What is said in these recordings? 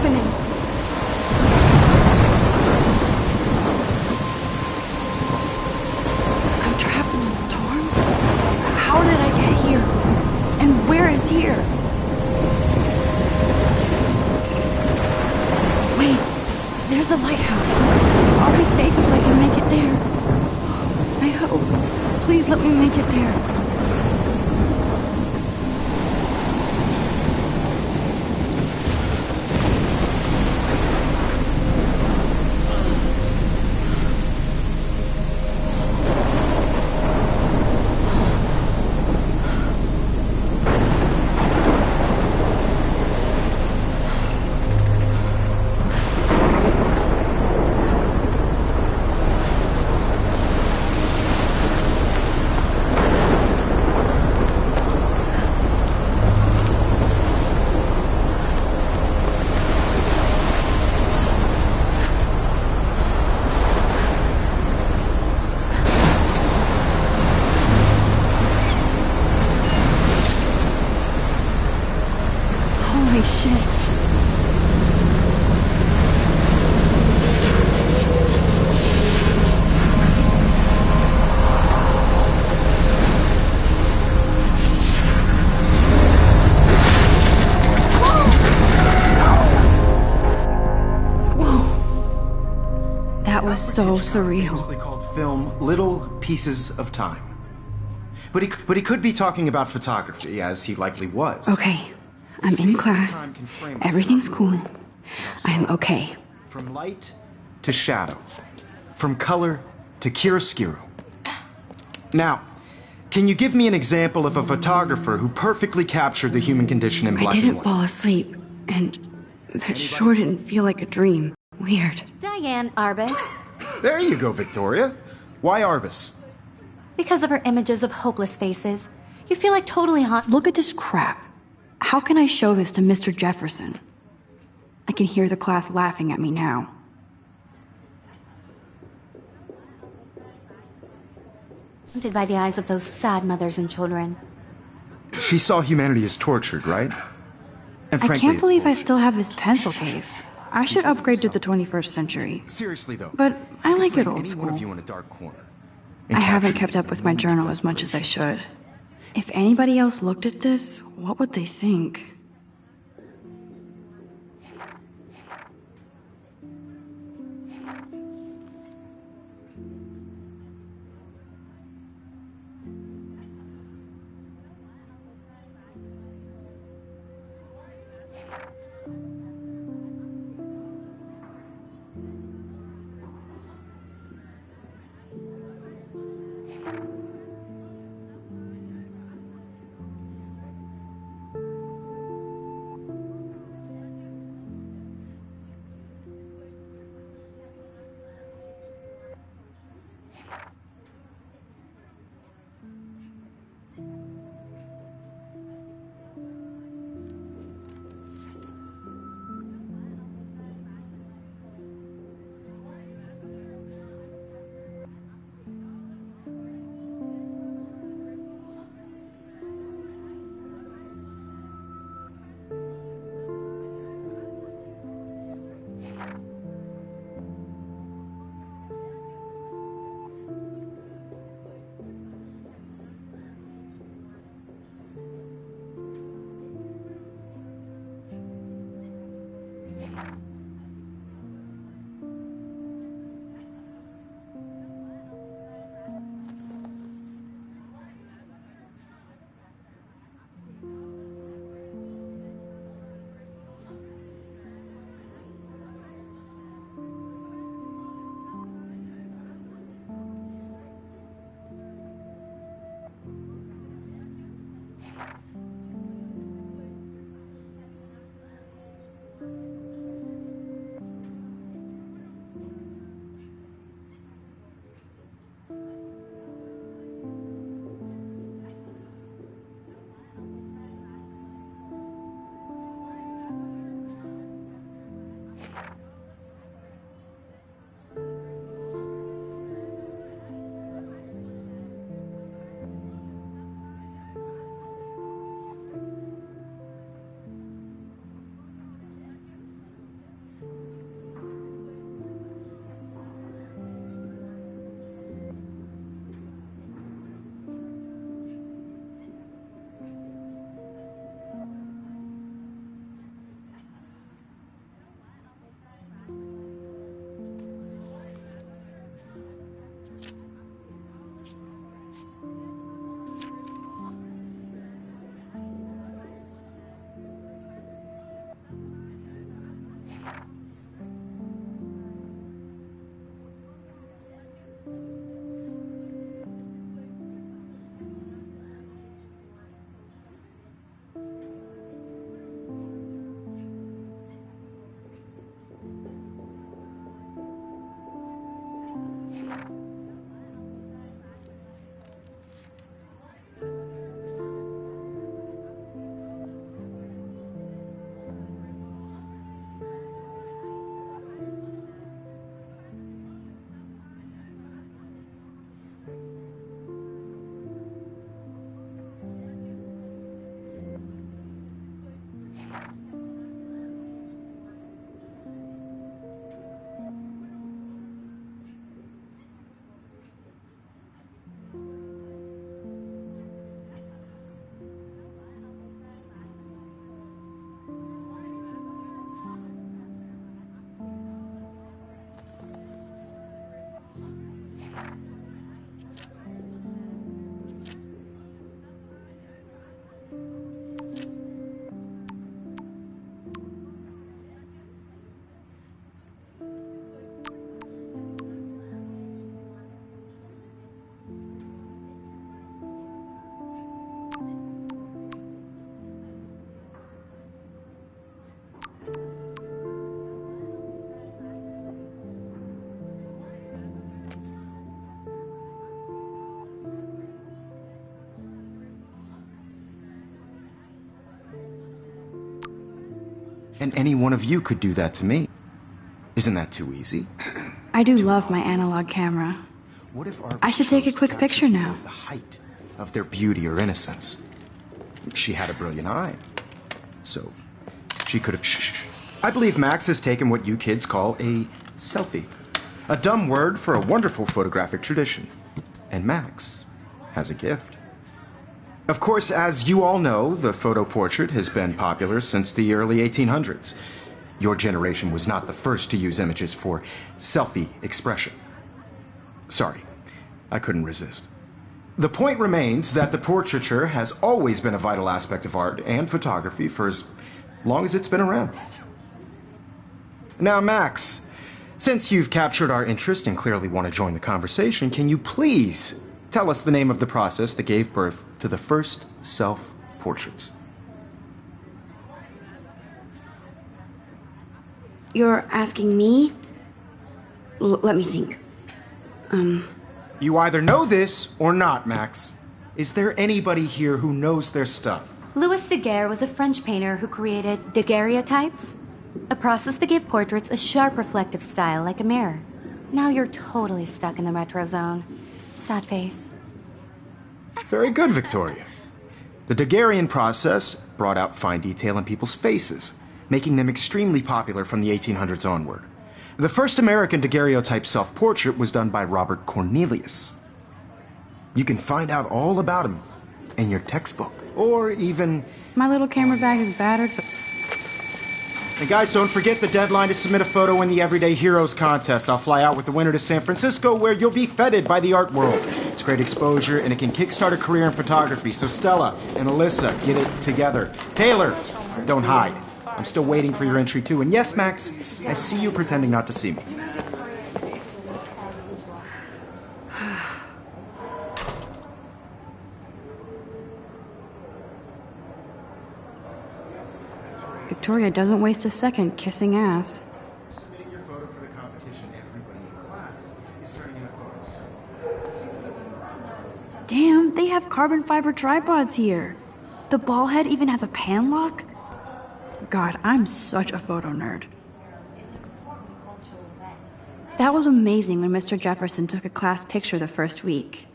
happening? I'm trapped in a storm? How did I get here? And where is here? Wait, there's the lighthouse. I'll be safe if I can make it there. I hope. Please let me make it there. Holy shit. That was so surreal. Famously called film Little Pieces of Time. But he could be talking about photography, as he likely was. Okay, I'm in class. Everything's cool. I am okay. From light to shadow. From color to chiaroscuro. Now, can you give me an example of a photographer who perfectly captured the human condition in black and white? I didn't fall asleep, and that sure didn't feel like a dream. Weird. Diane Arbus. There you go, Victoria. Why Arbus? Because of her images of hopeless faces. You feel like totally haunted. Look at this crap. How can I show this to Mr. Jefferson? I can hear the class laughing at me now. Haunted by the eyes of those sad mothers and children. She saw humanity as tortured, right? And I frankly, can't believe I bullshit. still have this pencil case. I should upgrade to the 21st century. Seriously, though. But I like it frame old any one of school. you in a dark corner. I haven't kept up with my journal as much as I should. If anybody else looked at this, what would they think? And any one of you could do that to me. Isn't that too easy? I do love my analog camera. What if I should take a quick picture now. The height of their beauty or innocence. She had a brilliant eye. So, she could have... Shh. I believe Max has taken what you kids call a selfie. A dumb word for a wonderful photographic tradition. And Max has a gift. Of course, as you all know, the photo portrait has been popular since the early 1800s. Your generation was not the first to use images for selfie expression. Sorry, I couldn't resist. The point remains that the portraiture has always been a vital aspect of art and photography for as long as it's been around. Now, Max, since you've captured our interest and clearly want to join the conversation, can you please tell us the name of the process that gave birth to the first self-portraits? You're asking me? Let me think. You either know this or not, Max. Is there anybody here who knows their stuff? Louis Daguerre was a French painter who created daguerreotypes, a process that gave portraits a sharp reflective style like a mirror. Now you're totally stuck in the retro zone. Sad face. Very good, Victoria. The Daguerrean process brought out fine detail in people's faces, making them extremely popular from the 1800s onward. The first American daguerreotype self-portrait was done by Robert Cornelius. You can find out all about him in your textbook, or even... My little camera bag is battered, but... And guys, don't forget the deadline to submit a photo in the Everyday Heroes contest. I'll fly out with the winner to San Francisco, where you'll be feted by the art world. It's great exposure, and it can kickstart a career in photography. So Stella and Alyssa, get it together. Taylor, don't hide. I'm still waiting for your entry, too. And yes, Max, I see you pretending not to see me. Victoria doesn't waste a second kissing ass. Submitting your photo for the competition, everybody in class is turning in a photo. Damn, they have carbon fiber tripods here. The ball head even has a pan lock. God, I'm such a photo nerd. That was amazing when Mr. Jefferson took a class picture the first week.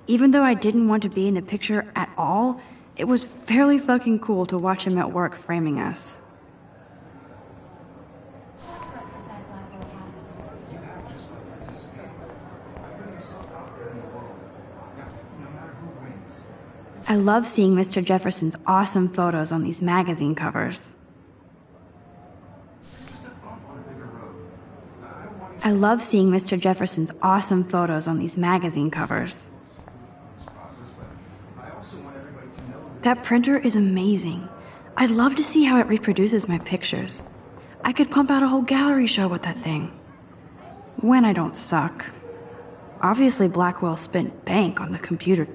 Even though I didn't want to be in the picture at all, it was fairly fucking cool to watch him at work framing us. You have just by participating. By putting yourself out there in the world. Now, no matter who wins. I love seeing Mr. Jefferson's awesome photos on these magazine covers. I love seeing Mr. Jefferson's awesome photos on these magazine covers. That printer is amazing. I'd love to see how it reproduces my pictures. I could pump out a whole gallery show with that thing. When I don't suck. Obviously Blackwell spent bank on the computer.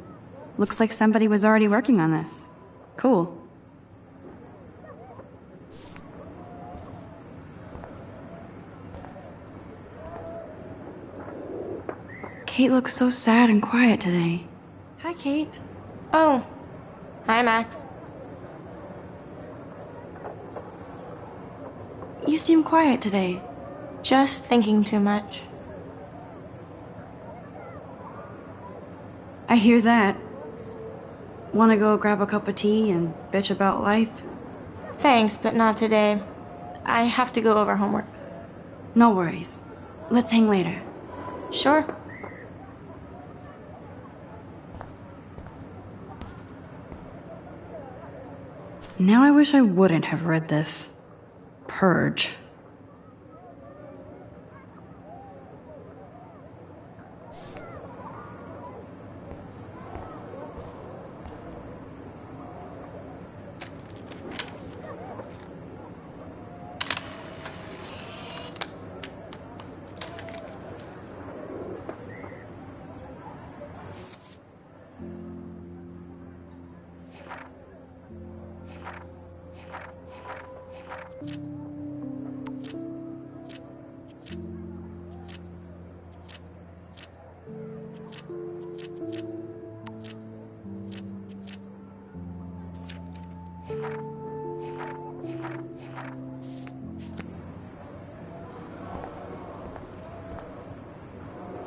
Looks like somebody was already working on this. Cool. Kate looks so sad and quiet today. Hi, Kate. Oh. Hi, Max. You seem quiet today. Just thinking too much. I hear that. Wanna go grab a cup of tea and bitch about life? Thanks, but not today. I have to go over homework. No worries. Let's hang later. Sure. Now I wish I wouldn't have read this. Purge.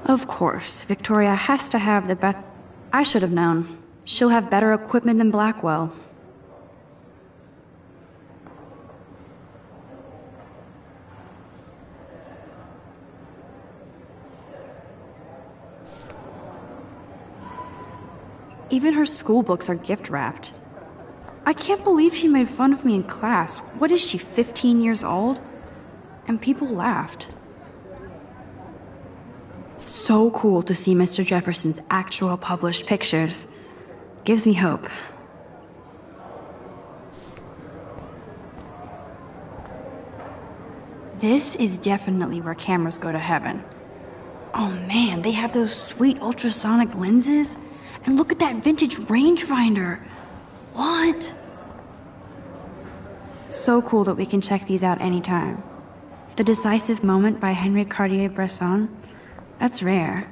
Of course, Victoria has to have the best. I should have known. She'll have better equipment than Blackwell. Even her school books are gift-wrapped. I can't believe she made fun of me in class. What is she, 15 years old? And people laughed. So cool to see Mr. Jefferson's actual published pictures. Gives me hope. This is definitely where cameras go to heaven. Oh man, they have those sweet ultrasonic lenses. And look at that vintage rangefinder. What? So cool that we can check these out anytime. The Decisive Moment by Henry Cartier-Bresson. That's rare.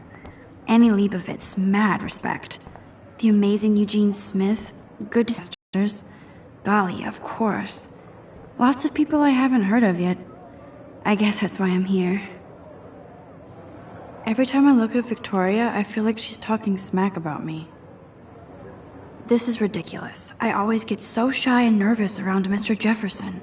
Annie Leibovitz, mad respect. The amazing Eugene Smith, good disasters. Golly, of course. Lots of people I haven't heard of yet. I guess that's why I'm here. Every time I look at Victoria, I feel like she's talking smack about me. This is ridiculous. I always get so shy and nervous around Mr. Jefferson.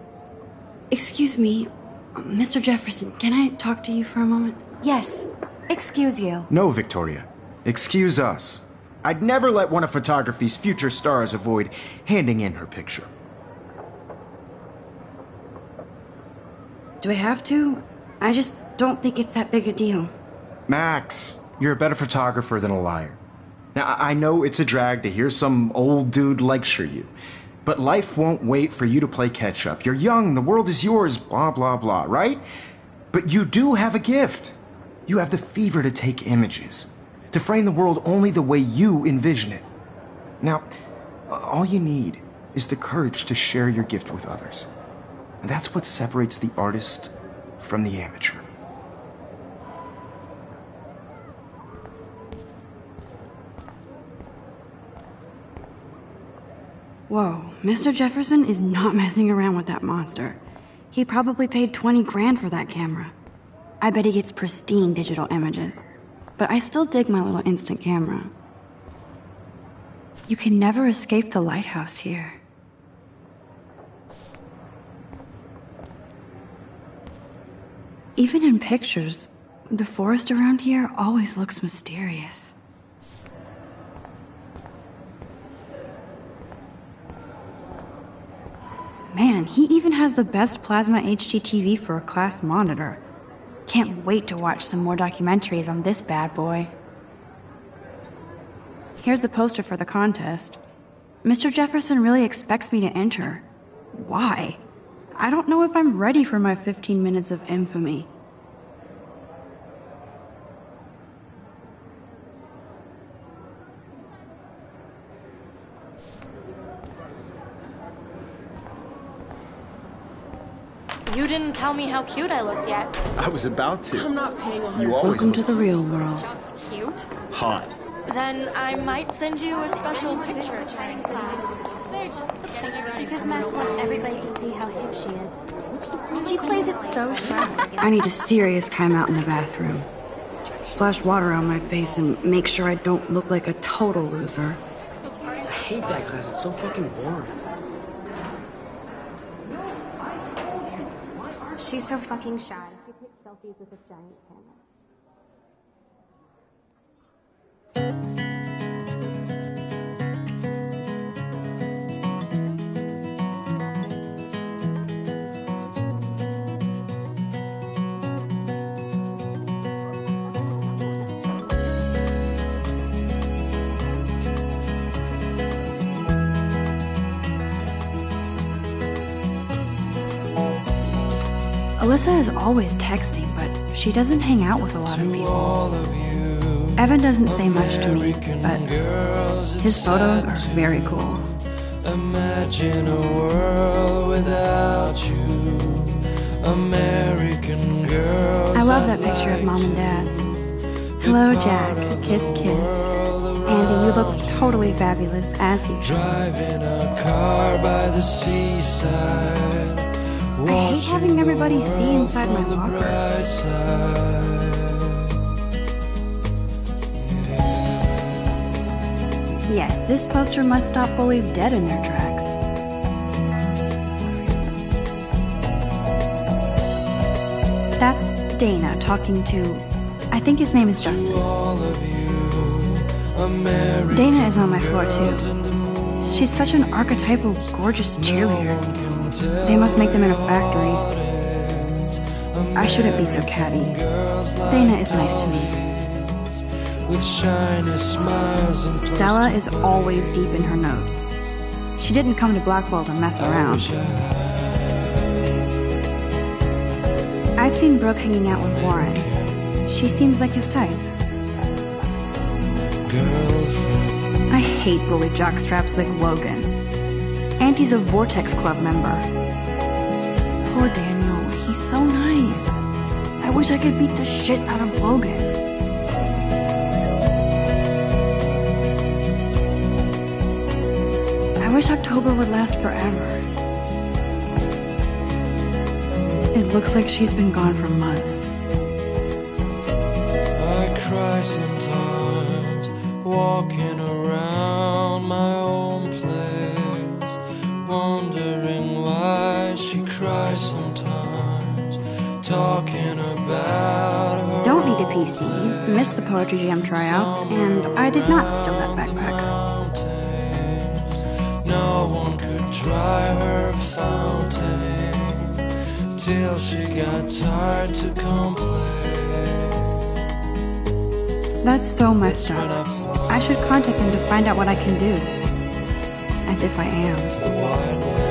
Excuse me, Mr. Jefferson, can I talk to you for a moment? Yes. Excuse you. No, Victoria. Excuse us. I'd never let one of photography's future stars avoid handing in her picture. Do I have to? I just don't think it's that big a deal. Max, you're a better photographer than a liar. Now, I know it's a drag to hear some old dude lecture you, but life won't wait for you to play catch-up. You're young, the world is yours, blah, blah, blah, right? But you do have a gift. You have the fever to take images, to frame the world only the way you envision it. Now, all you need is the courage to share your gift with others. And that's what separates the artist from the amateur. Whoa, Mr. Jefferson is not messing around with that monster. He probably paid 20 grand for that camera. I bet he gets pristine digital images. But I still dig my little instant camera. You can never escape the lighthouse here. Even in pictures, the forest around here always looks mysterious. Man, he even has the best plasma HDTV for a class monitor. Can't wait to watch some more documentaries on this bad boy. Here's the poster for the contest. Mr. Jefferson really expects me to enter. Why? I don't know if I'm ready for my 15 minutes of infamy. You didn't tell me how cute I looked yet. I was about to. I'm not paying 100. You always Welcome to look the real world. Just cute? hot. Then I might send you a special picture. They're just getting you ready. Because Max wants everybody to see how hip she is. She plays it so shy. I need a serious timeout in the bathroom. Splash water on my face and make sure I don't look like a total loser. I hate that class. It's so fucking boring. She's so fucking shy. She takes selfies with this giant camera. Alyssa is always texting, but she doesn't hang out with a lot of people. Evan doesn't say much to me, but his photos are very cool. Imagine a world without you, American girls. I love that picture of Mom and Dad. Hello, Jack. Kiss, kiss. Andy, you look totally fabulous as usual. Driving a car by the seaside. I hate having everybody see inside my locker. Yes, this poster must stop bullies dead in their tracks. That's Dana talking to... I think his name is Justin. Dana is on my floor too. She's such an archetypal, gorgeous cheerleader. They must make them in a factory. I shouldn't be so catty. Dana is nice to me. Stella is always deep in her notes. She didn't come to Blackwell to mess around. I've seen Brooke hanging out with Warren. She seems like his type. I hate bully jockstraps like Logan. And he's a Vortex Club member. Poor Daniel, he's so nice. I wish I could beat the shit out of Logan. I wish October would last forever. It looks like she's been gone for months. I cry sometimes, walking around my own place, wondering why she cries sometimes, talking about her. Don't need a PC, missed the Poetry Jam tryouts, and I did not steal that backpack. No one could dry her fountain till she got tired to complain. That's so messed up. I should contact them to find out what I can do. As if I am.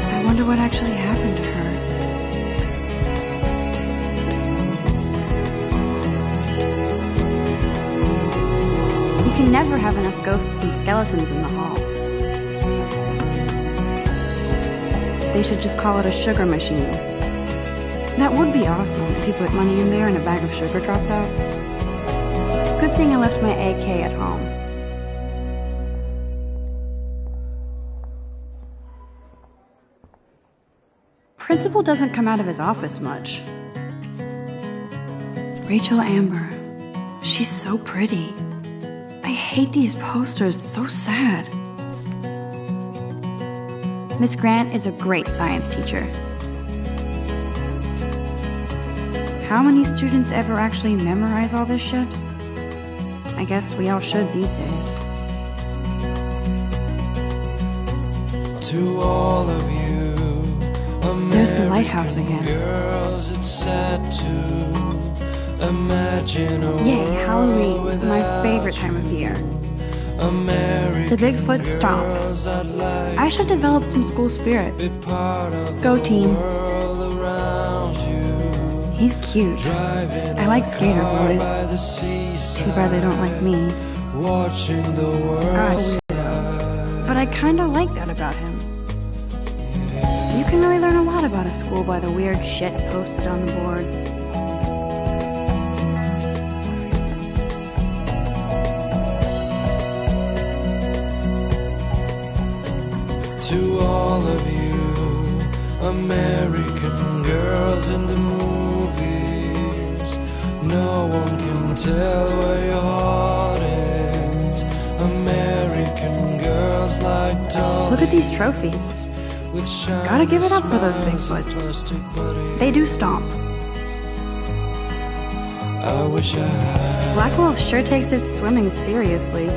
I wonder what actually happened to her. You can never have enough ghosts and skeletons in the hall. They should just call it a sugar machine. That would be awesome if you put money in there and a bag of sugar dropped out. Good thing I left my AK at home. Principal doesn't come out of his office much. Rachel Amber. She's so pretty. I hate these posters, so sad. Miss Grant is a great science teacher. How many students ever actually memorize all this shit? I guess we all should these days. To all of you, there's the lighthouse again. girls, it's sad to imagine a Yay, world Halloween, my without favorite time of the year. American The Bigfoot stomp. girls, I'd like I should develop some school spirit. to be part of Go the team. world around you. He's cute. Driving I like a skater car boys. by the seaside, Too bad they don't like me. watching the world Gosh. But I kinda like that about him. You can really learn a lot about a school by the weird shit posted on the boards. To all of you American girls in the movies, no one can tell where your heart is. American girls like dolls. Look at these trophies. Gotta give it up for those Bigfoots. They do stomp. I wish I had Blackwell sure takes its swimming seriously.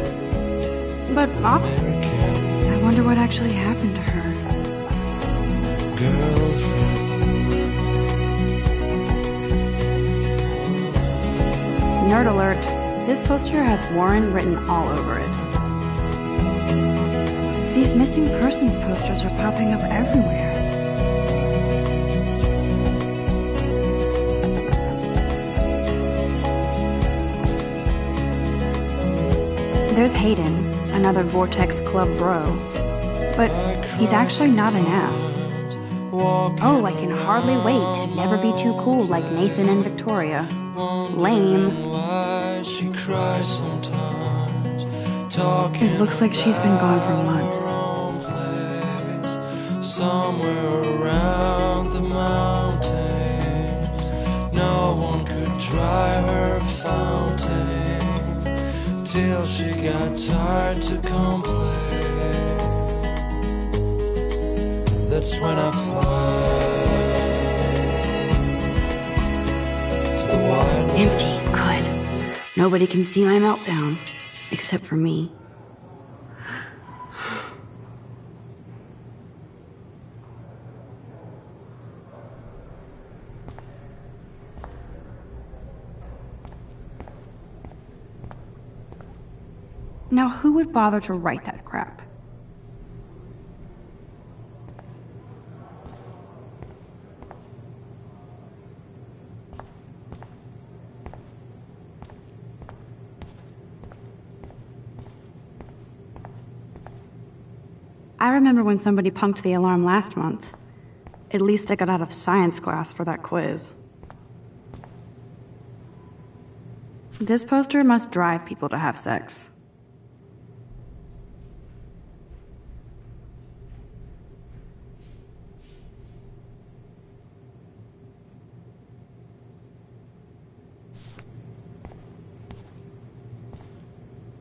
But I wonder what actually happened to her. girlfriend. Nerd alert. This poster has Warren written all over it. These missing persons posters are popping up everywhere. There's Hayden, another Vortex Club bro. But he's actually not an ass. Oh, I can hardly wait to never be too cool like Nathan and Victoria. Lame. Why she cries sometimes, talking It looks like she's been gone for months. somewhere around the mountain. no one could dry her fountain till she got tired to complain. That's when I fly to the wide world. Empty. Good. Nobody can see my meltdown. Except for me. Now, who would bother to write that crap? I remember when somebody punked the alarm last month. At least I got out of science class for that quiz. This poster must drive people to have sex.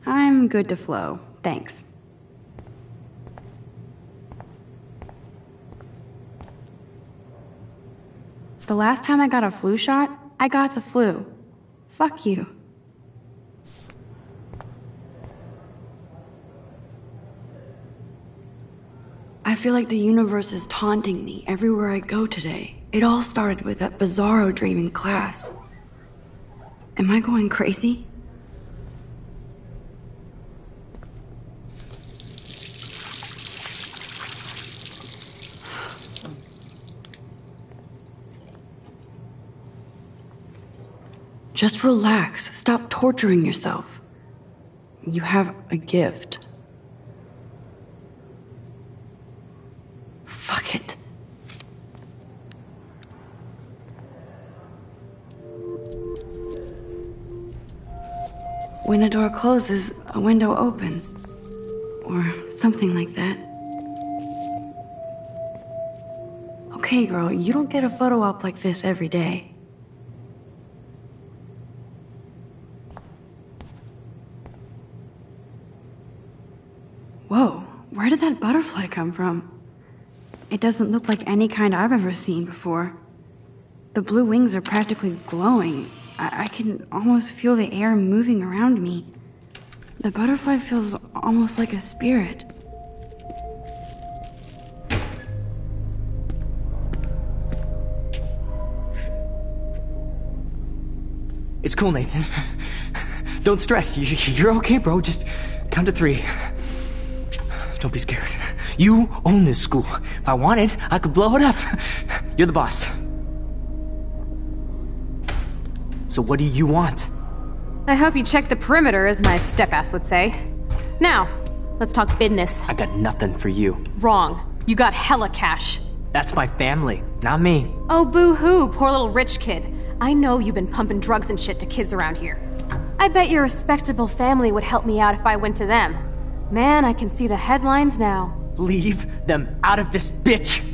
I'm good to flow, thanks. The last time I got a flu shot, I got the flu. Fuck you. I feel like the universe is taunting me everywhere I go today. It all started with that bizarro dream in class. Am I going crazy? Just relax. Stop torturing yourself. You have a gift. Fuck it. When a door closes, a window opens. Or something like that. Okay, girl, you don't get a photo op like this every day. Whoa, where did that butterfly come from? It doesn't look like any kind I've ever seen before. The blue wings are practically glowing. I can almost feel the air moving around me. The butterfly feels almost like a spirit. It's cool, Nathan. Don't stress. You're okay, bro. Just count to 3. Don't be scared. You own this school. If I wanted, I could blow it up. You're the boss. So what do you want? I hope you checked the perimeter, as my step-ass would say. Now, let's talk business. I got nothing for you. Wrong. You got hella cash. That's my family, not me. Oh, boo-hoo, poor little rich kid. I know you've been pumping drugs and shit to kids around here. I bet your respectable family would help me out if I went to them. Man, I can see the headlines now. Leave them out of this bitch!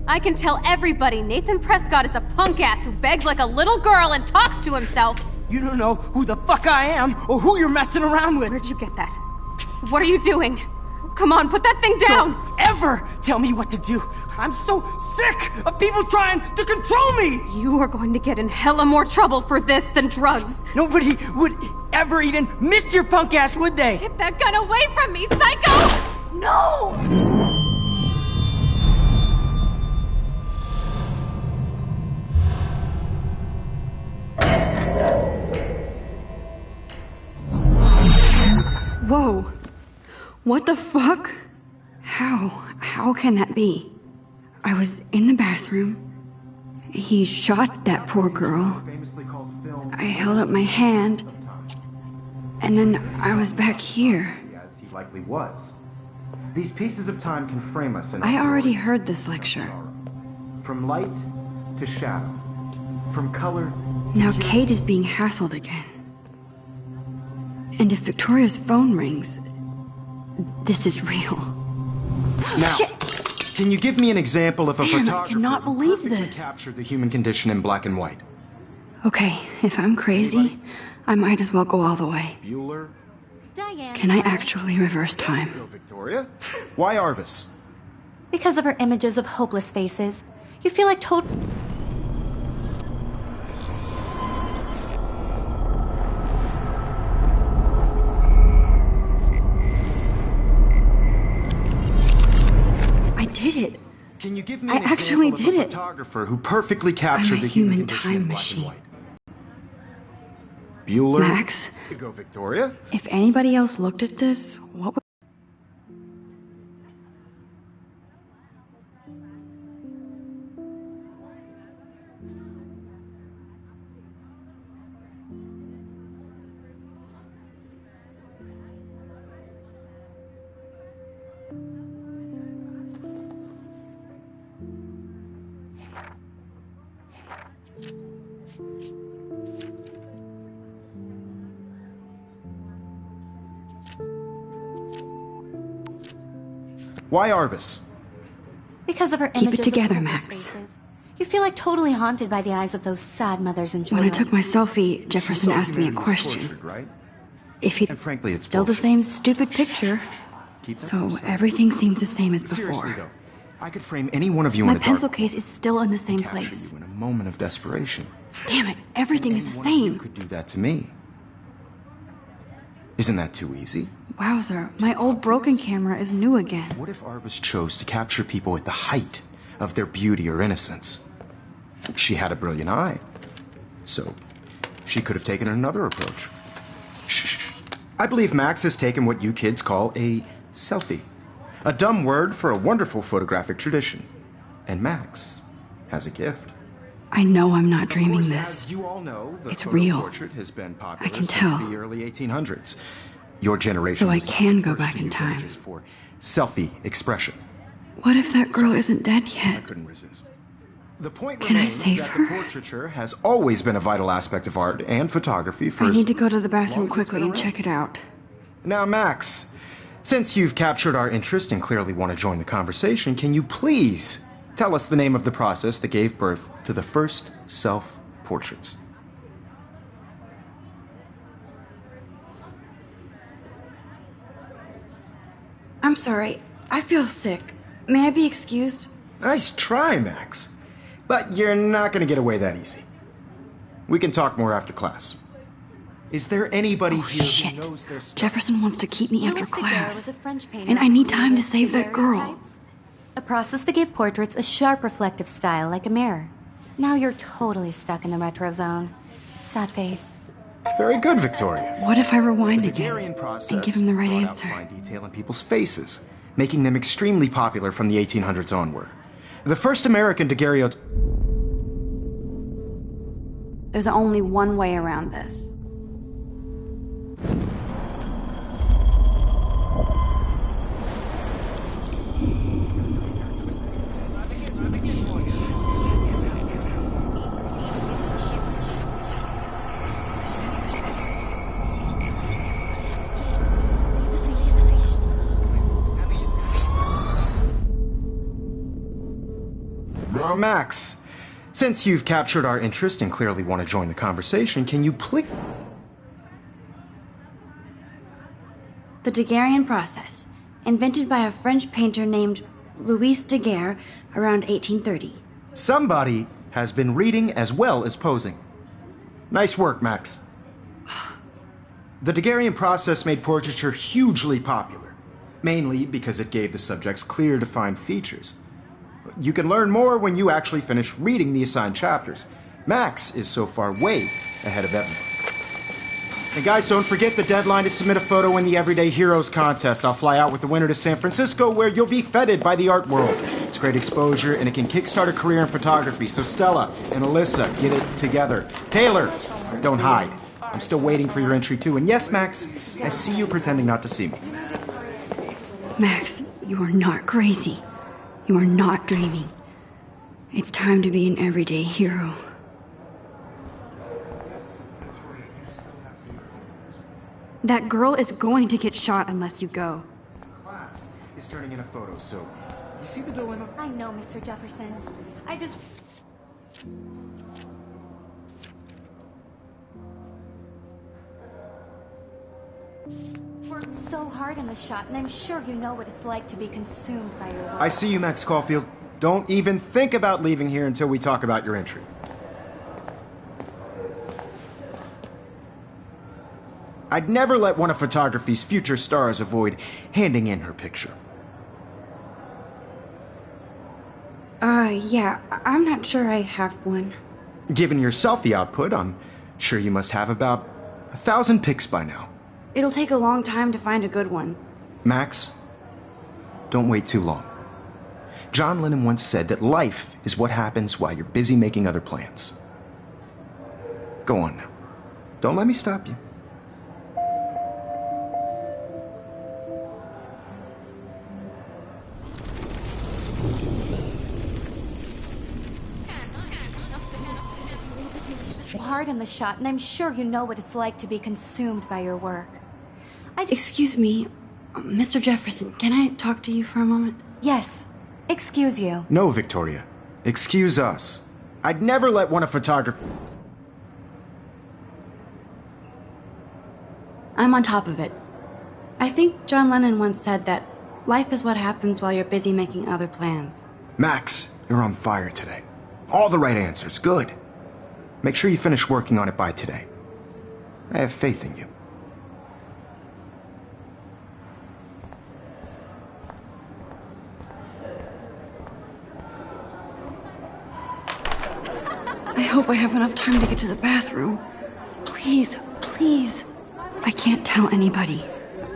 I can tell everybody Nathan Prescott is a punk ass who begs like a little girl and talks to himself. You don't know who the fuck I am or who you're messing around with. Where'd you get that? What are you doing? Come on, put that thing down! Don't ever tell me what to do! I'm so sick of people trying to control me! You are going to get in hella more trouble for this than drugs. Nobody would ever even miss your punk ass, would they? Get that gun away from me, psycho! No! Whoa. What the fuck? How can that be? I was in the bathroom. He shot that poor girl. I held up my hand. And then I was back here. As he likely was. These pieces of time can frame us in... I already heard this lecture. From light to shadow. From color... Now Kate is being hassled again. And if Victoria's phone rings, this is real. Now, Shit. Can you give me an example of a Man, I photographer cannot who believe perfectly this. captured the human condition in black and white? Okay, if I'm crazy, I might as well go all the way. Bueller? Diane. Can I actually reverse time? Go, Victoria. Why Arbus? Because of her images of hopeless faces, you feel like total. I did it. Can you give me I an actually example did of a it. photographer who perfectly captured I'm a the human human condition time in black machine. and white? Bueller? Max, Here you go, Victoria. if anybody else looked at this, what would... Why Arbus? Because of her Keep it images together, of hopeless Max. faces, you feel like totally haunted by the eyes of those sad mothers and When children. I took my selfie, Jefferson She saw asked me a humanity was question. tortured, right? If he'd... And frankly, it's still the bullshit. same stupid picture. Keep that to So yourself. everything seems the same as Seriously, before. though, I could frame any one of you My in a pencil dark case is still in the same capture place. you in a moment of desperation. Damn it, everything is the Any one of you same. could do that to me. Isn't that too easy? Wowzer, my old broken camera is new again. What if Arbus chose to capture people at the height of their beauty or innocence? She had a brilliant eye, so she could have taken another approach. Shh. I believe Max has taken what you kids call a selfie. A dumb word for a wonderful photographic tradition. And Max has a gift. I know I'm not Of dreaming course, this. as you all know, the It's photo real. portrait has been popular I can since tell. the early 1800s. Your generation So I was the can go first back to in use time. images for selfie expression. What if that girl isn't dead I yet? couldn't resist. The point Can I remains save that her? the portraiture has always been a vital aspect of art and photography for I as need to go to the long bathroom as it's quickly been and around. check it out. Now, Max, since you've captured our interest and clearly want to join the conversation, can you please tell us the name of the process that gave birth to the first self-portraits? I'm sorry, I feel sick. May I be excused? Nice try, Max. But you're not going to get away that easy. We can talk more after class. Is there anybody Oh, here shit. who knows their stuff? Jefferson wants to keep me after Louis Daguerre class. was a French painter And I who need time to created save that girl. daguerreotypes, a process that gave portraits a sharp reflective style like a mirror. Now you're totally stuck in the retro zone. Sad face. Very good, Victoria. What if I rewind The again Daguerrean process and give him the right brought out answer? fine detail in people's faces, making them extremely popular from the 1800s onward. The first American daguerreotype. There's only one way around this. Max, since you've captured our interest and clearly want to join the conversation, can you please... The Daguerrean process, invented by a French painter named Louis Daguerre around 1830. Somebody has been reading as well as posing. Nice work, Max. The Daguerrean process made portraiture hugely popular, mainly because it gave the subjects clear, defined features. You can learn more when you actually finish reading the assigned chapters. Max is so far way ahead of everyone. And guys, don't forget the deadline to submit a photo in the Everyday Heroes contest. I'll fly out with the winner to San Francisco, where you'll be feted by the art world. It's great exposure, and it can kickstart a career in photography. So Stella and Alyssa, get it together. Taylor, don't hide. I'm still waiting for your entry too. And yes, Max, I see you pretending not to see me. Max, you are not crazy. You are not dreaming. It's time to be an everyday hero. That girl is going to get shot unless you go. Class is turning in a photo, so you see the dilemma? I know, Mr. Jefferson. I just... Worked so hard in the shot, and I'm sure you know what it's like to be consumed by your work. I see you, Max Caulfield. Don't even think about leaving here until we talk about your entry. I'd never let one of photography's future stars avoid handing in her picture. Yeah, I'm not sure I have one. Given your selfie output, I'm sure you must have about 1,000 pics by now. It'll take a long time to find a good one. Max, don't wait too long. John Lennon once said that life is what happens while you're busy making other plans. Go on now. Don't let me stop you. Hard in the shot, and I'm sure you know what it's like to be consumed by your work. Excuse me, Mr. Jefferson, can I talk to you for a moment? Yes. Excuse you. No, Victoria. Excuse us. I'd never let one of photography... I'm on top of it. I think John Lennon once said that life is what happens while you're busy making other plans. Max, you're on fire today. All the right answers. Good. Make sure you finish working on it by today. I have faith in you. I hope I have enough time to get to the bathroom. Please, please. I can't tell anybody.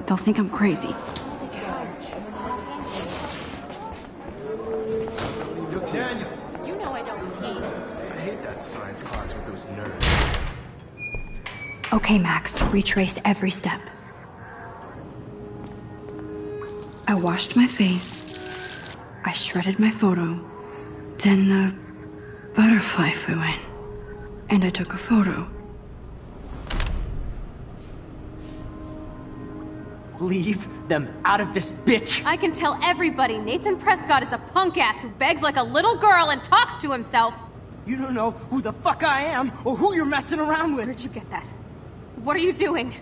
They'll think I'm crazy. Daniel! You know I don't tease. I hate that science class with those nerds. Okay, Max, retrace every step. I washed my face. I shredded my photo. Then the butterfly flew in. And I took a photo. Leave them out of this bitch! I can tell everybody Nathan Prescott is a punk ass who begs like a little girl and talks to himself. You don't know who the fuck I am or who you're messing around with. Where'd you get that? What are you doing?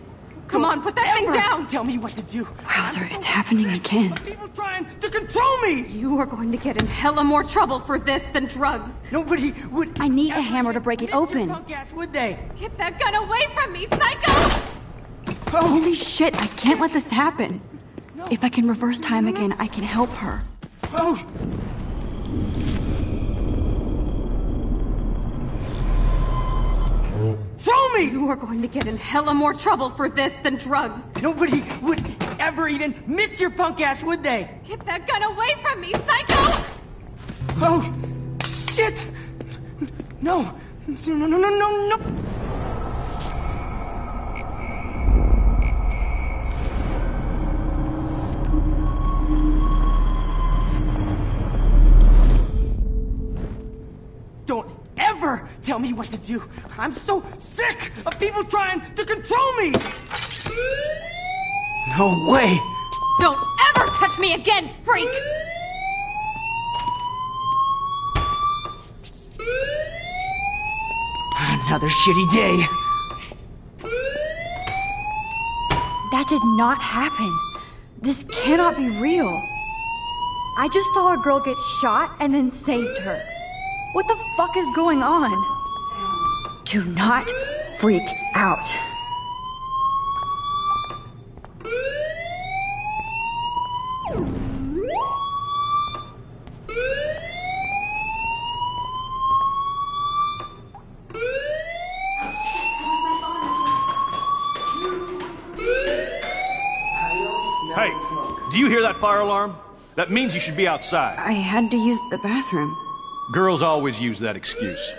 Come on, put that thing down! Tell me what to do. Wowzer, it's happening again. People trying to control me! You are going to get in hella more trouble for this than drugs. Nobody would... I need a hammer to break it open. Punk ass, would they? Get that gun away from me, psycho! Holy shit, I can't let this happen. If I can reverse time again, I can help her. Oh! Throw me! You are going to get in hella more trouble for this than drugs. Nobody would ever even miss your punk ass, would they? Get that gun away from me, psycho! Oh, shit! No, no, no, no, no, no! Don't ever tell me what to do. I'm so sick of people trying to control me. No way. Don't ever touch me again, freak! Another shitty day. That did not happen. This cannot be real. I just saw a girl get shot and then saved her. What the fuck is going on? Do not freak out. Hey, do you hear that fire alarm? That means you should be outside. I had to use the bathroom. Girls always use that excuse.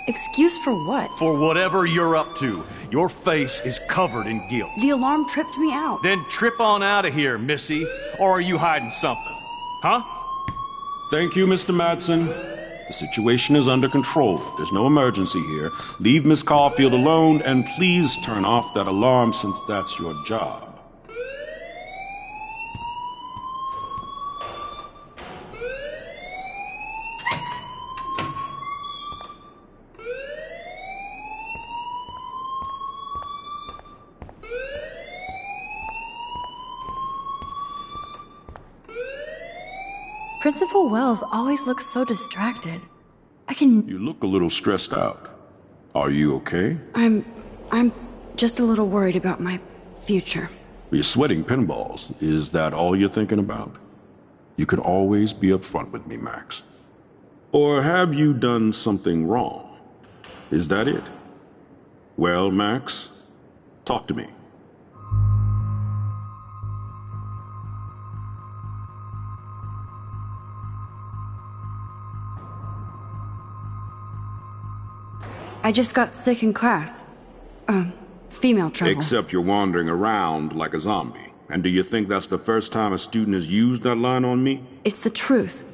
Excuse for what? For whatever you're up to, your face is covered in guilt. The alarm tripped me out. Then trip on out of here, Missy. Or are you hiding something? Huh? Thank you, Mr. Madsen. The situation is under control. There's no emergency here. Leave Miss Caulfield alone, and please turn off that alarm since that's your job. Principal Wells always looks so distracted. You look a little stressed out. Are you okay? I'm just a little worried about my future. You're sweating pinballs. Is that all you're thinking about? You can always be upfront with me, Max. Or have you done something wrong? Is that it? Well, Max, talk to me. I just got sick in class. Female trouble. Except you're wandering around like a zombie. And do you think that's the first time a student has used that line on me? It's the truth.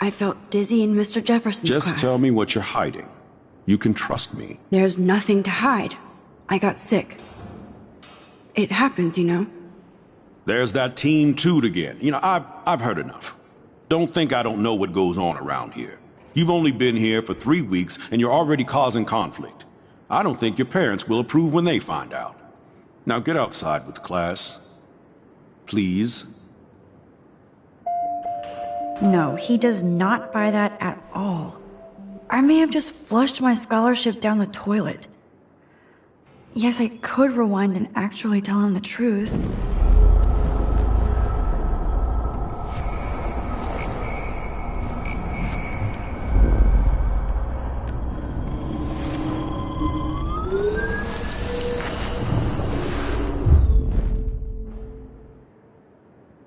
I felt dizzy in Mr. Jefferson's class. Just tell me what you're hiding. You can trust me. There's nothing to hide. I got sick. It happens, you know. There's that teen toot again. You know, I've heard enough. Don't think I don't know what goes on around here. You've only been here for 3 weeks, and you're already causing conflict. I don't think your parents will approve when they find out. Now get outside with class. Please. No, he does not buy that at all. I may have just flushed my scholarship down the toilet. Yes, I could rewind and actually tell him the truth.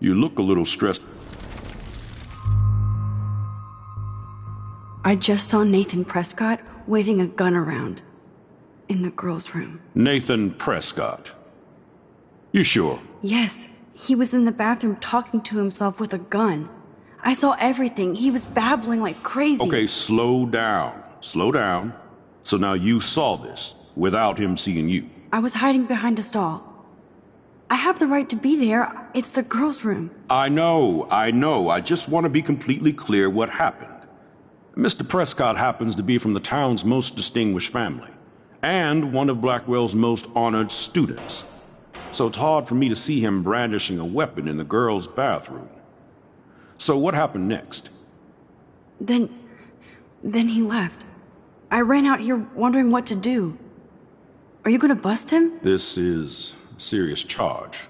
You look a little stressed. I just saw Nathan Prescott waving a gun around in the girls' room. Nathan Prescott. You sure? Yes, he was in the bathroom talking to himself with a gun. I saw everything. He was babbling like crazy. Okay, slow down. Slow down. So now you saw this without him seeing you. I was hiding behind a stall. I have the right to be there. It's the girls' room. I know. I just want to be completely clear what happened. Mr. Prescott happens to be from the town's most distinguished family, and one of Blackwell's most honored students. So it's hard for me to see him brandishing a weapon in the girls' bathroom. So what happened next? Then he left. I ran out here wondering what to do. Are you gonna bust him? This is a serious charge.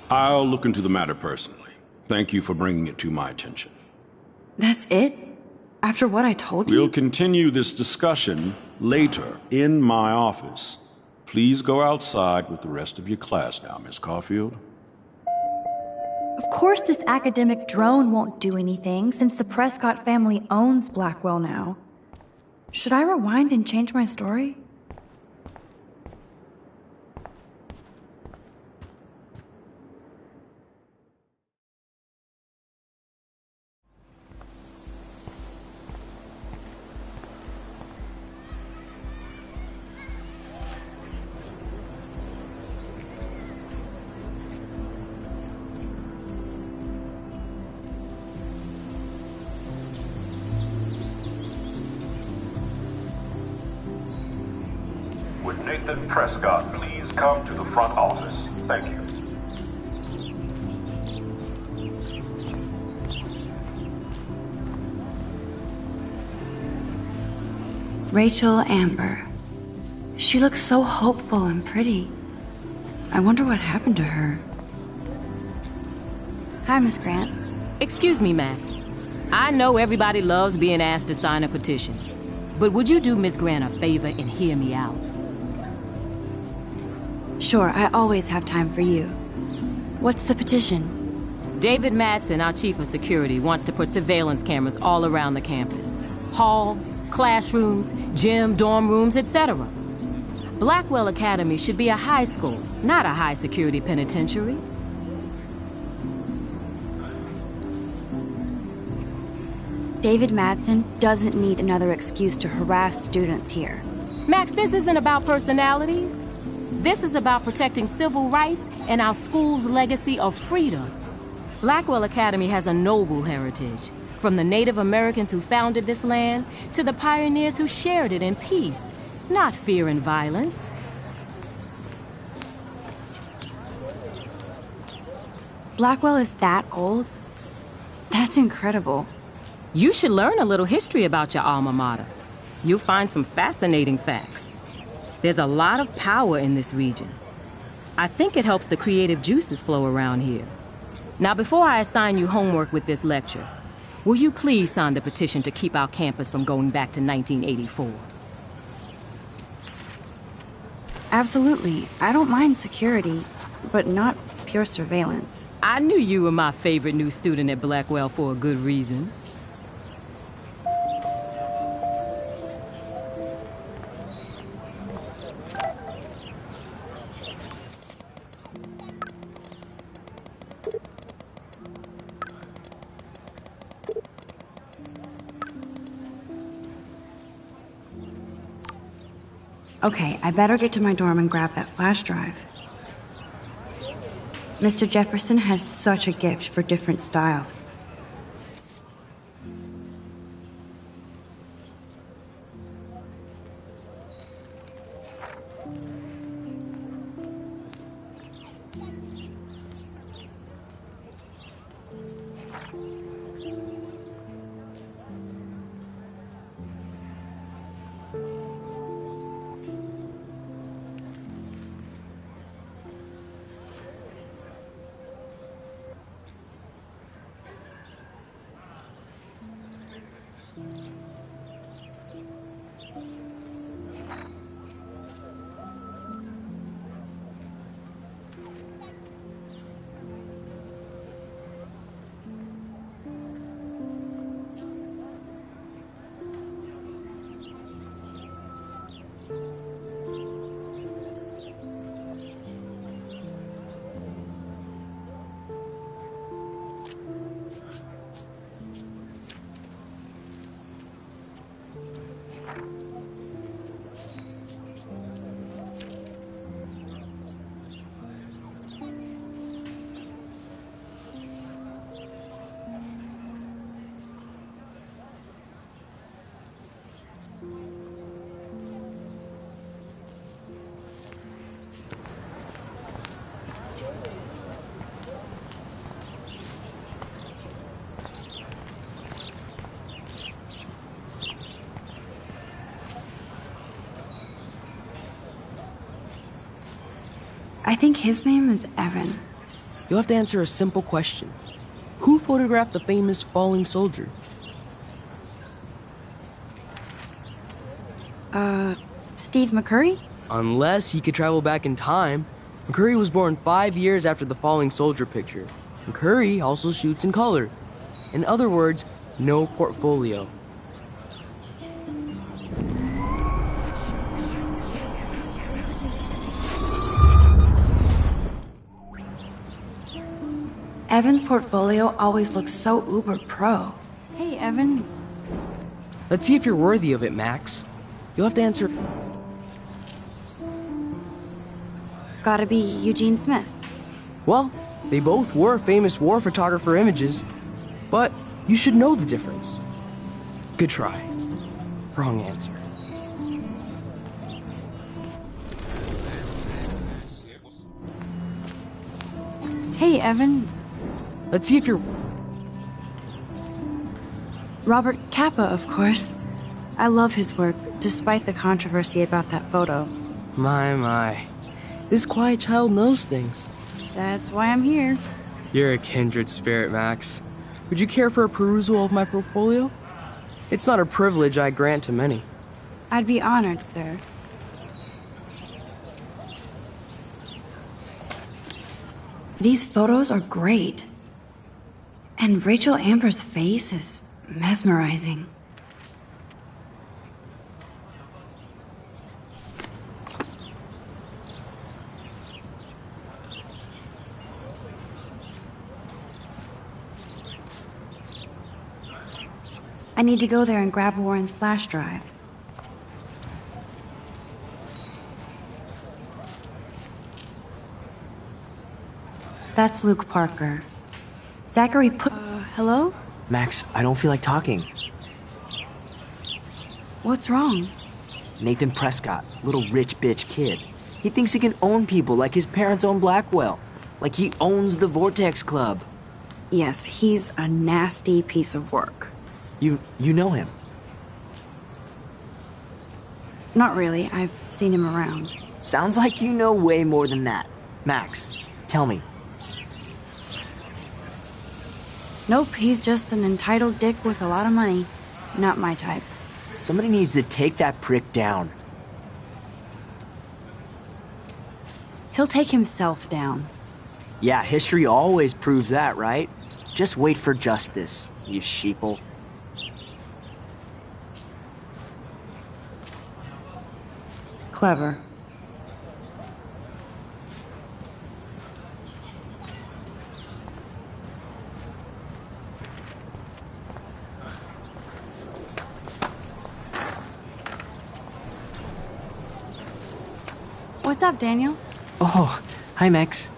I'll look into the matter personally. Thank you for bringing it to my attention. That's it? After what I told you? We'll continue this discussion later in my office. Please go outside with the rest of your class now, Miss Caulfield. Of course this academic drone won't do anything, since the Prescott family owns Blackwell now. Should I rewind and change my story? Would Nathan Prescott please come to the front office? Thank you. Rachel Amber. She looks so hopeful and pretty. I wonder what happened to her. Hi, Miss Grant. Excuse me, Max. I know everybody loves being asked to sign a petition, but would you do Miss Grant a favor and hear me out? Sure, I always have time for you. What's the petition? David Madsen, our chief of security, wants to put surveillance cameras all around the campus. Halls, classrooms, gym, dorm rooms, etc. Blackwell Academy should be a high school, not a high-security penitentiary. David Madsen doesn't need another excuse to harass students here. Max, this isn't about personalities. This is about protecting civil rights and our school's legacy of freedom. Blackwell Academy has a noble heritage, from the Native Americans who founded this land to the pioneers who shared it in peace, not fear and violence. Blackwell is that old? That's incredible. You should learn a little history about your alma mater. You'll find some fascinating facts. There's a lot of power in this region. I think it helps the creative juices flow around here. Now, before I assign you homework with this lecture, will you please sign the petition to keep our campus from going back to 1984? Absolutely. I don't mind security, but not pure surveillance. I knew you were my favorite new student at Blackwell for a good reason. Okay, I better get to my dorm and grab that flash drive. Mr. Jefferson has such a gift for different styles. I think his name is Evan. You'll have to answer a simple question. Who photographed the famous falling soldier? Steve McCurry? Unless he could travel back in time. McCurry was born 5 years after the falling soldier picture. McCurry also shoots in color. In other words, no portfolio. Evan's portfolio always looks so uber pro. Hey, Evan. Let's see if you're worthy of it, Max. You'll have to answer... Gotta be Eugene Smith. Well, they both were famous war photographer images, but you should know the difference. Good try. Wrong answer. Hey, Evan. Let's see if you're... Robert Capa, of course. I love his work, despite the controversy about that photo. My. This quiet child knows things. That's why I'm here. You're a kindred spirit, Max. Would you care for a perusal of my portfolio? It's not a privilege I grant to many. I'd be honored, sir. These photos are great. And Rachel Amber's face is mesmerizing. I need to go there and grab Warren's flash drive. That's Luke Parker. Zachary hello? Max, I don't feel like talking. What's wrong? Nathan Prescott, little rich bitch kid. He thinks he can own people like his parents own Blackwell. Like he owns the Vortex Club. Yes, he's a nasty piece of work. You know him? Not really. I've seen him around. Sounds like you know way more than that. Max, tell me. Nope, he's just an entitled dick with a lot of money. Not my type. Somebody needs to take that prick down. He'll take himself down. Yeah, history always proves that, right? Just wait for justice, you sheeple. Clever. What's up, Daniel? Oh, hi, Max.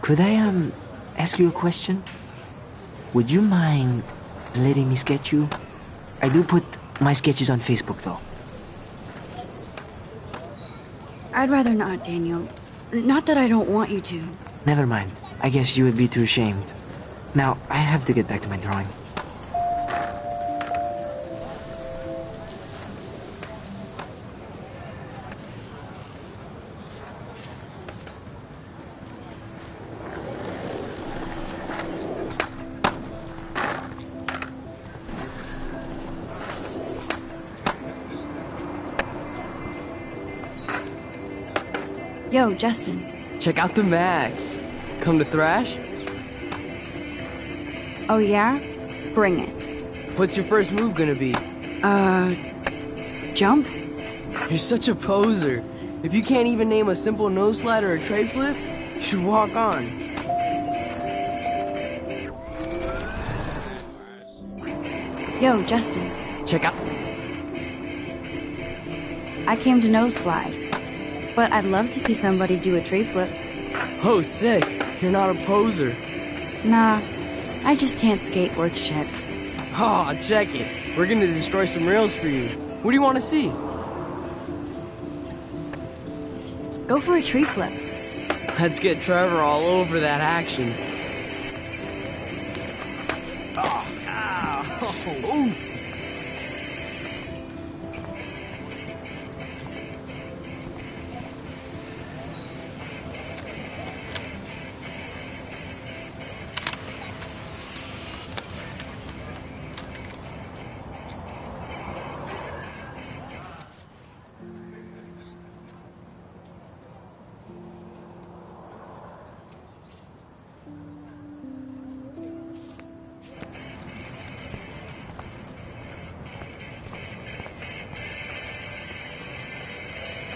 Could I, ask you a question? Would you mind letting me sketch you? I do put my sketches on Facebook, though. I'd rather not, Daniel. Not that I don't want you to. Never mind. I guess you would be too ashamed. Now, I have to get back to my drawing. Yo, Justin. Check out the Max. Come to thrash? Oh, yeah? Bring it. What's your first move gonna be? Jump? You're such a poser. If you can't even name a simple nose slide or a tray flip, you should walk on. Yo, Justin. Check out. I came to nose slide. But I'd love to see somebody do a tree flip. Oh, sick. You're not a poser. Nah, I just can't skateboard shit. Aw, check it. We're gonna destroy some rails for you. What do you want to see? Go for a tree flip. Let's get Trevor all over that action. Oh, ow. Ooh.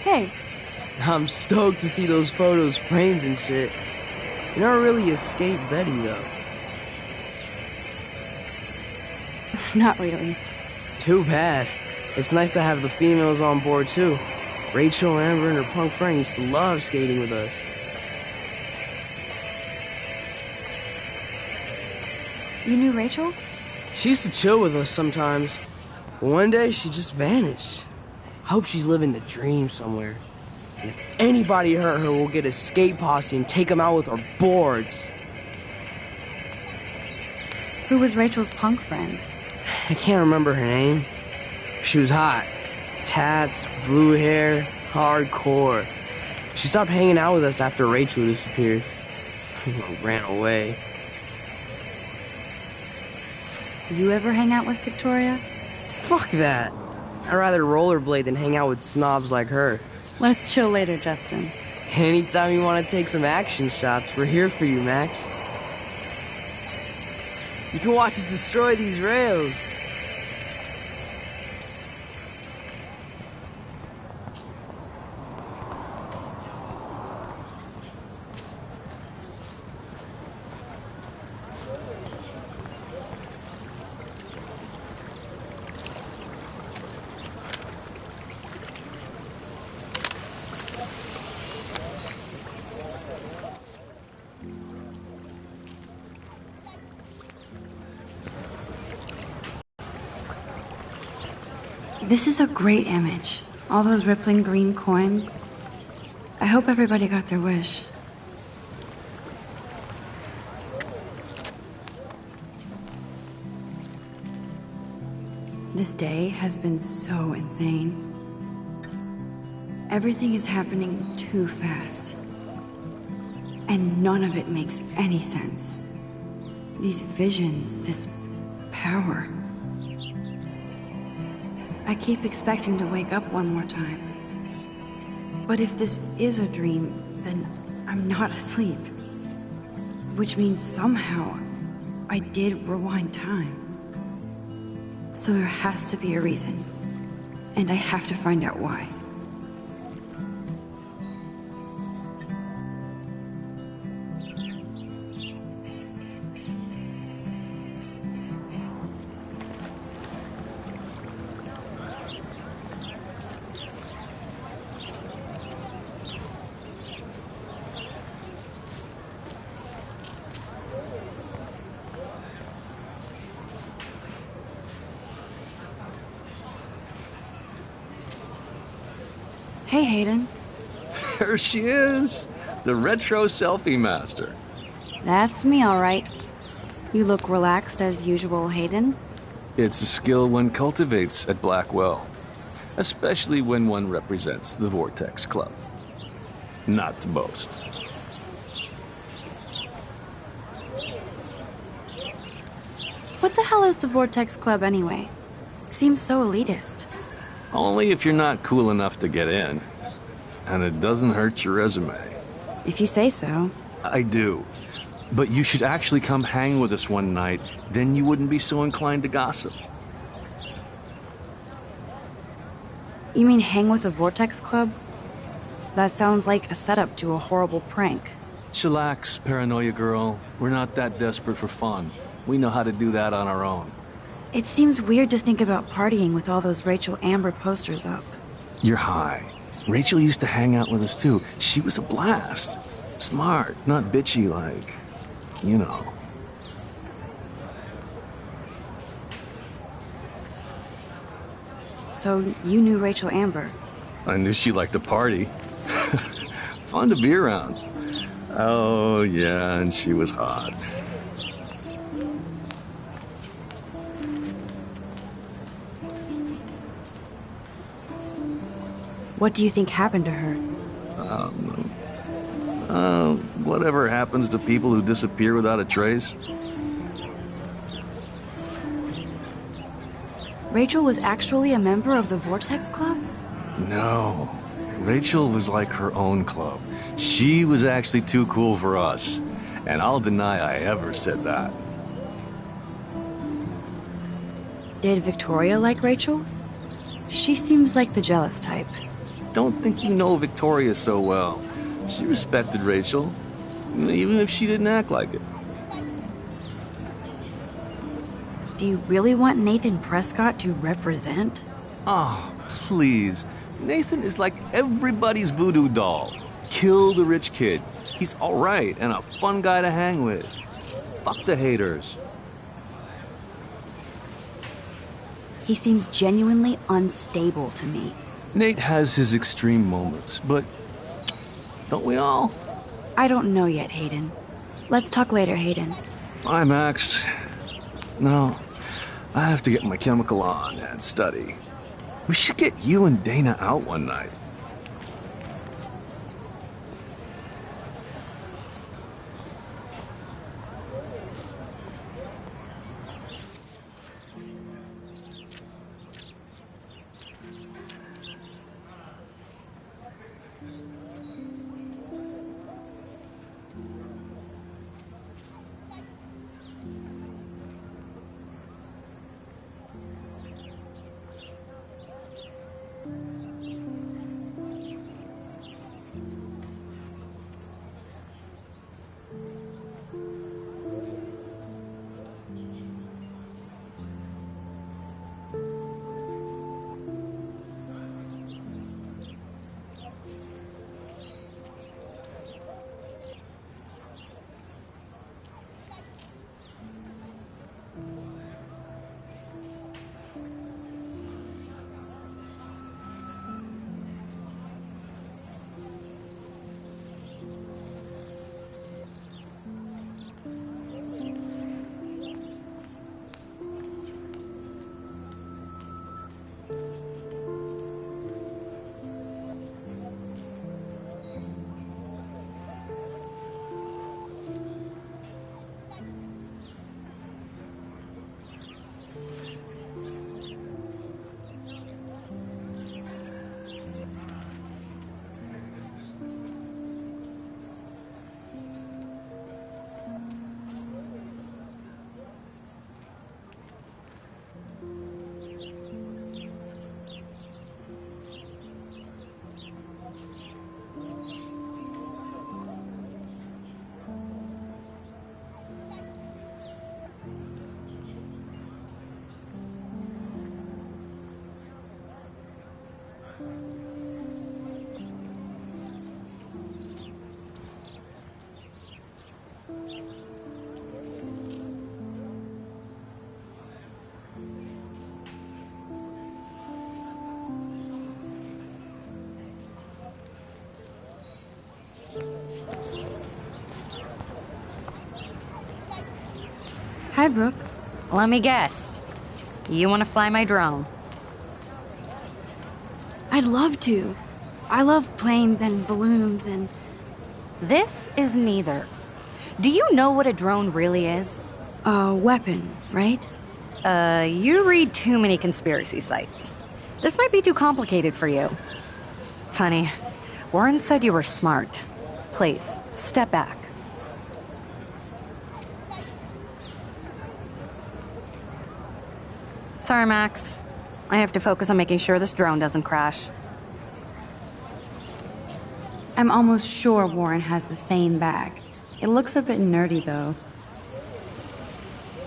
Hey. I'm stoked to see those photos framed and shit. You never really escaped Betty, though. Not really. Too bad. It's nice to have the females on board, too. Rachel, Amber, and her punk friend used to love skating with us. You knew Rachel? She used to chill with us sometimes. But one day, she just vanished. I hope she's living the dream somewhere. And if anybody hurt her, we'll get a skate posse and take them out with our boards. Who was Rachel's punk friend? I can't remember her name. She was hot. Tats, blue hair, hardcore. She stopped hanging out with us after Rachel disappeared. Ran away. You ever hang out with Victoria? Fuck that. I'd rather rollerblade than hang out with snobs like her. Let's chill later, Justin. Anytime you want to take some action shots, we're here for you, Max. You can watch us destroy these rails. This is a great image. All those rippling green coins. I hope everybody got their wish. This day has been so insane. Everything is happening too fast. And none of it makes any sense. These visions, this power. I keep expecting to wake up one more time. But if this is a dream, then I'm not asleep. Which means somehow I did rewind time. So there has to be a reason. And I have to find out why. Hey, Hayden. There she is, the retro selfie master. That's me, all right. You look relaxed as usual, Hayden. It's a skill one cultivates at Blackwell, especially when one represents the Vortex Club. Not to boast. What the hell is the Vortex Club anyway? It seems so elitist. Only if you're not cool enough to get in. And it doesn't hurt your resume. If you say so. I do. But you should actually come hang with us one night, then you wouldn't be so inclined to gossip. You mean hang with the Vortex Club? That sounds like a setup to a horrible prank. Chillax, paranoia girl. We're not that desperate for fun. We know how to do that on our own. It seems weird to think about partying with all those Rachel Amber posters up. You're high. Rachel used to hang out with us too. She was a blast. Smart, not bitchy like, you know. So you knew Rachel Amber? I knew she liked to party. Fun to be around. Oh, yeah, and she was hot. What do you think happened to her? Whatever happens to people who disappear without a trace. Rachel was actually a member of the Vortex Club? No. Rachel was like her own club. She was actually too cool for us. And I'll deny I ever said that. Did Victoria like Rachel? She seems like the jealous type. Don't think you know Victoria so well. She respected Rachel, even if she didn't act like it. Do you really want Nathan Prescott to represent? Oh, please. Nathan is like everybody's voodoo doll. Kill the rich kid. He's all right and a fun guy to hang with. Fuck the haters. He seems genuinely unstable to me. Nate has his extreme moments, but don't we all? I don't know yet, Hayden. Let's talk later, Hayden. Bye, Max. No, I have to get my chemical on and study. We should get you and Dana out one night. Hi, Brooke. Let me guess. You want to fly my drone? I'd love to. I love planes and balloons and... This is neither. Do you know what a drone really is? A weapon, right? You read too many conspiracy sites. This might be too complicated for you. Funny. Warren said you were smart. Please, step back. Sorry, Max. I have to focus on making sure this drone doesn't crash. I'm almost sure Warren has the same bag. It looks a bit nerdy, though.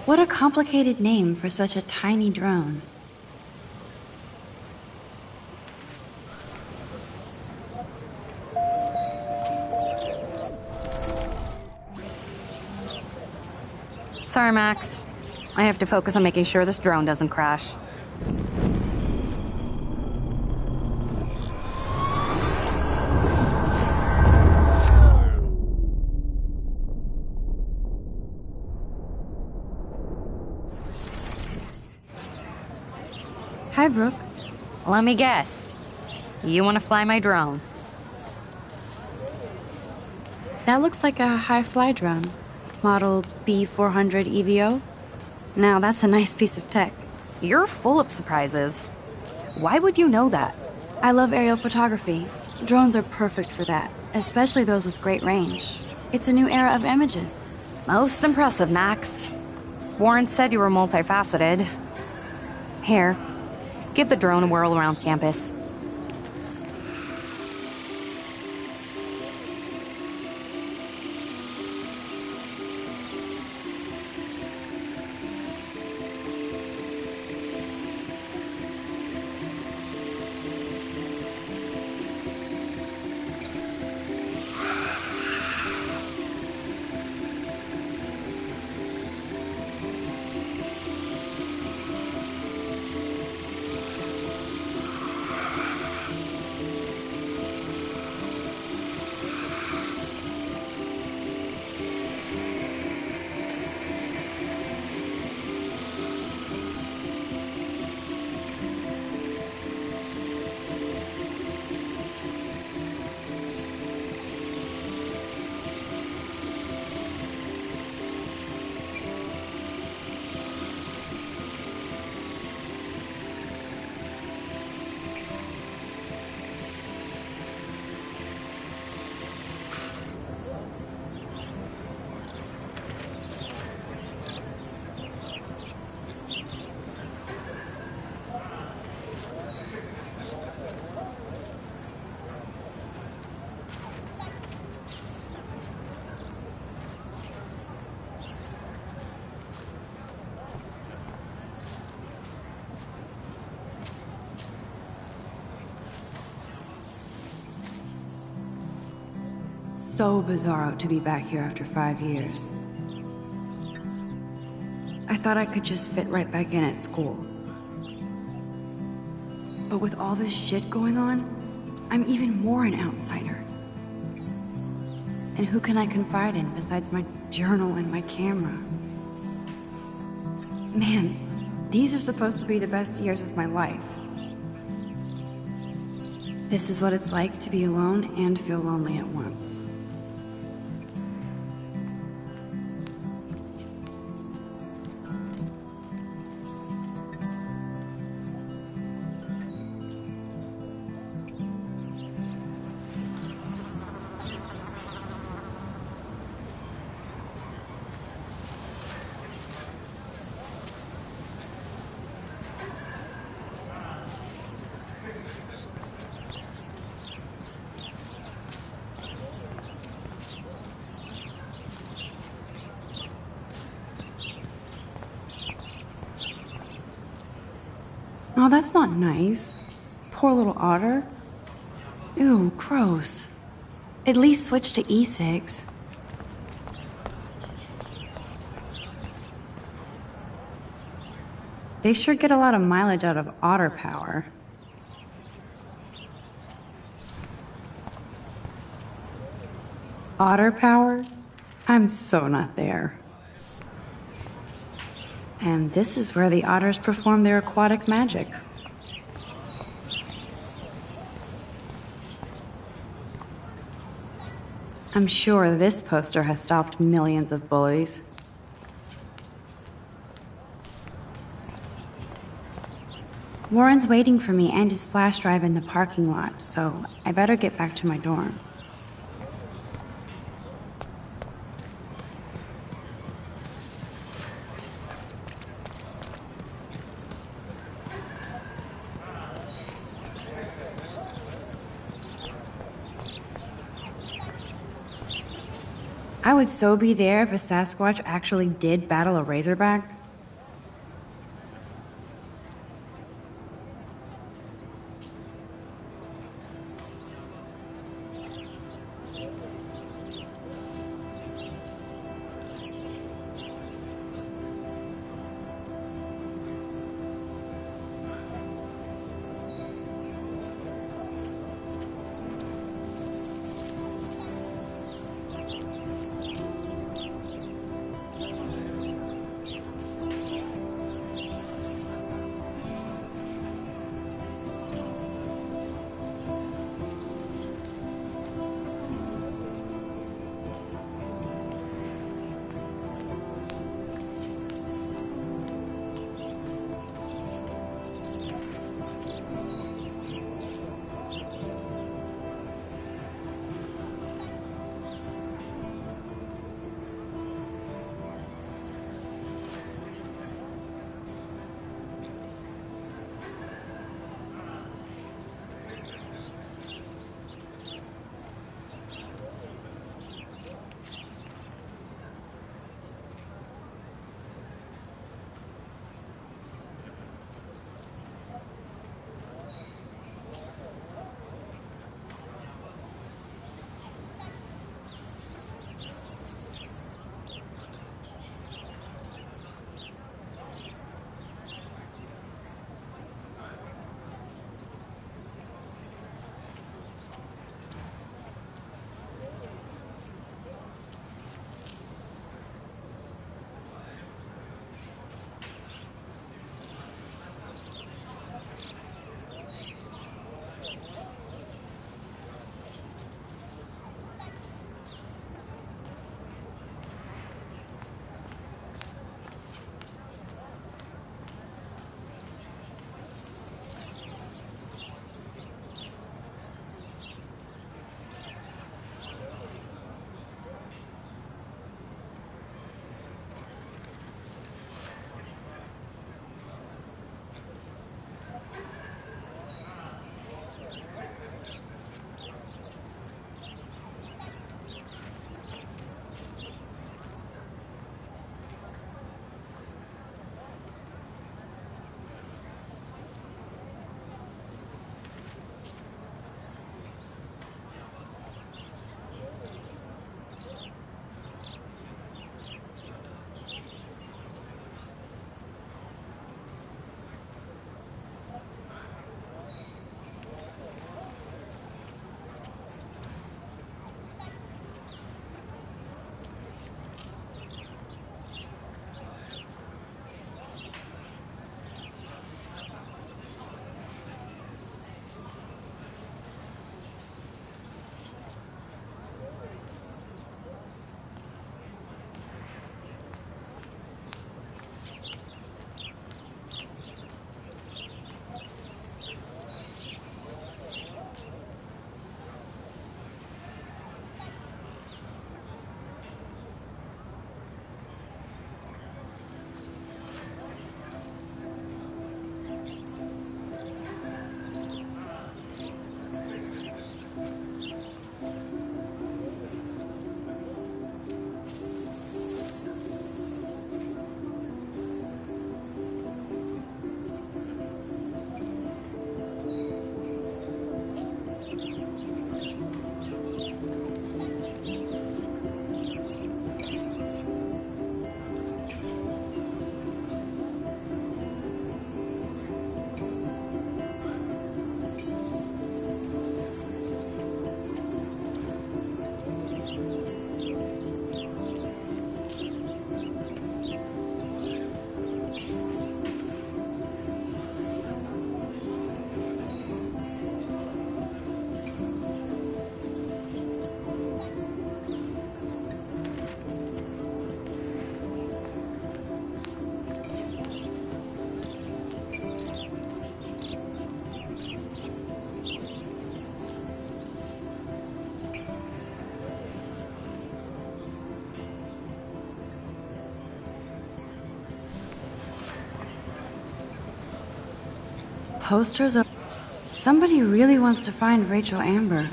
What a complicated name for such a tiny drone. Sorry, Max. I have to focus on making sure this drone doesn't crash. Hi, Brooke. Let me guess. You want to fly my drone? That looks like a high-fly drone. Model B400 EVO. Now, that's a nice piece of tech. You're full of surprises. Why would you know that? I love aerial photography. Drones are perfect for that, especially those with great range. It's a new era of images. Most impressive, Max. Warren said you were multifaceted. Here, give the drone a whirl around campus. So bizarro to be back here after 5 years. I thought I could just fit right back in at school. But with all this shit going on, I'm even more an outsider. And who can I confide in besides my journal and my camera? Man, these are supposed to be the best years of my life. This is what it's like to be alone and feel lonely at once. Oh, that's not nice. Poor little otter. Ew, gross. At least switch to e-cigs. They sure get a lot of mileage out of otter power. Otter power? I'm so not there. And this is where the otters perform their aquatic magic. I'm sure this poster has stopped millions of bullies. Warren's waiting for me and his flash drive in the parking lot, so I better get back to my dorm. I would so be there if a Sasquatch actually did battle a Razorback. posters of... Somebody really wants to find Rachel Amber.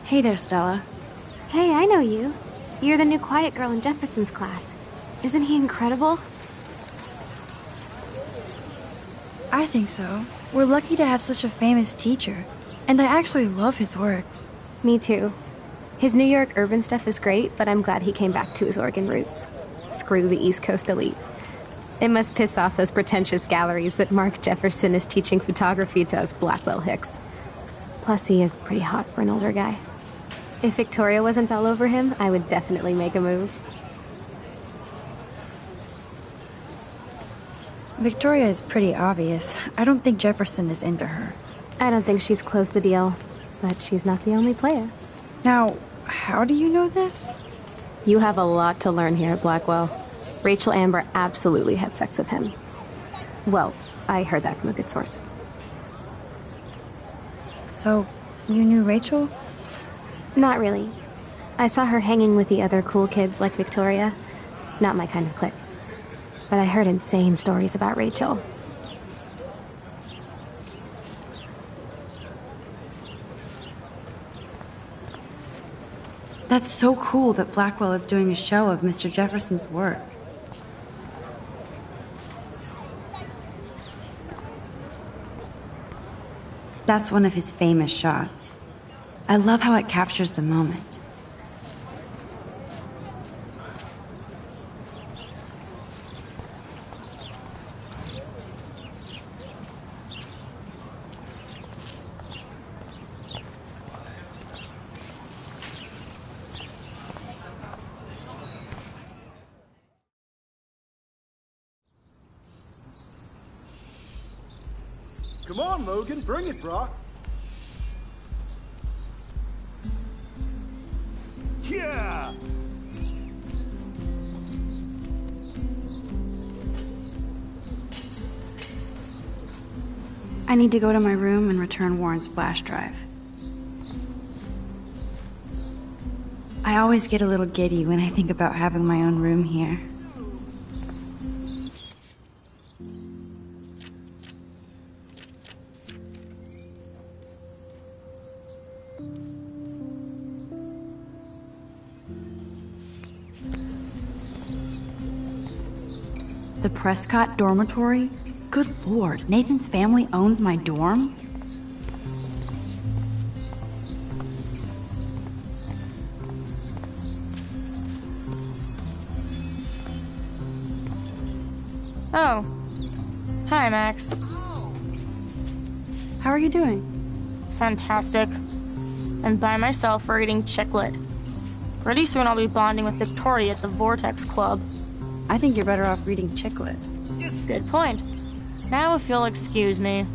Hey there, Stella. Hey, I know you. You're the new quiet girl in Jefferson's class. Isn't he incredible? I think so. We're lucky to have such a famous teacher. And I actually love his work. Me too. His New York urban stuff is great, but I'm glad he came back to his Oregon roots. Screw the East Coast elite. It must piss off those pretentious galleries that Mark Jefferson is teaching photography to us Blackwell hicks. Plus, he is pretty hot for an older guy. If Victoria wasn't all over him, I would definitely make a move. Victoria is pretty obvious. I don't think Jefferson is into her. I don't think she's closed the deal, but she's not the only player. Now, how do you know this? You have a lot to learn here at Blackwell. Rachel Amber absolutely had sex with him. Well, I heard that from a good source. So, you knew Rachel? Not really. I saw her hanging with the other cool kids like Victoria. Not my kind of clique. But I heard insane stories about Rachel. That's so cool that Blackwell is doing a show of Mr. Jefferson's work. That's one of his famous shots. I love how it captures the moment. Come on, Logan, bring it, Brock. Yeah! I need to go to my room and return Warren's flash drive. I always get a little giddy when I think about having my own room here. The Prescott dormitory? Good lord, Nathan's family owns my dorm? Oh. Hi, Max. How are you doing? Fantastic. I'm by myself reading Chicklet. Pretty soon I'll be bonding with Victoria at the Vortex Club. I think you're better off reading Chicklet. Good point. Now if you'll excuse me.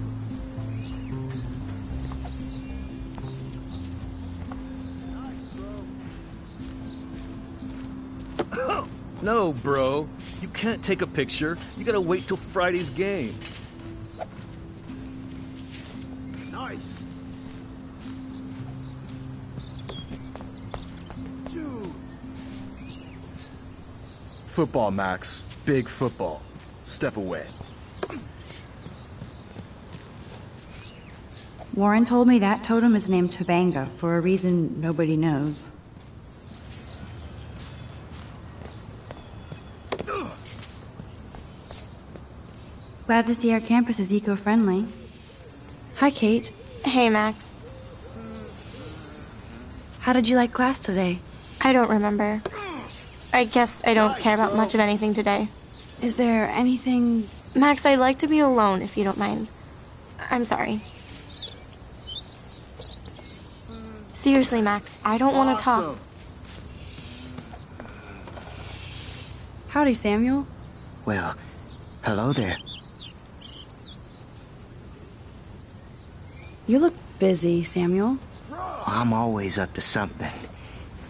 No, bro. You can't take a picture. You gotta wait till Friday's game. Nice. Dude. Football, Max. Big football. Step away. Warren told me that totem is named Tobanga for a reason nobody knows. Glad to see our campus is eco-friendly. Hi, Kate. Hey, Max. How did you like class today? I don't remember. I guess I don't care about much of anything today. Is there anything... Max, I'd like to be alone, if you don't mind. I'm sorry. Seriously, Max, I don't want to talk. Howdy, Samuel. Well, hello there. You look busy, Samuel. I'm always up to something.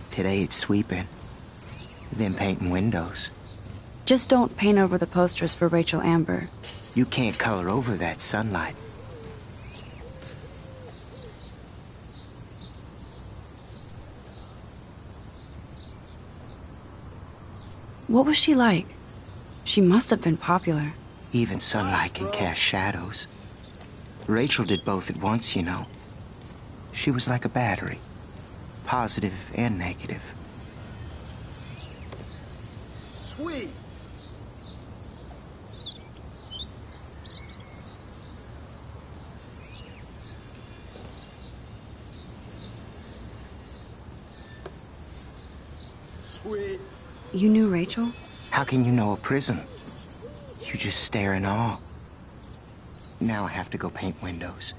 Today it's sweeping, then painting windows. Just don't paint over the posters for Rachel Amber. You can't color over that sunlight. What was she like? She must have been popular. Even sunlight can cast shadows. Rachel did both at once, you know. She was like a battery, positive and negative. Sweet. Sweet. You knew Rachel? How can you know a prism? You just stare in awe. Now I have to go paint windows.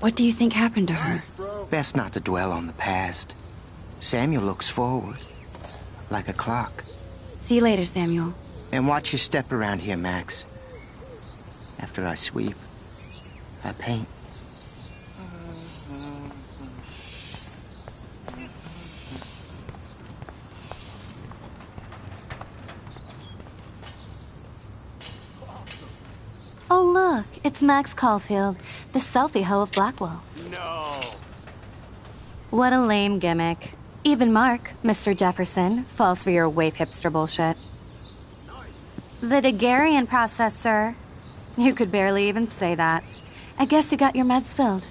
What do you think happened to her? Best not to dwell on the past. Samuel looks forward, like a clock. See you later, Samuel. And watch your step around here, Max. After I sweep, I paint. Oh, look, it's Max Caulfield, the selfie hoe of Blackwell. No. What a lame gimmick. Even Mark, Mr. Jefferson, falls for your wave hipster bullshit. The Daguerrean process, sir. You could barely even say that. I guess you got your meds filled.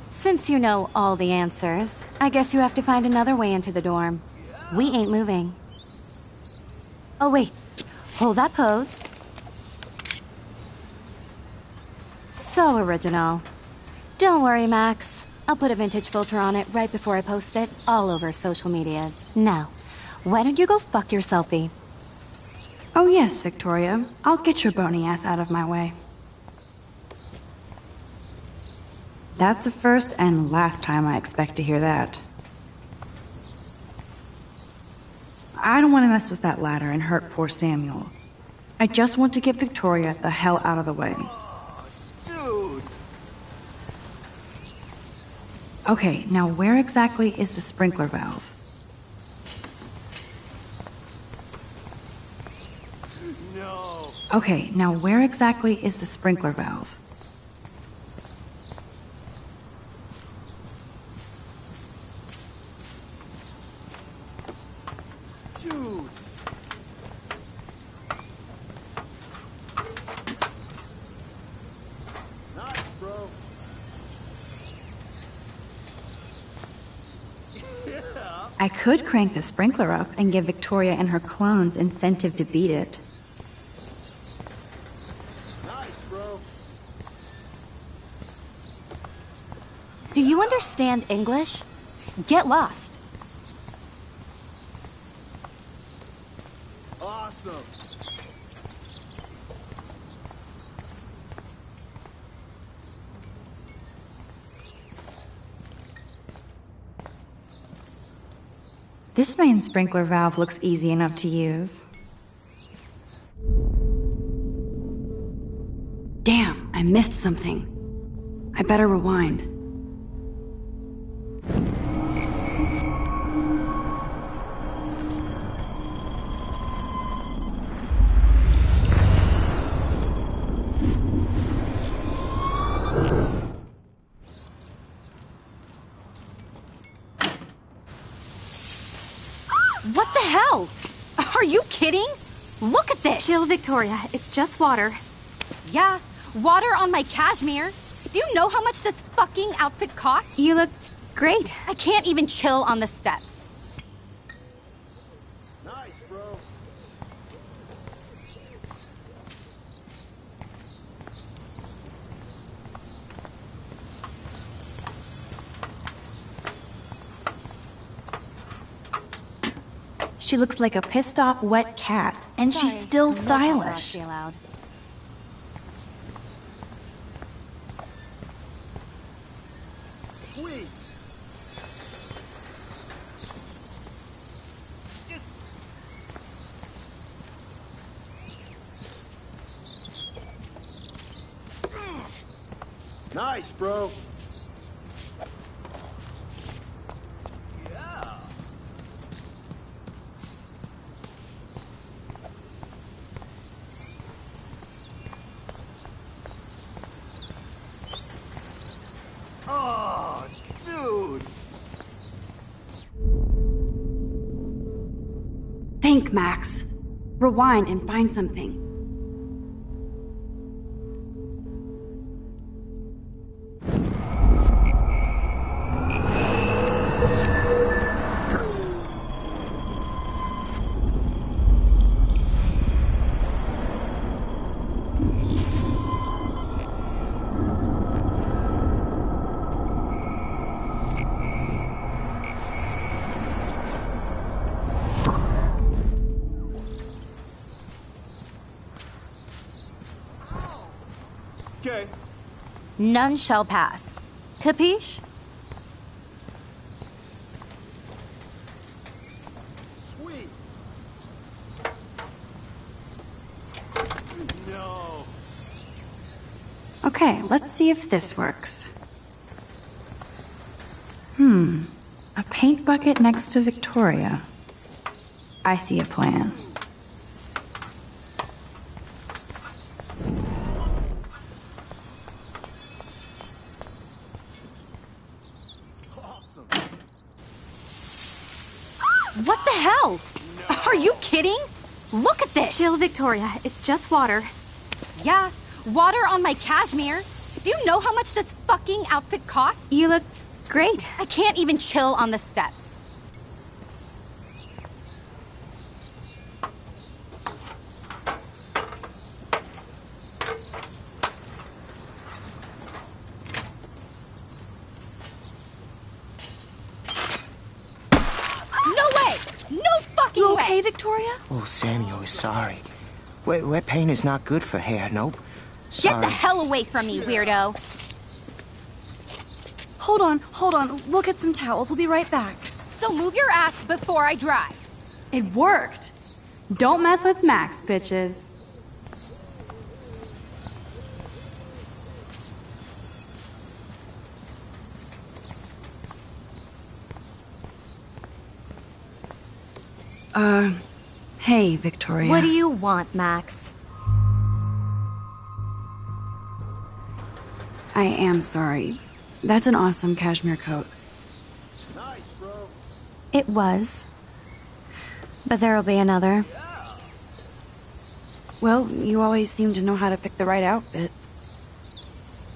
Since you know all the answers, I guess you have to find another way into the dorm. We ain't moving. Oh, wait. Hold that pose. So original. Don't worry, Max. I'll put a vintage filter on it right before I post it all over social medias. Now, why don't you go fuck your selfie? Oh yes, Victoria. I'll get your bony ass out of my way. That's the first and last time I expect to hear that. I don't want to mess with that ladder and hurt poor Samuel. I just want to get Victoria the hell out of the way. Dude. Okay, now where exactly is the sprinkler valve? No. Okay, now where exactly is the sprinkler valve? Dude. Nice, bro. I could crank the sprinkler up and give Victoria and her clones incentive to beat it. Nice, bro. Do you understand English? Get lost. Awesome. This main sprinkler valve looks easy enough to use. Damn, I missed something. I better rewind. What the hell? Are you kidding? Look at this! Chill, Victoria. It's just water. Yeah, water on my cashmere. Do you know how much this fucking outfit costs? You look great. I can't even chill on the steps. Nice, bro. She looks like a pissed off wet cat, and Sorry, she's still no stylish. paparazzi allowed. Sweet. Nice, bro. Oh, dude. Think, Max. Rewind and find something. Okay. None shall pass. Capiche? Sweet. No. Okay, let's see if this works. A paint bucket next to Victoria. I see a plan. What the hell? Are you kidding? Look at this! Chill, Victoria. It's just water. Yeah, water on my cashmere. Do you know how much this fucking outfit costs? You look great. I can't even chill on the steps. You okay, Victoria? Oh, Samuel is sorry. Wet paint is not good for hair, nope. Get Sorry. the hell away from me, weirdo. Hold on. We'll get some towels. We'll be right back. So move your ass before I dry. It worked. Don't mess with Max, bitches. Hey, Victoria. What do you want, Max? I am sorry. That's an awesome cashmere coat. Nice, bro. It was. But there'll be another. Well, you always seem to know how to pick the right outfits.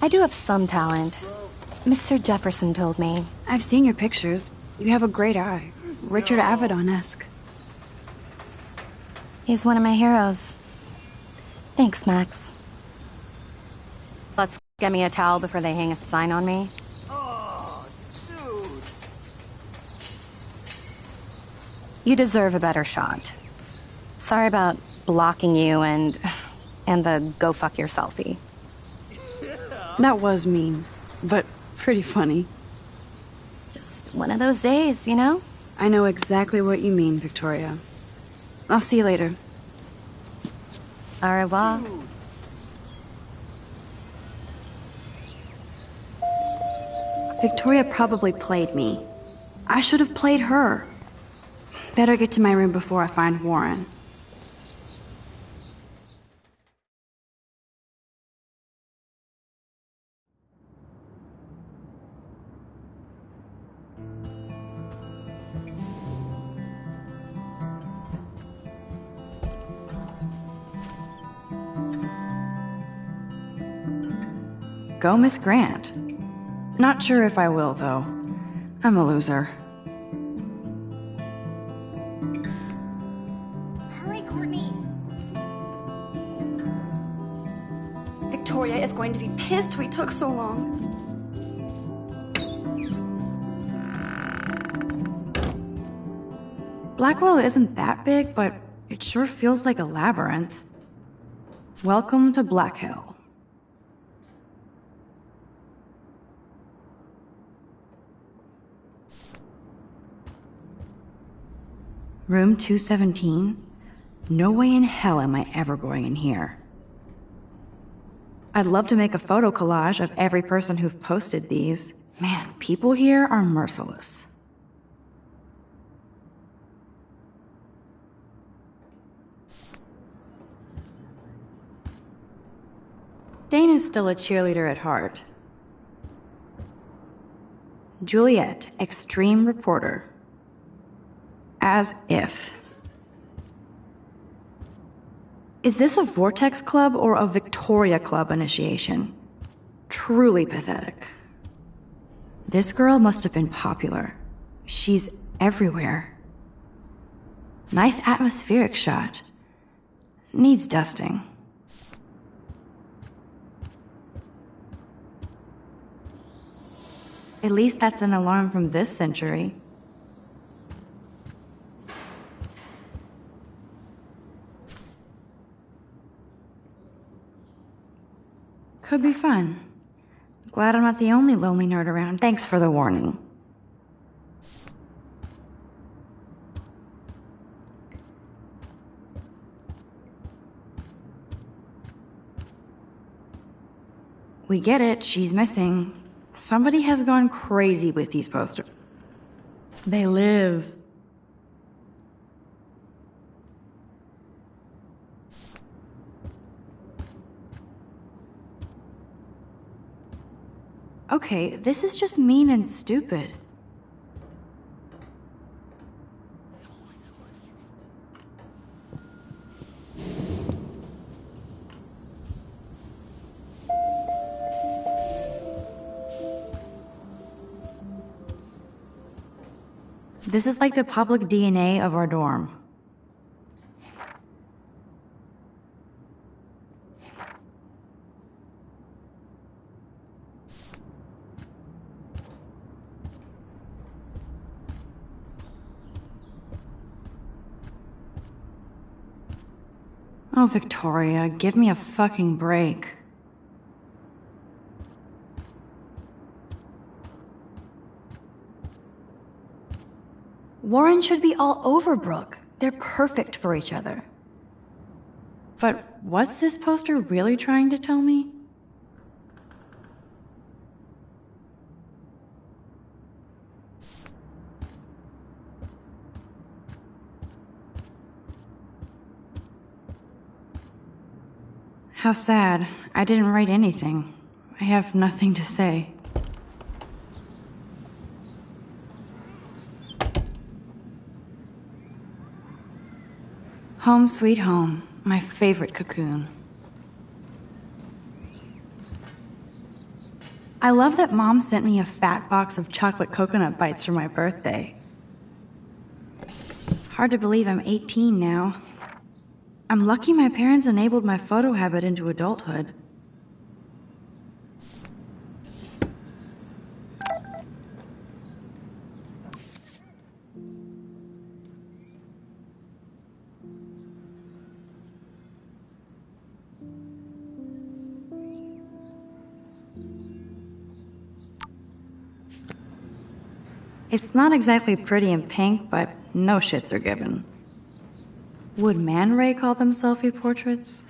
I do have some talent. Mr. Jefferson told me. I've seen your pictures. You have a great eye. Richard Avedon-esque. He's one of my heroes. Thanks, Max. Let's get me a towel before they hang a sign on me. Oh, dude. You deserve a better shot. Sorry about blocking you and the go fuck your selfie. That was mean, but pretty funny. Just one of those days, you know? I know exactly what you mean, Victoria. I'll see you later. Au revoir. Victoria probably played me. I should have played her. Better get to my room before I find Warren. Go, Miss Grant. Not sure if I will, though. I'm a loser. Hurry, Courtney. Victoria is going to be pissed we took so long. Blackwell isn't that big, but it sure feels like a labyrinth. Welcome to Black Hill. Room 217? No way in hell am I ever going in here. I'd love to make a photo collage of every person who've posted these. Man, people here are merciless. Dana's still a cheerleader at heart. Juliet, extreme reporter. As if. Is this a Vortex Club or a Victoria Club initiation? Truly pathetic. This girl must have been popular. She's everywhere. Nice atmospheric shot. Needs dusting. At least that's an alarm from this century. Could be fun. Glad I'm not the only lonely nerd around. Thanks for the warning. We get it, she's missing. Somebody has gone crazy with these posters. They live. Okay, this is just mean and stupid. This is like the public DNA of our dorm. Oh, Victoria, give me a fucking break. Warren should be all over Brooke. They're perfect for each other. But what's this poster really trying to tell me? How sad. I didn't write anything. I have nothing to say. Home sweet home, my favorite cocoon. I love that Mom sent me a fat box of chocolate coconut bites for my birthday. Hard to believe I'm 18 now. I'm lucky my parents enabled my photo habit into adulthood. It's not exactly pretty and pink, but no shits are given. Would Man Ray call them selfie portraits?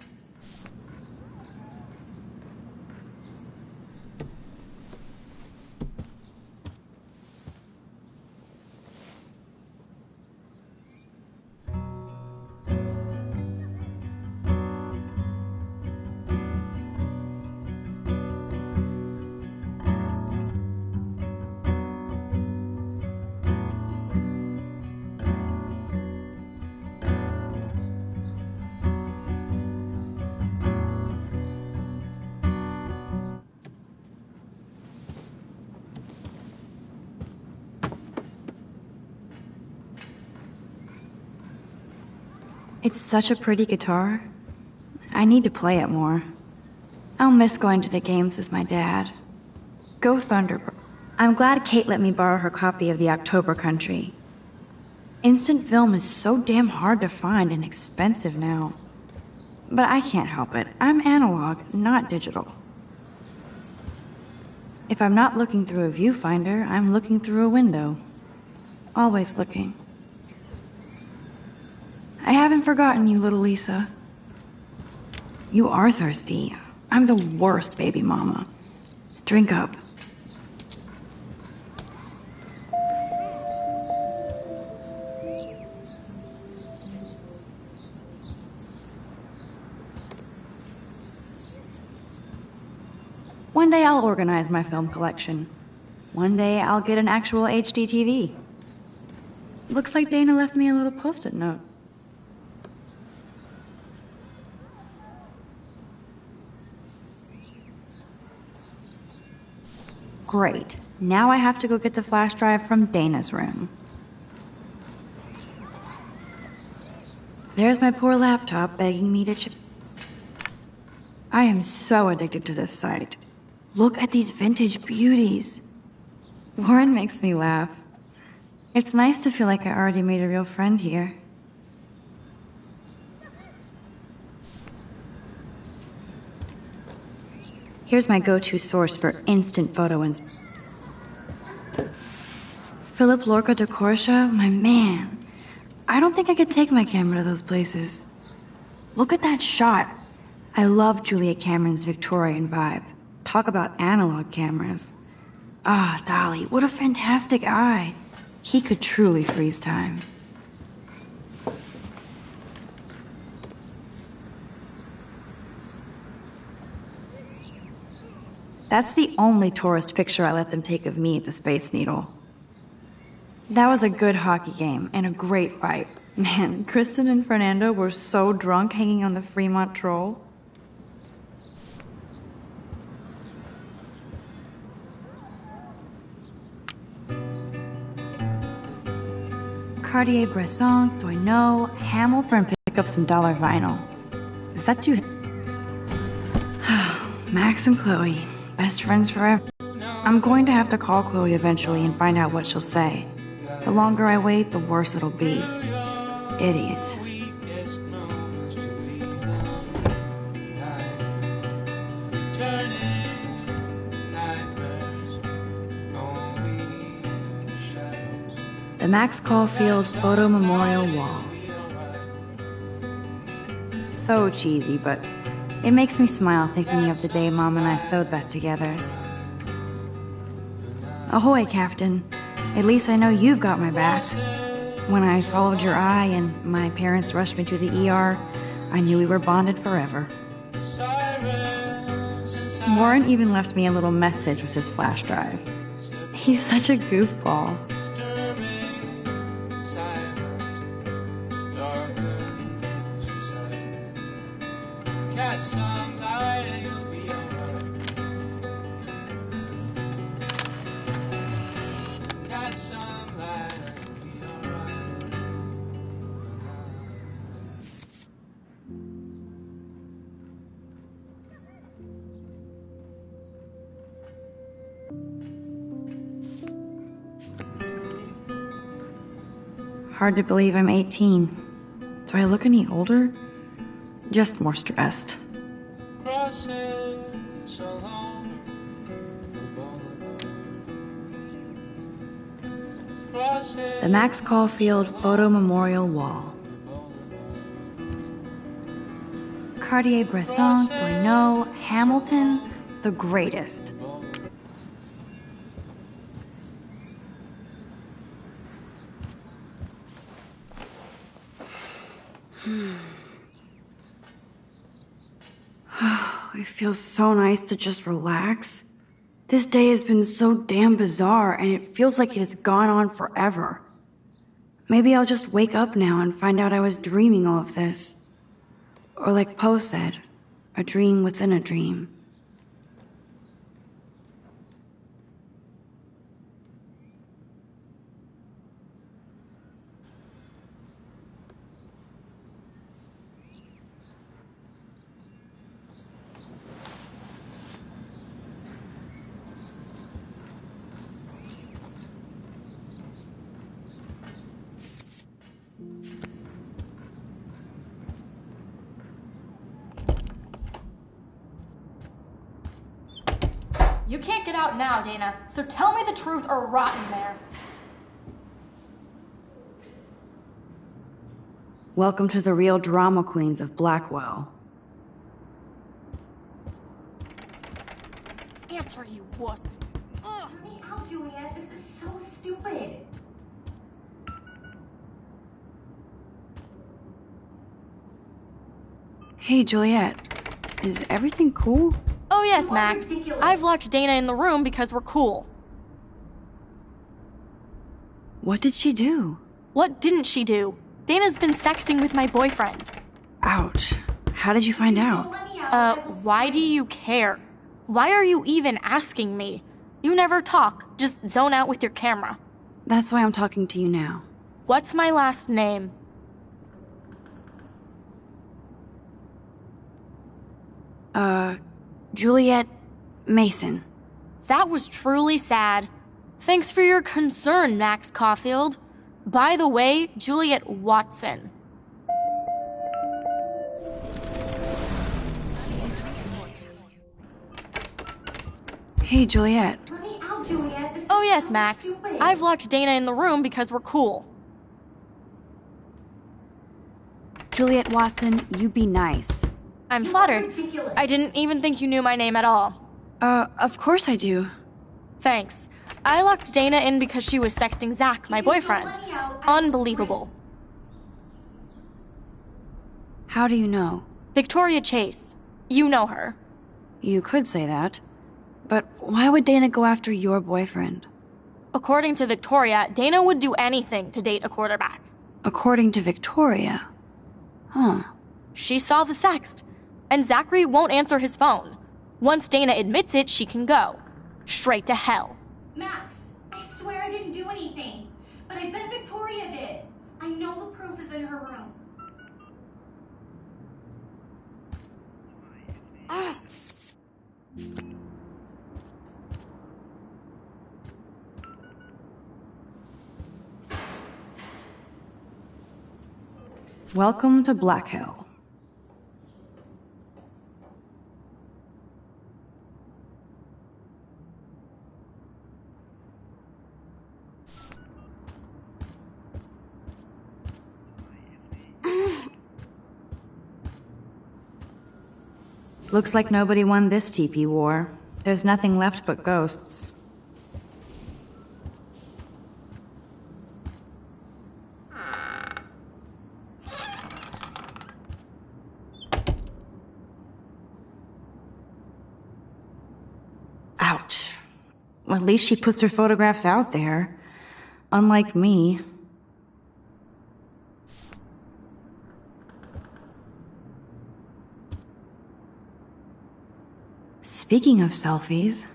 It's such a pretty guitar. I need to play it more. I'll miss going to the games with my dad. Go Thunderbird. I'm glad Kate let me borrow her copy of the October Country. Instant film is so damn hard to find and expensive now. But I can't help it. I'm analog, not digital. If I'm not looking through a viewfinder, I'm looking through a window. Always looking. I haven't forgotten you, little Lisa. You are thirsty. I'm the worst baby mama. Drink up. One day I'll organize my film collection. One day I'll get an actual HD TV. Looks like Dana left me a little post-it note. Great. Now I have to go get the flash drive from Dana's room. There's my poor laptop begging me to I am so addicted to this site. Look at these vintage beauties. Warren makes me laugh. It's nice to feel like I already made a real friend here. Here's my go-to source for instant photo Philip Lorca de Corsia, my man. I don't think I could take my camera to those places. Look at that shot. I love Julia Cameron's Victorian vibe. Talk about analog cameras. Ah, Dolly, what a fantastic eye. He could truly freeze time. That's the only tourist picture I let them take of me at the Space Needle. That was a good hockey game and a great fight. Man, Kristen and Fernando were so drunk hanging on the Fremont Troll. Cartier-Bresson, Doisneau, Hamilton, and pick up some dollar vinyl. Is that too... Max and Chloe, best friends forever. I'm going to have to call Chloe eventually and find out what she'll say. The longer I wait, the worse it'll be. Idiot. The Max Caulfield Photo Memorial Wall. So cheesy, but it makes me smile thinking of the day Mom and I sewed that together. Ahoy, Captain. At least I know you've got my back. When I swallowed your eye and my parents rushed me to the ER, I knew we were bonded forever. Warren even left me a little message with his flash drive. He's such a goofball. Hard to believe I'm 18. Do I look any older? Just more stressed. The Max Caulfield Photo Memorial Wall. Cartier-Bresson, Doisneau, Hamilton, the greatest. It feels so nice to just relax. This day has been so damn bizarre, and it feels like it has gone on forever. Maybe I'll just wake up now and find out I was dreaming all of this. Or like Poe said, a dream within a dream. You can't get out now, Dana, so tell me the truth or rot in there. Welcome to the real drama queens of Blackwell. Answer, you wuss. Ugh, me out, Juliet. This is so stupid. Hey, Juliet. Is everything cool? Oh yes, Max. I've locked Dana in the room because we're cool. What did she do? What didn't she do? Dana's been sexting with my boyfriend. Ouch. How did you find out? Why do you care? Why are you even asking me? You never talk, just zone out with your camera. That's why I'm talking to you now. What's my last name? Juliet Mason. That was truly sad. Thanks for your concern, Max Caulfield. By the way, Juliet Watson. Hey, Juliet. Let me out, Juliet. This is Oh yes, so Max. stupid. I've locked Dana in the room because we're cool. Juliet Watson, you be nice. I'm You flattered. are ridiculous. I didn't even think you knew my name at all. Of course I do. Thanks. I locked Dana in because she was sexting Zach, my boyfriend. Let me out. I Unbelievable. How do you know? Victoria Chase. You know her. You could say that. But why would Dana go after your boyfriend? According to Victoria, Dana would do anything to date a quarterback. According to Victoria? Huh. She saw the sext, and Zachary won't answer his phone. Once Dana admits it, she can go. Straight to hell. Max, I swear I didn't do anything. But I bet Victoria did. I know the proof is in her room. Ah! Welcome to Black Hill. Looks like nobody won this TP war. There's nothing left but ghosts. Ouch. Well, at least she puts her photographs out there. Unlike me. Speaking of selfies...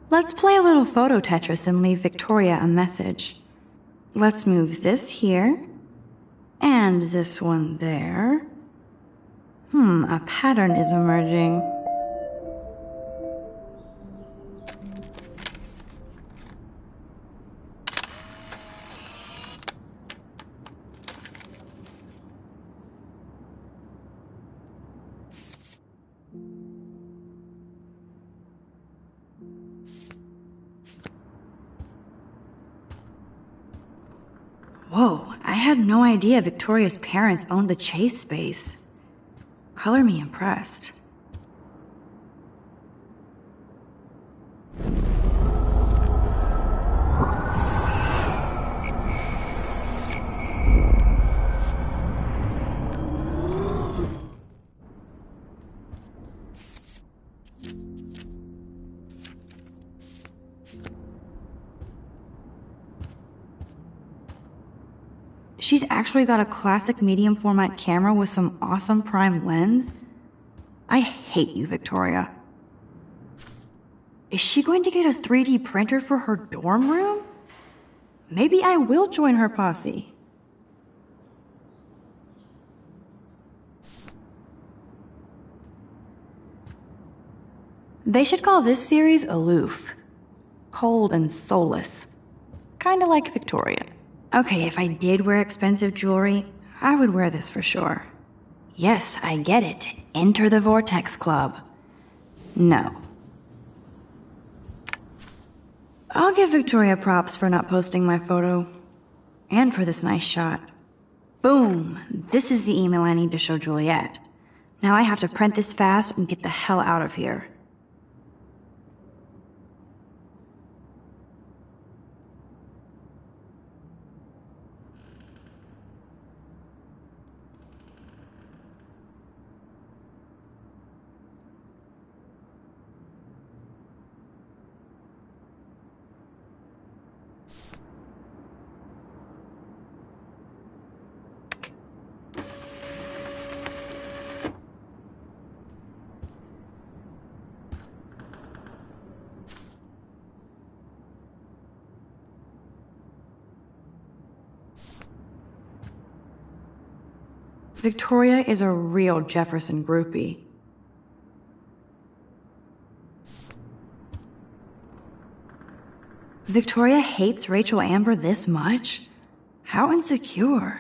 Let's play a little photo Tetris and leave Victoria a message. Let's move this here, and this one there. A pattern is emerging. Whoa, I had no idea Victoria's parents owned the Chase space. Color me impressed. She's actually got a classic medium format camera with some awesome prime lens. I hate you, Victoria. Is she going to get a 3D printer for her dorm room? Maybe I will join her posse. They should call this series Aloof. Cold and soulless. Kinda like Victoria. Okay, if I did wear expensive jewelry, I would wear this for sure. Yes, I get it. Enter the Vortex Club. No. I'll give Victoria props for not posting my photo. And for this nice shot. Boom! This is the email I need to show Juliet. Now I have to print this fast and get the hell out of here. Victoria is a real Jefferson groupie. Victoria hates Rachel Amber this much? How insecure.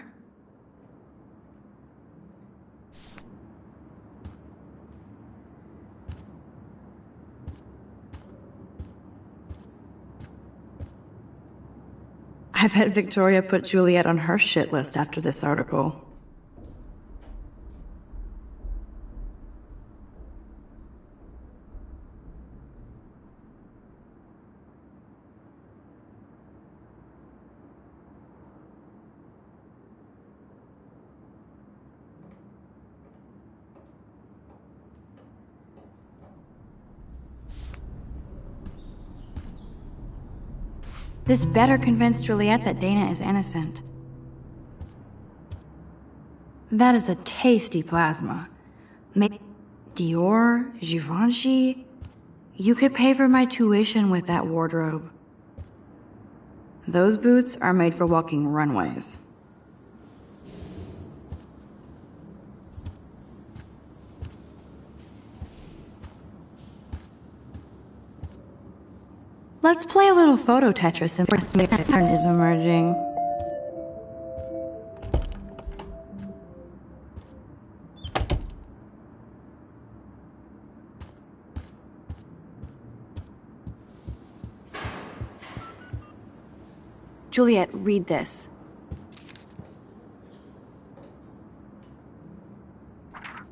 I bet Victoria put Juliet on her shit list after this article. This better convince Juliet that Dana is innocent. That is a tasty plasma. Maybe Dior, Givenchy. You could pay for my tuition with that wardrobe. Those boots are made for walking runways. Let's play a little photo Tetris and the pattern is emerging. Juliet, read this.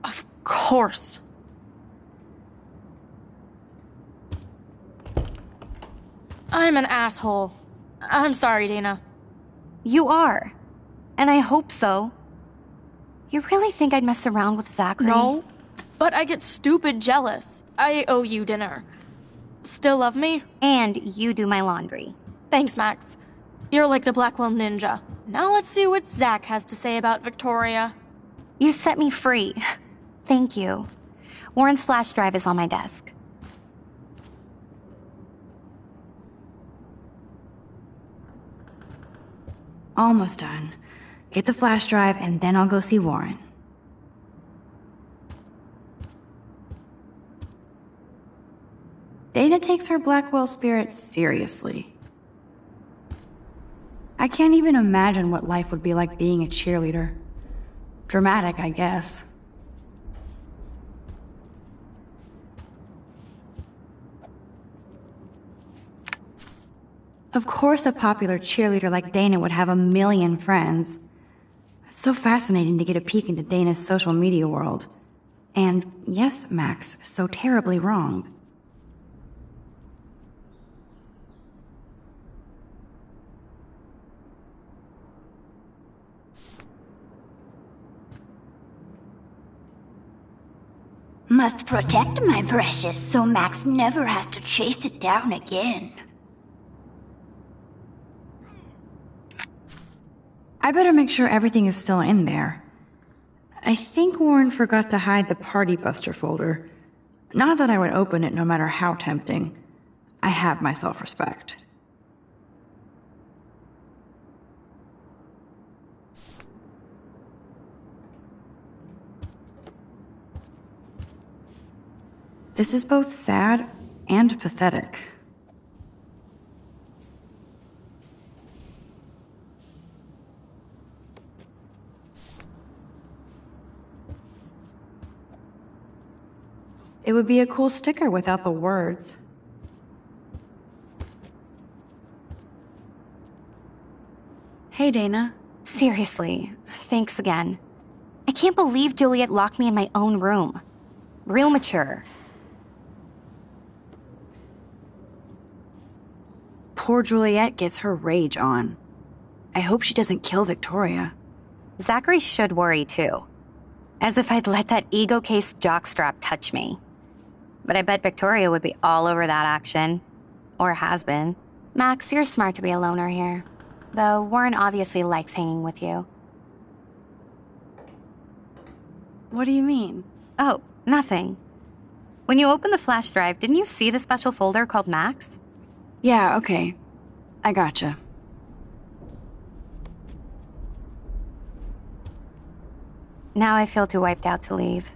Of course. I'm an asshole. I'm sorry, Dana. You are. And I hope so. You really think I'd mess around with Zachary? No, but I get stupid jealous. I owe you dinner. Still love me? And you do my laundry. Thanks, Max. You're like the Blackwell Ninja. Now let's see what Zach has to say about Victoria. You set me free. Thank you. Warren's flash drive is on my desk. Almost done. Get the flash drive and then I'll go see Warren. Dana takes her Blackwell spirit seriously. I can't even imagine what life would be like being a cheerleader. Dramatic, I guess. Of course a popular cheerleader like Dana would have a million friends. It's so fascinating to get a peek into Dana's social media world. And yes, Max, so terribly wrong. Must protect my precious so Max never has to chase it down again. I better make sure everything is still in there. I think Warren forgot to hide the Party Buster folder. Not that I would open it no matter how tempting. I have my self-respect. This is both sad and pathetic. It would be a cool sticker without the words. Hey, Dana. Seriously, thanks again. I can't believe Juliet locked me in my own room. Real mature. Poor Juliet gets her rage on. I hope she doesn't kill Victoria. Zachary should worry too. As if I'd let that ego-cased jockstrap touch me. But I bet Victoria would be all over that action. Or has been. Max, you're smart to be a loner here. Though Warren obviously likes hanging with you. What do you mean? Oh, nothing. When you opened the flash drive, didn't you see the special folder called Max? Yeah, okay. I gotcha. Now I feel too wiped out to leave.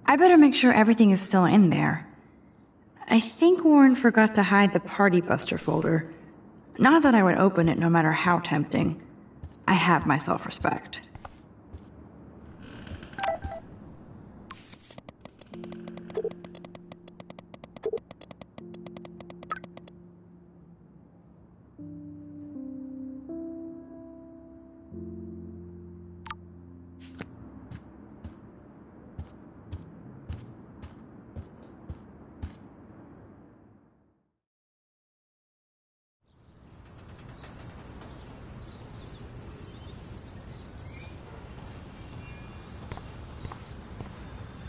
I better make sure everything is still in there. I think Warren forgot to hide the Party Buster folder. Not that I would open it no matter how tempting. I have my self-respect.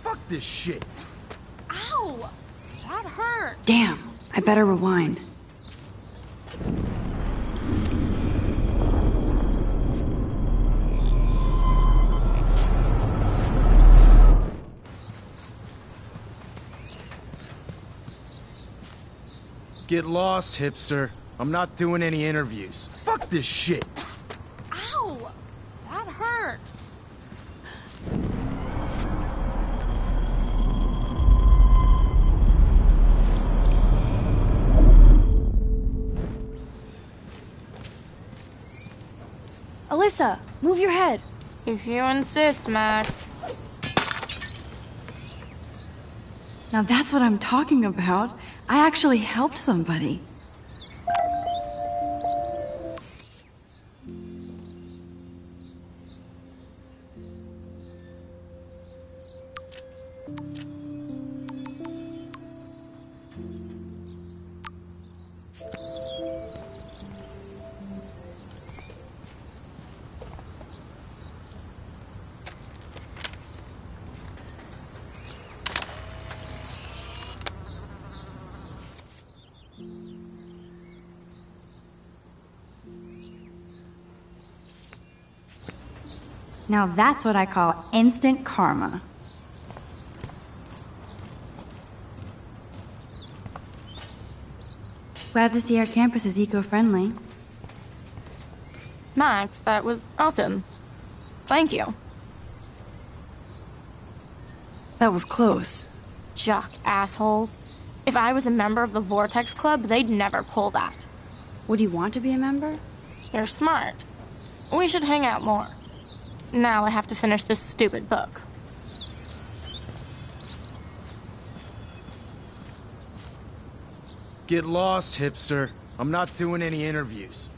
Fuck this shit. Ow! That hurt. Damn, I better rewind. Get lost, hipster. I'm not doing any interviews. Fuck this shit. Ow! That hurt. Alyssa, move your head. If you insist, Max. Now that's what I'm talking about. I actually helped somebody. Now that's what I call instant karma. Glad to see our campus is eco-friendly. Max, that was awesome. Thank you. That was close. Jock assholes. If I was a member of the Vortex Club, they'd never pull that. Would you want to be a member? You're smart. We should hang out more. Now I have to finish this stupid book. Get lost, hipster. I'm not doing any interviews.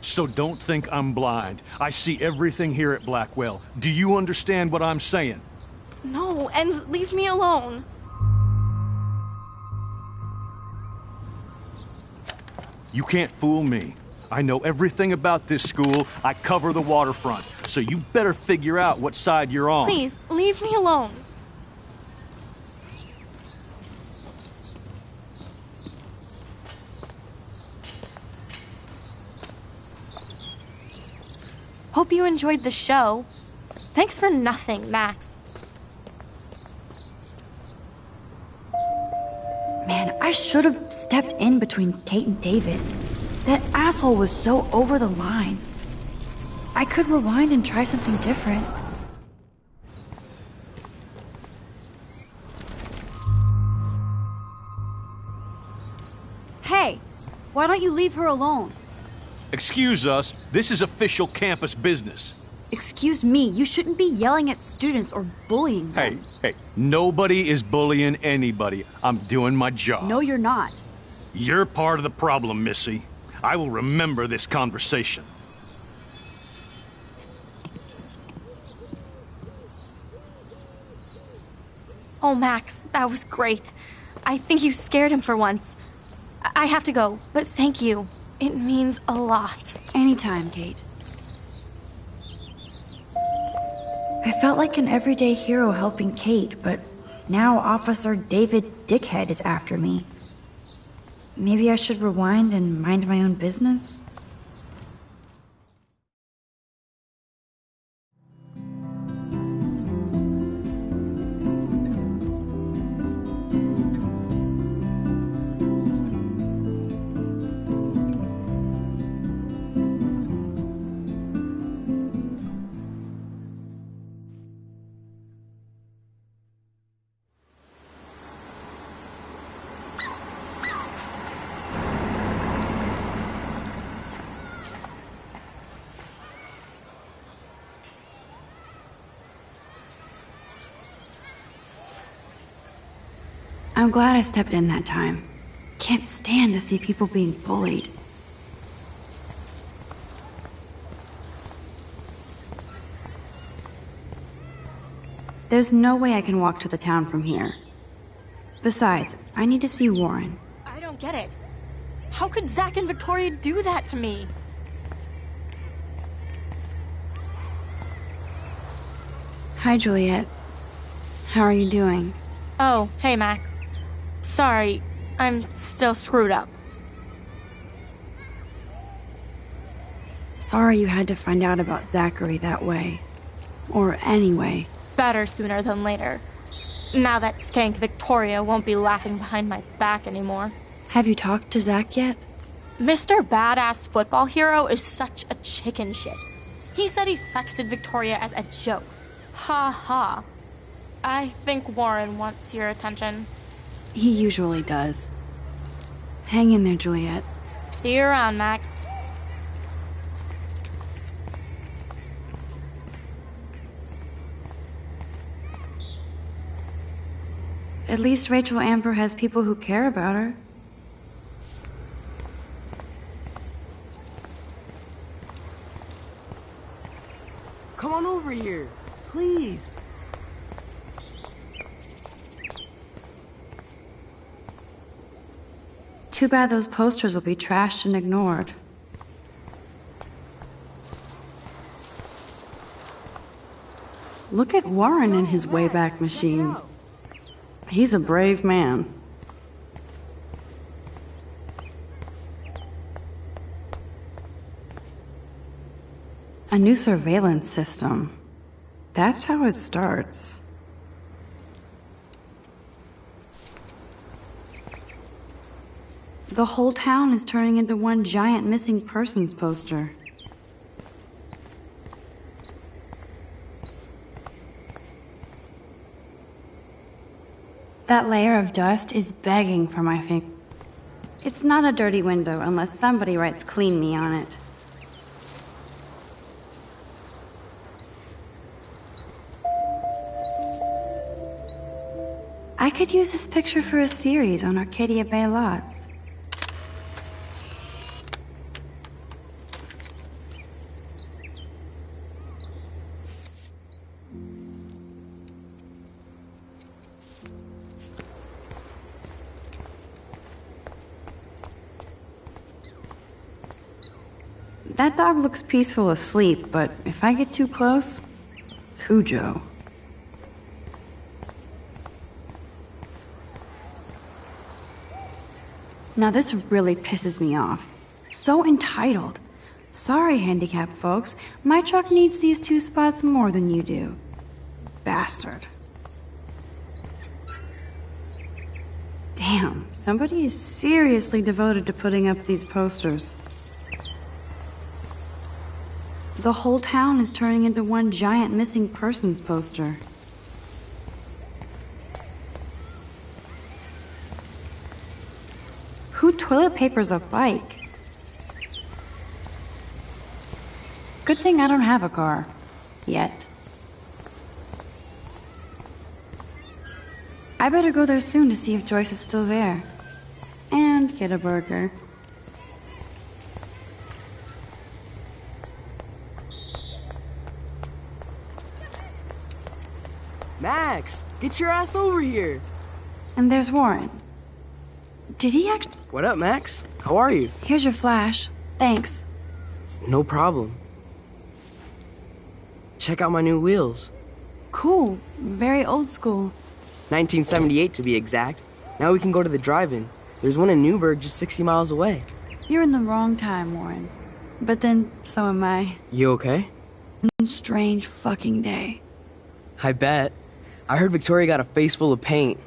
So don't think I'm blind. I see everything here at Blackwell. Do you understand what I'm saying? No, and leave me alone. You can't fool me. I know everything about this school. I cover the waterfront. So you better figure out what side you're on. Please, leave me alone. Hope you enjoyed the show. Thanks for nothing, Max. Man, I should have stepped in between Kate and David. That asshole was so over the line. I could rewind and try something different. Hey, why don't you leave her alone? Excuse us, this is official campus business. Excuse me, you shouldn't be yelling at students or bullying them. Hey, nobody is bullying anybody. I'm doing my job. No, you're not. You're part of the problem, Missy. I will remember this conversation. Oh, Max, that was great. I think you scared him for once. I have to go, but thank you. It means a lot. Anytime, Kate. I felt like an everyday hero helping Kate, but now Officer David Dickhead is after me. Maybe I should rewind and mind my own business? I'm glad I stepped in that time. Can't stand to see people being bullied. There's no way I can walk to the town from here. Besides, I need to see Warren. I don't get it. How could Zach and Victoria do that to me? Hi, Juliet. How are you doing? Oh, hey, Max. Sorry, I'm still screwed up. Sorry you had to find out about Zachary that way. Or anyway. Better sooner than later. Now that skank Victoria won't be laughing behind my back anymore. Have you talked to Zach yet? Mr. Badass Football Hero is such a chicken shit. He said he sexted Victoria as a joke. Ha ha. I think Warren wants your attention. He usually does. Hang in there, Juliet. See you around, Max. At least Rachel Amber has people who care about her. Come on over here, please. Too bad those posters will be trashed and ignored. Look at Warren in his Wayback Machine. He's a brave man. A new surveillance system. That's how it starts. The whole town is turning into one giant missing persons poster. That layer of dust is begging for my finger. It's not a dirty window unless somebody writes "clean me" on it. I could use this picture for a series on Arcadia Bay lots. That dog looks peaceful asleep, but if I get too close, Cujo. Now this really pisses me off. So entitled. Sorry, handicapped folks. My truck needs these 2 spots more than you do. Bastard. Damn, somebody is seriously devoted to putting up these posters. The whole town is turning into one giant missing persons poster. Who toilet papers a bike? Good thing I don't have a car. Yet. I better go there soon to see if Joyce is still there. And get a burger. Max, get your ass over here. And there's Warren. Did he actually... What up, Max? How are you? Here's your flash. Thanks. No problem. Check out my new wheels. Cool. Very old school. 1978 to be exact. Now we can go to the drive-in. There's one in Newburgh just 60 miles away. You're in the wrong time, Warren. But then, so am I. You okay? Strange fucking day. I bet. I heard Victoria got a face full of paint.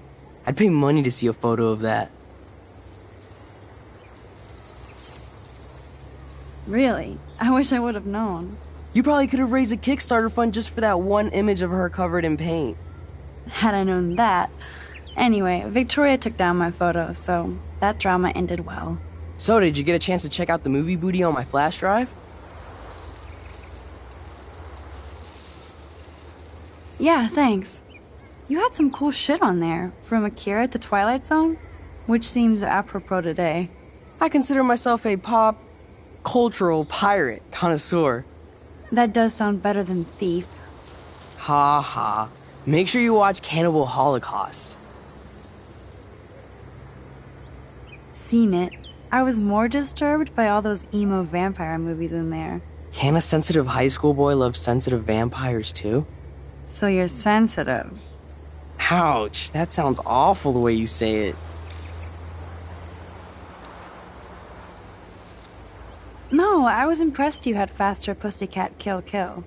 I'd pay money to see a photo of that. Really? I wish I would have known. You probably could have raised a Kickstarter fund just for that one image of her covered in paint. Had I known that. Anyway, Victoria took down my photo, so that drama ended well. So, did you get a chance to check out the movie booty on my flash drive? Yeah, thanks. You had some cool shit on there, from Akira to Twilight Zone, which seems apropos today. I consider myself a pop cultural pirate connoisseur. That does sound better than thief. Ha ha. Make sure you watch Cannibal Holocaust. Seen it. I was more disturbed by all those emo vampire movies in there. Can a sensitive high school boy love sensitive vampires too? So you're sensitive. Ouch, that sounds awful the way you say it. No, I was impressed you had faster Pussycat Kill Kill.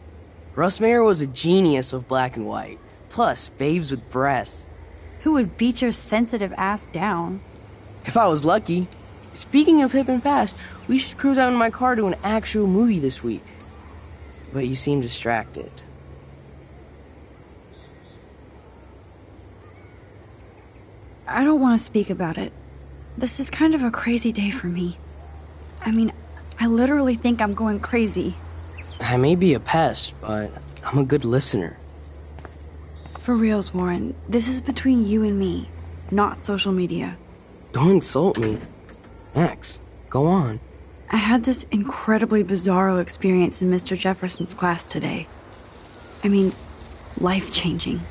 Russ Meyer was a genius of black and white. Plus, babes with breasts. Who would beat your sensitive ass down? If I was lucky. Speaking of hip and fast, we should cruise out in my car to an actual movie this week. But you seem distracted. I don't want to speak about it. This is kind of a crazy day for me. I mean, I literally think I'm going crazy. I may be a pest, but I'm a good listener. For reals, Warren, this is between you and me, not social media. Don't insult me. Max, go on. I had this incredibly bizarro experience in Mr. Jefferson's class today. I mean, life-changing.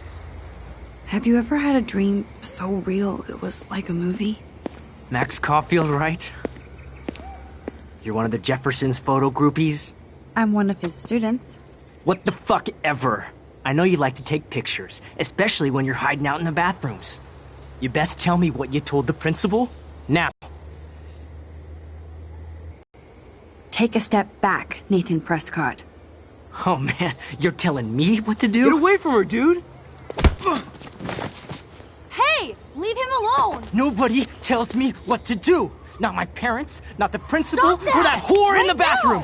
Have you ever had a dream so real it was like a movie? Max Caulfield, right? You're one of the Jefferson's photo groupies? I'm one of his students. What the fuck ever? I know you like to take pictures, especially when you're hiding out in the bathrooms. You best tell me what you told the principal, now. Take a step back, Nathan Prescott. Oh man, you're telling me what to do? Get away from her, dude! Hey! Leave him alone! Nobody tells me what to do! Not my parents, not the principal, Stop that! or that whore Right in the bathroom!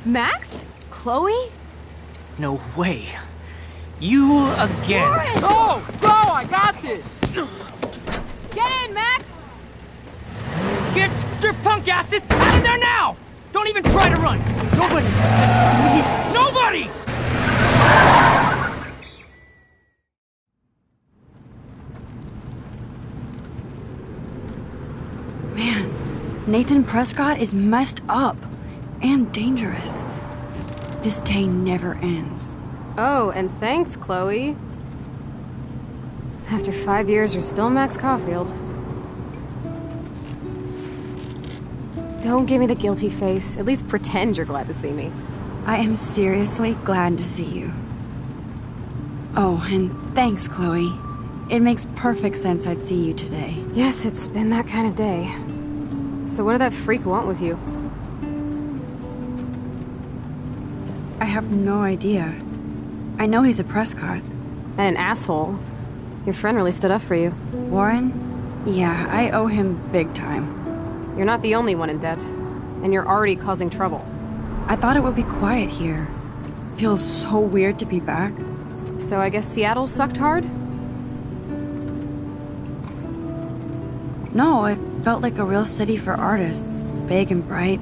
Max? Chloe? No way. You again. Warren! Go! Go! I got this! Get in, Max! Get your punk asses out of there now! Don't even try to run! Nobody! Nobody! Man, Nathan Prescott is messed up and dangerous. This day never ends. Oh, and thanks, Chloe. After 5 years, you're still Max Caulfield. Don't give me the guilty face. At least pretend you're glad to see me. I am seriously glad to see you. Oh, and thanks, Chloe. It makes perfect sense I'd see you today. Yes, it's been that kind of day. So what did that freak want with you? I have no idea. I know he's a Prescott. And an asshole. Your friend really stood up for you. Warren? Yeah, I owe him big time. You're not the only one in debt. And you're already causing trouble. I thought it would be quiet here. Feels so weird to be back. So I guess Seattle sucked hard? No, it felt like a real city for artists. Big and bright.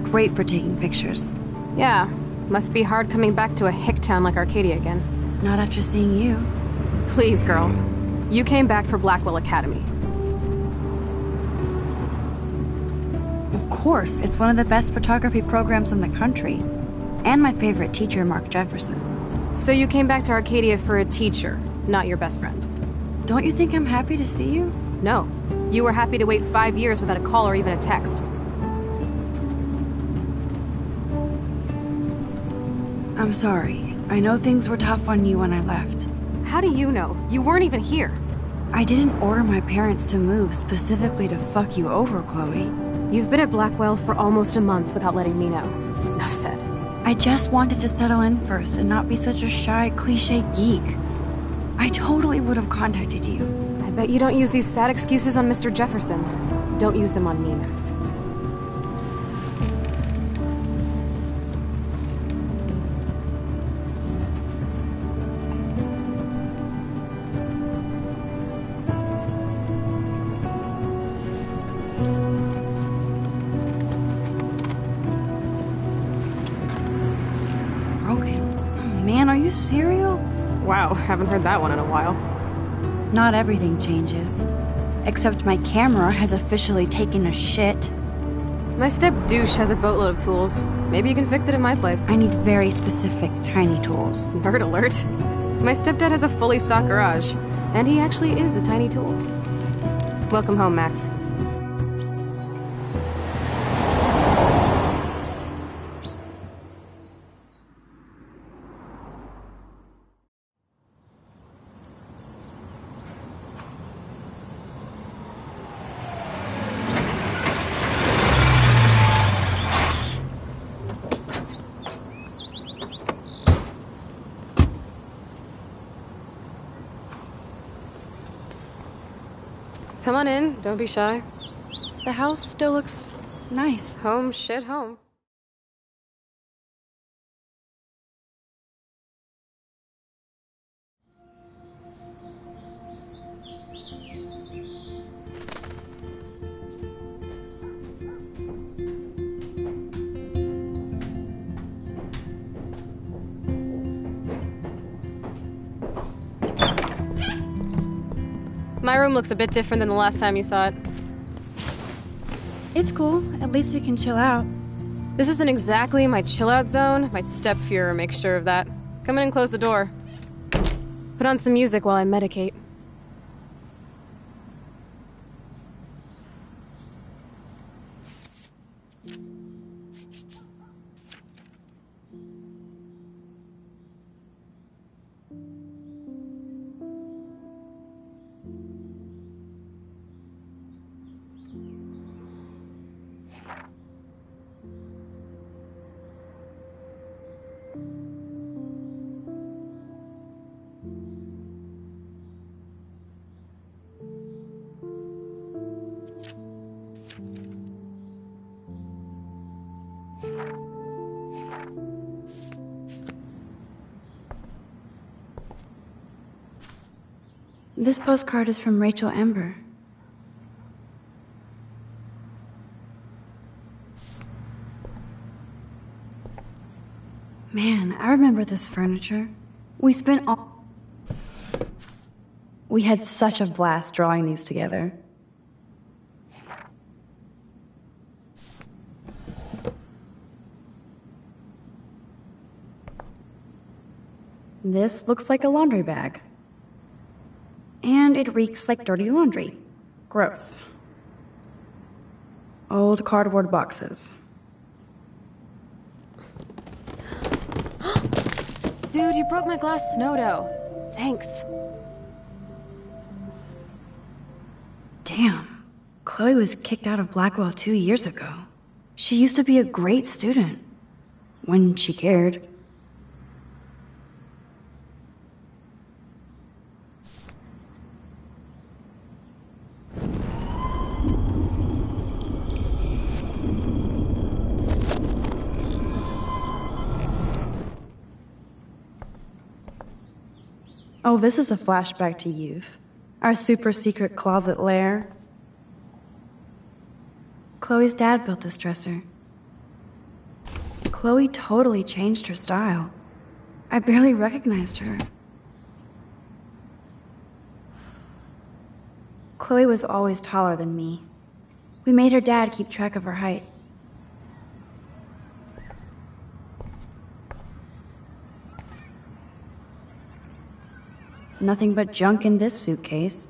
Great for taking pictures. Yeah, must be hard coming back to a hick town like Arcadia again. Not after seeing you. Please, girl. You came back for Blackwell Academy. Of course, it's one of the best photography programs in the country. And my favorite teacher, Mark Jefferson. So you came back to Arcadia for a teacher, not your best friend. Don't you think I'm happy to see you? No. You were happy to wait 5 years without a call or even a text. I'm sorry. I know things were tough on you when I left. How do you know? You weren't even here. I didn't order my parents to move specifically to fuck you over, Chloe. You've been at Blackwell for almost a month without letting me know. Enough said. I just wanted to settle in first and not be such a shy, cliche geek. I totally would have contacted you. I bet you don't use these sad excuses on Mr. Jefferson. Don't use them on me, Max. man, are you serial? Wow, haven't heard that one in a while. Not everything changes. Except my camera has officially taken a shit. My step-douche has a boatload of tools. Maybe you can fix it at my place. I need very specific, tiny tools. Nerd alert. My stepdad has a fully stocked garage, and he actually is a tiny tool. Welcome home, Max. Come on in, don't be shy. The house still looks nice. Home, shit, home. My room looks a bit different than the last time you saw it. It's cool. At least we can chill out. This isn't exactly my chill-out zone. My step-Fuhrer makes sure of that. Come in and close the door. Put on some music while I medicate. This postcard is from Rachel Ember. Man, I remember this furniture. We had such a blast drawing these together. This looks like a laundry bag. And it reeks like dirty laundry. Gross. Old cardboard boxes. Dude, you broke my glass snow dough. Thanks. Damn. Chloe was kicked out of Blackwell 2 years ago. She used to be a great student. When she cared. Oh, this is a flashback to youth. Our super secret closet lair. Chloe's dad built this dresser. Chloe totally changed her style. I barely recognized her. Chloe was always taller than me. We made her dad keep track of her height. Nothing but junk in this suitcase.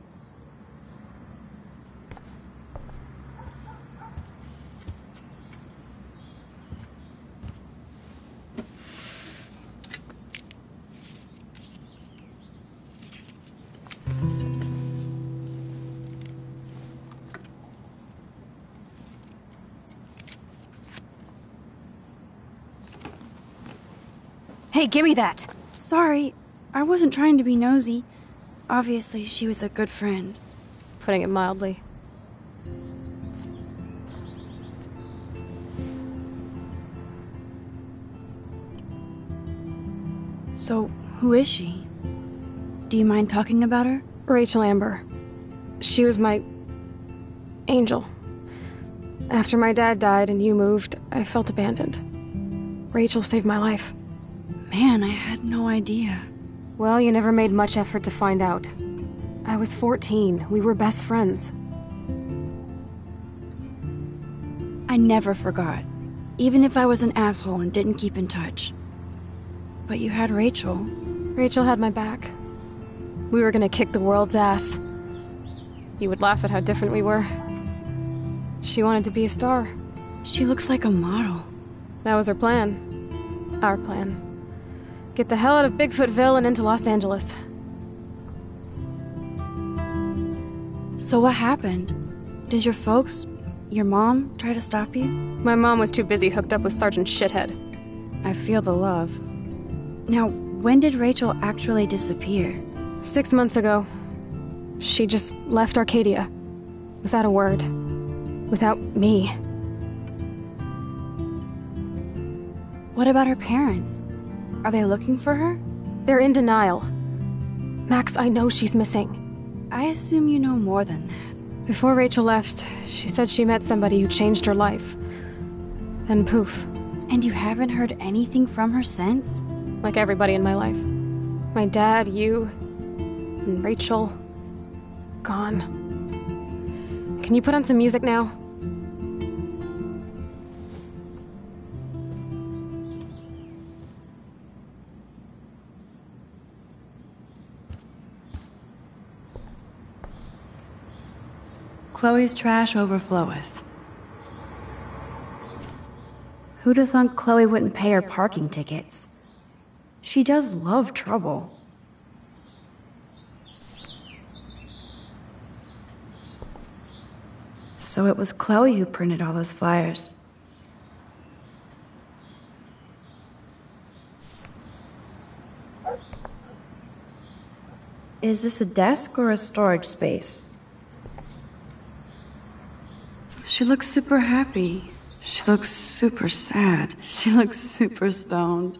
Hey, give me that! Sorry, I wasn't trying to be nosy. Obviously, she was a good friend. It's putting it mildly. So, who is she? Do you mind talking about her? Rachel Amber. She was my angel. After my dad died and you moved, I felt abandoned. Rachel saved my life. Man, I had no idea. Well, you never made much effort to find out. I was 14. We were best friends. I never forgot, even if I was an asshole and didn't keep in touch. But you had Rachel. Rachel had my back. We were gonna kick the world's ass. You would laugh at how different we were. She wanted to be a star. She looks like a model. That was her plan. Our plan. Get the hell out of Bigfootville and into Los Angeles. So what happened? Did your folks, your mom, try to stop you? My mom was too busy hooked up with Sergeant Shithead. I feel the love. Now, when did Rachel actually disappear? 6 months ago. She just left Arcadia. Without a word. Without me. What about her parents? Are they looking for her? They're in denial. Max, I know she's missing. I assume you know more than that. Before Rachel left, she said she met somebody who changed her life. Then poof. And you haven't heard anything from her since? Like everybody in my life. My dad, you, and Rachel. Gone. Can you put on some music now? Chloe's trash overfloweth. Who'd have thunk Chloe wouldn't pay her parking tickets? She does love trouble. So it was Chloe who printed all those flyers. Is this a desk or a storage space? She looks super happy. She looks super sad. She looks super stoned.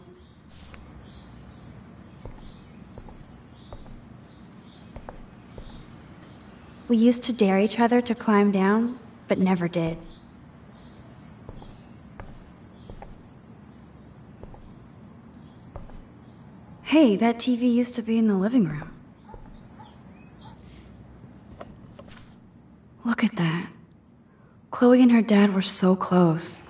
We used to dare each other to climb down, but never did. Hey, that TV used to be in the living room. Look at that. Chloe and her dad were so close.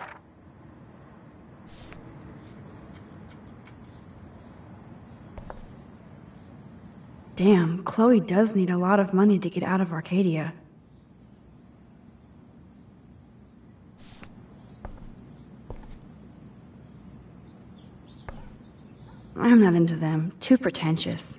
Damn, Chloe does need a lot of money to get out of Arcadia. I'm not into them. Too pretentious.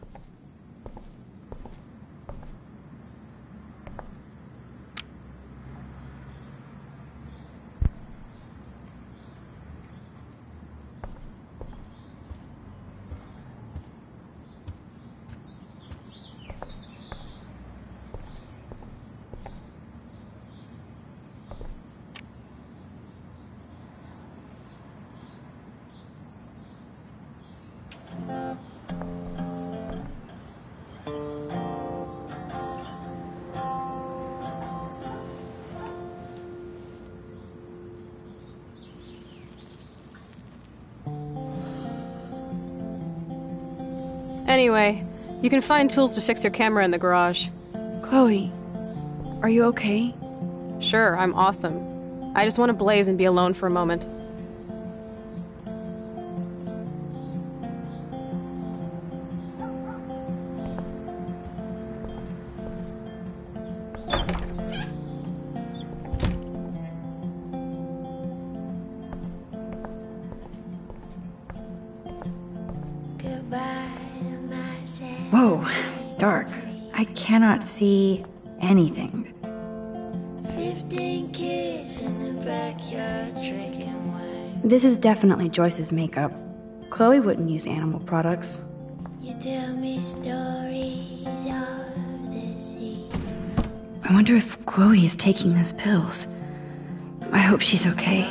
Anyway, you can find tools to fix your camera in the garage. Chloe, are you okay? Sure, I'm awesome. I just want to blaze and be alone for a moment. Whoa, dark. I cannot see anything. 15 kids in the backyard drinking wine. This is definitely Joyce's makeup. Chloe wouldn't use animal products. You tell me stories of the sea. I wonder if Chloe is taking those pills. I hope she's okay.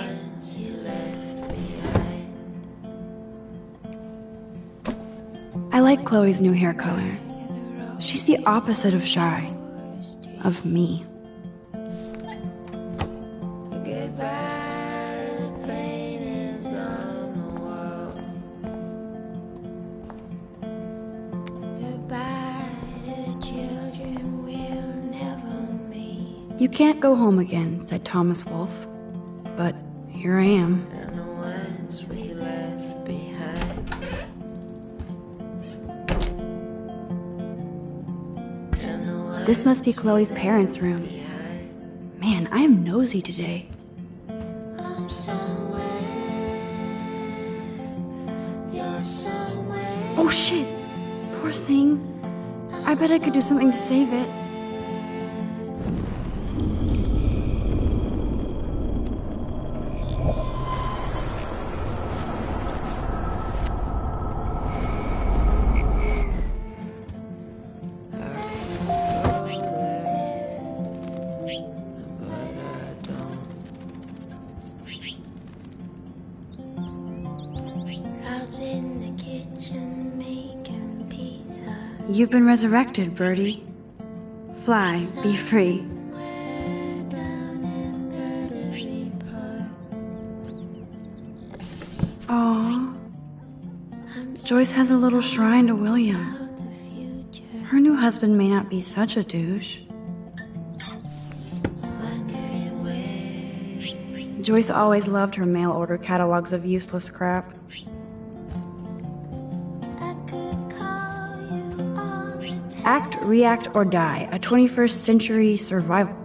I like Chloe's new hair color. She's the opposite of shy. Of me. You can't go home again, said Thomas Wolfe. But here I am. And the ones we left behind. And the ones This must be Chloe's parents' room. Man, I am nosy today. I'm somewhere. You're somewhere. Oh shit! Poor thing. I bet I could do something to save it. Rob's in the kitchen making pizza. You've been resurrected, Birdie. Fly, be free. Aww. Joyce has a little shrine to William. Her new husband may not be such a douche. Joyce always loved her mail order catalogs of useless crap. Act, react, or die. A 21st century survival.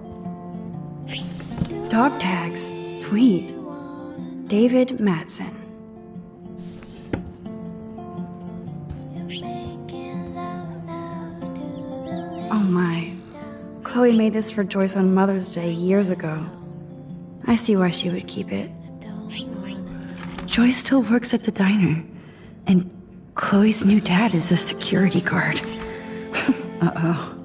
Dog tags. Sweet. David Matson. Oh my. Chloe made this for Joyce on Mother's Day years ago. I see why she would keep it. Joyce still works at the diner, and Chloe's new dad is a security guard. Uh-oh.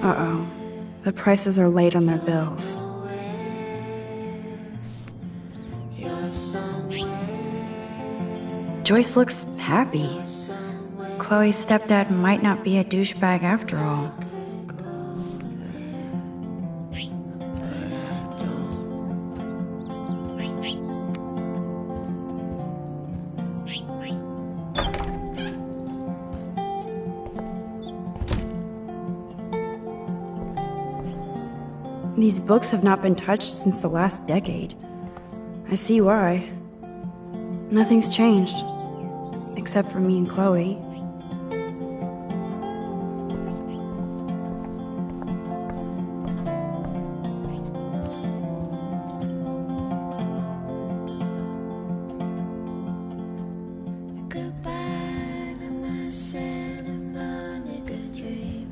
Uh-oh. The prices are late on their bills. Joyce looks happy. Chloe's stepdad might not be a douchebag after all. These books have not been touched since the last decade. I see why. Nothing's changed, except for me and Chloe. Goodbye to my Santa Monica dream.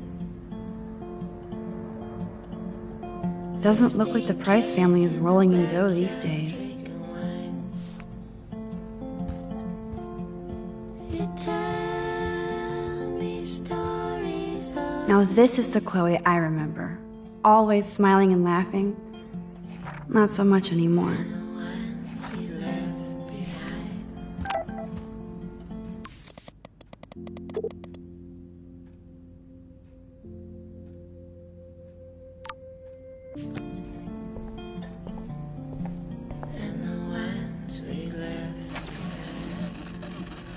Doesn't look like the Price family is rolling in dough these days. Now this is the Chloe I remember. Always smiling and laughing. Not so much anymore.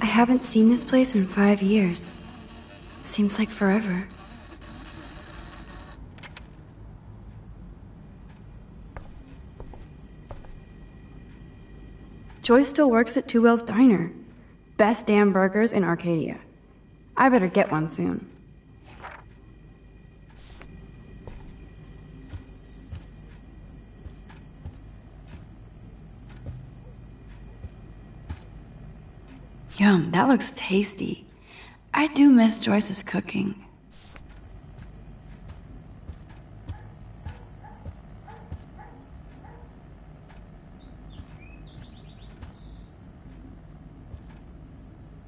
I haven't seen this place in 5 years. Seems like forever. Joyce still works at Two Whales Diner. Best damn burgers in Arcadia. I better get one soon. Yum, that looks tasty. I do miss Joyce's cooking.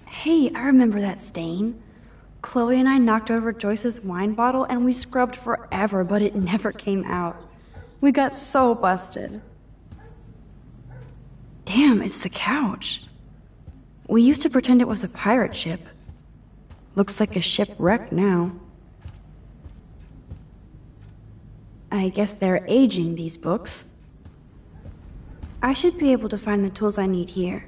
Hey, I remember that stain. Chloe and I knocked over Joyce's wine bottle and we scrubbed forever, but it never came out. We got so busted. Damn, it's the couch. We used to pretend it was a pirate ship. Looks like a shipwreck now. I guess they're aging these books. I should be able to find the tools I need here.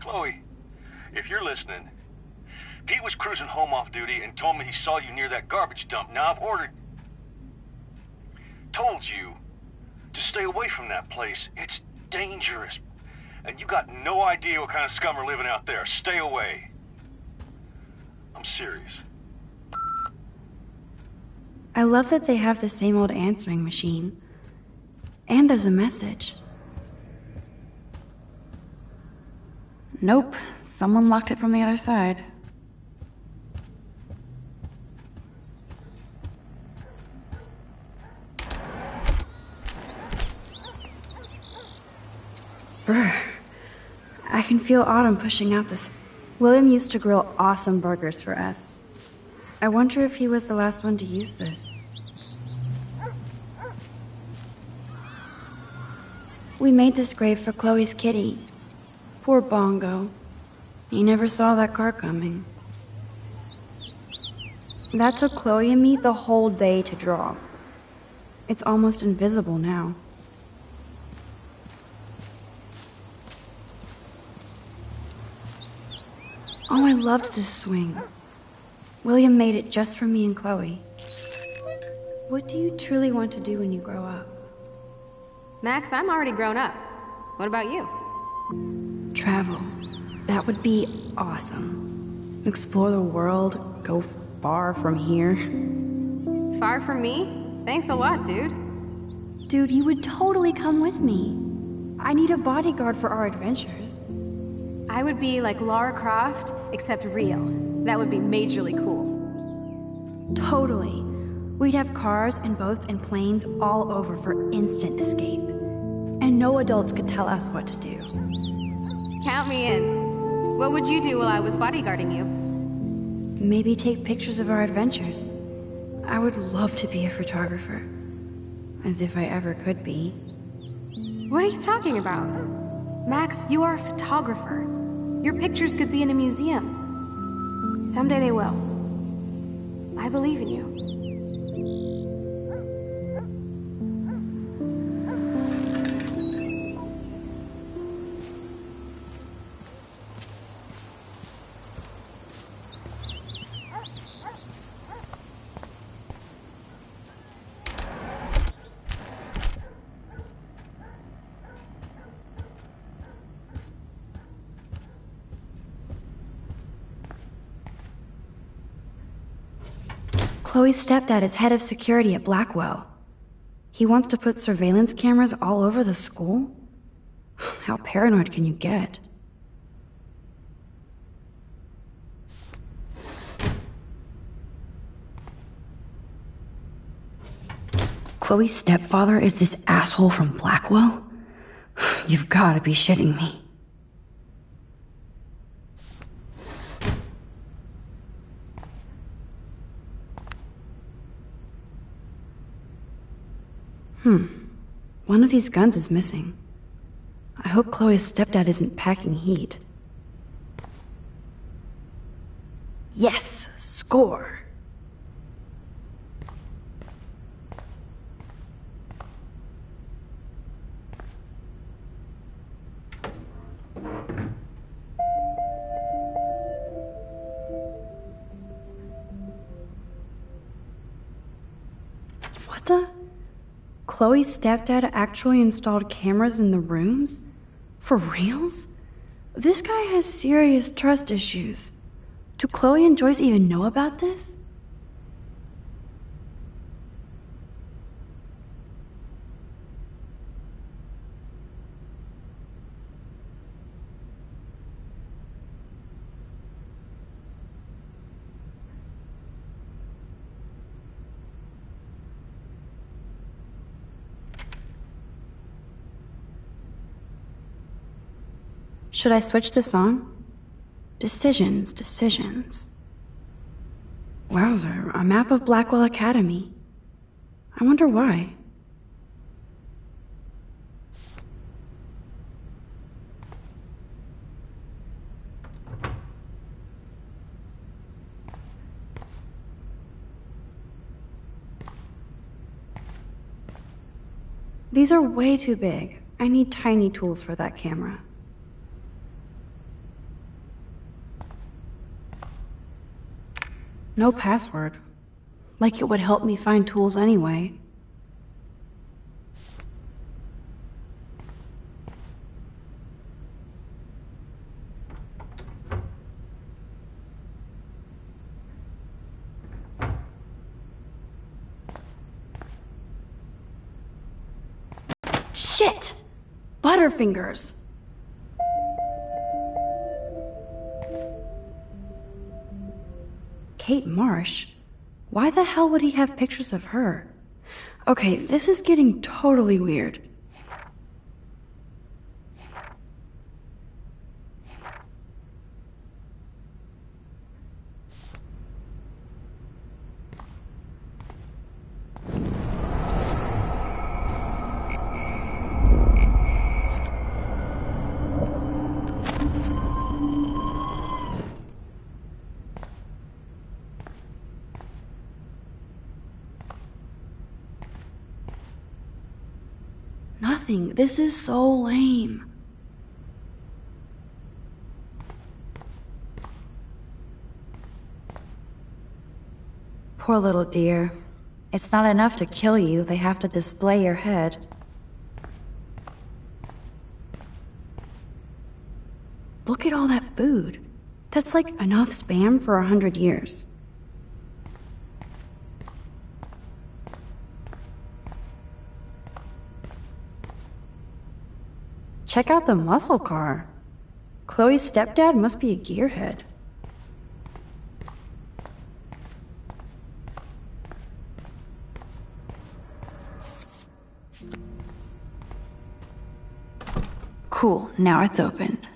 Chloe, if you're listening, Pete was cruising home off duty and told me he saw you near that garbage dump. Now told you to stay away from that place. It's dangerous. And you got no idea what kind of scum are living out there. Stay away. I'm serious. I love that they have the same old answering machine. And there's a message. Nope, someone locked it from the other side. Brr. I can feel Autumn pushing out this. William used to grill awesome burgers for us. I wonder if he was the last one to use this. We made this grave for Chloe's kitty. Poor Bongo. He never saw that car coming. That took Chloe and me the whole day to draw. It's almost invisible now. Oh, I loved this swing. William made it just for me and Chloe. What do you truly want to do when you grow up? Max, I'm already grown up. What about you? Travel. That would be awesome. Explore the world, go far from here. Far from me? Thanks a lot, dude. Dude, you would totally come with me. I need a bodyguard for our adventures. I would be like Lara Croft, except real. That would be majorly cool. Totally. We'd have cars and boats and planes all over for instant escape. And no adults could tell us what to do. Count me in. What would you do while I was bodyguarding you? Maybe take pictures of our adventures. I would love to be a photographer. As if I ever could be. What are you talking about? Max, you are a photographer. Your pictures could be in a museum. Someday they will. I believe in you. Chloe's stepdad is head of security at Blackwell. He wants to put surveillance cameras all over the school? How paranoid can you get? Chloe's stepfather is this asshole from Blackwell? You've got to be shitting me. One of these guns is missing. I hope Chloe's stepdad isn't packing heat. Yes! Score! What the? Chloe's stepdad actually installed cameras in the rooms? For reals? This guy has serious trust issues. Do Chloe and Joyce even know about this? Should I switch the song? Decisions, decisions. Wowzer, a map of Blackwell Academy. I wonder why. These are way too big. I need tiny tools for that camera. No password. Like it would help me find tools anyway. Shit! Butterfingers! Kate Marsh? Why the hell would he have pictures of her? Okay, this is getting totally weird. Nothing. This is so lame. Poor little dear. It's not enough to kill you, they have to display your head. Look at all that food. That's like enough spam for 100 years. Check out the muscle car. Chloe's stepdad must be a gearhead. Cool, now it's opened.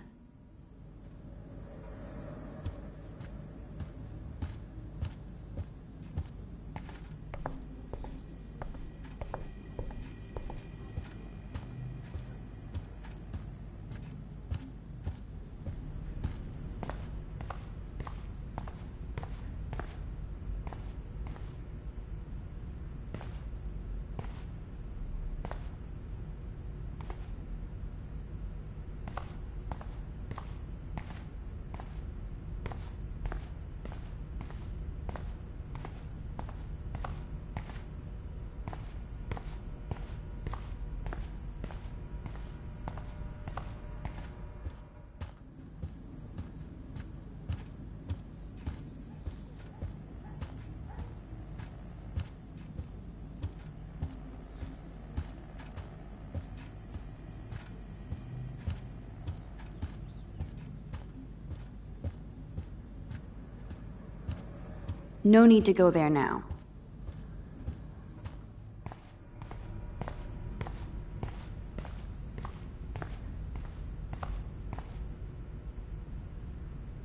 No need to go there now.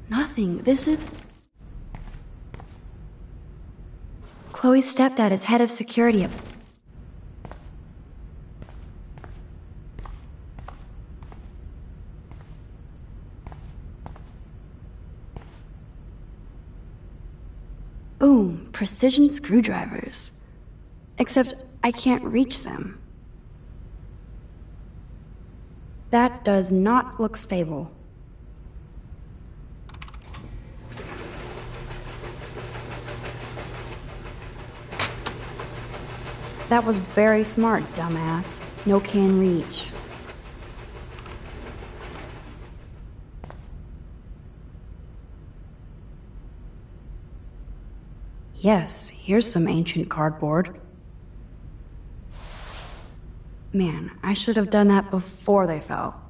Nothing. This is... Chloe's stepdad is head of security at... Boom, precision screwdrivers. Except I can't reach them. That does not look stable. That was very smart, dumbass. No can reach. Yes, here's some ancient cardboard. Man, I should have done that before they fell.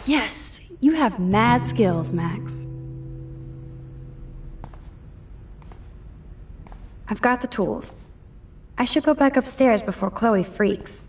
Yes, you have mad skills, Max. I've got the tools. I should go back upstairs before Chloe freaks.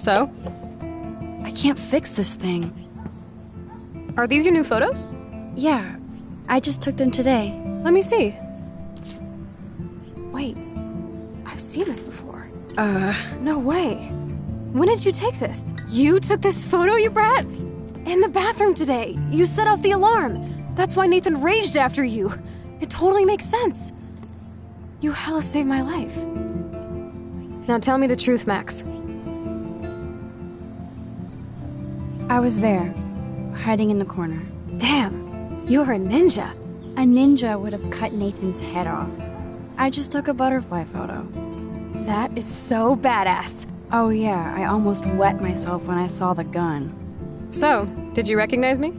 So? I can't fix this thing. Are these your new photos? Yeah, I just took them today. Let me see. Wait, I've seen this before. No way. When did you take this? You took this photo, you brat? In the bathroom today. You set off the alarm. That's why Nathan raged after you. It totally makes sense. You hella saved my life. Now tell me the truth, Max. I was there, hiding in the corner. Damn, you're a ninja. A ninja would have cut Nathan's head off. I just took a butterfly photo. That is so badass. Oh yeah, I almost wet myself when I saw the gun. So, did you recognize me?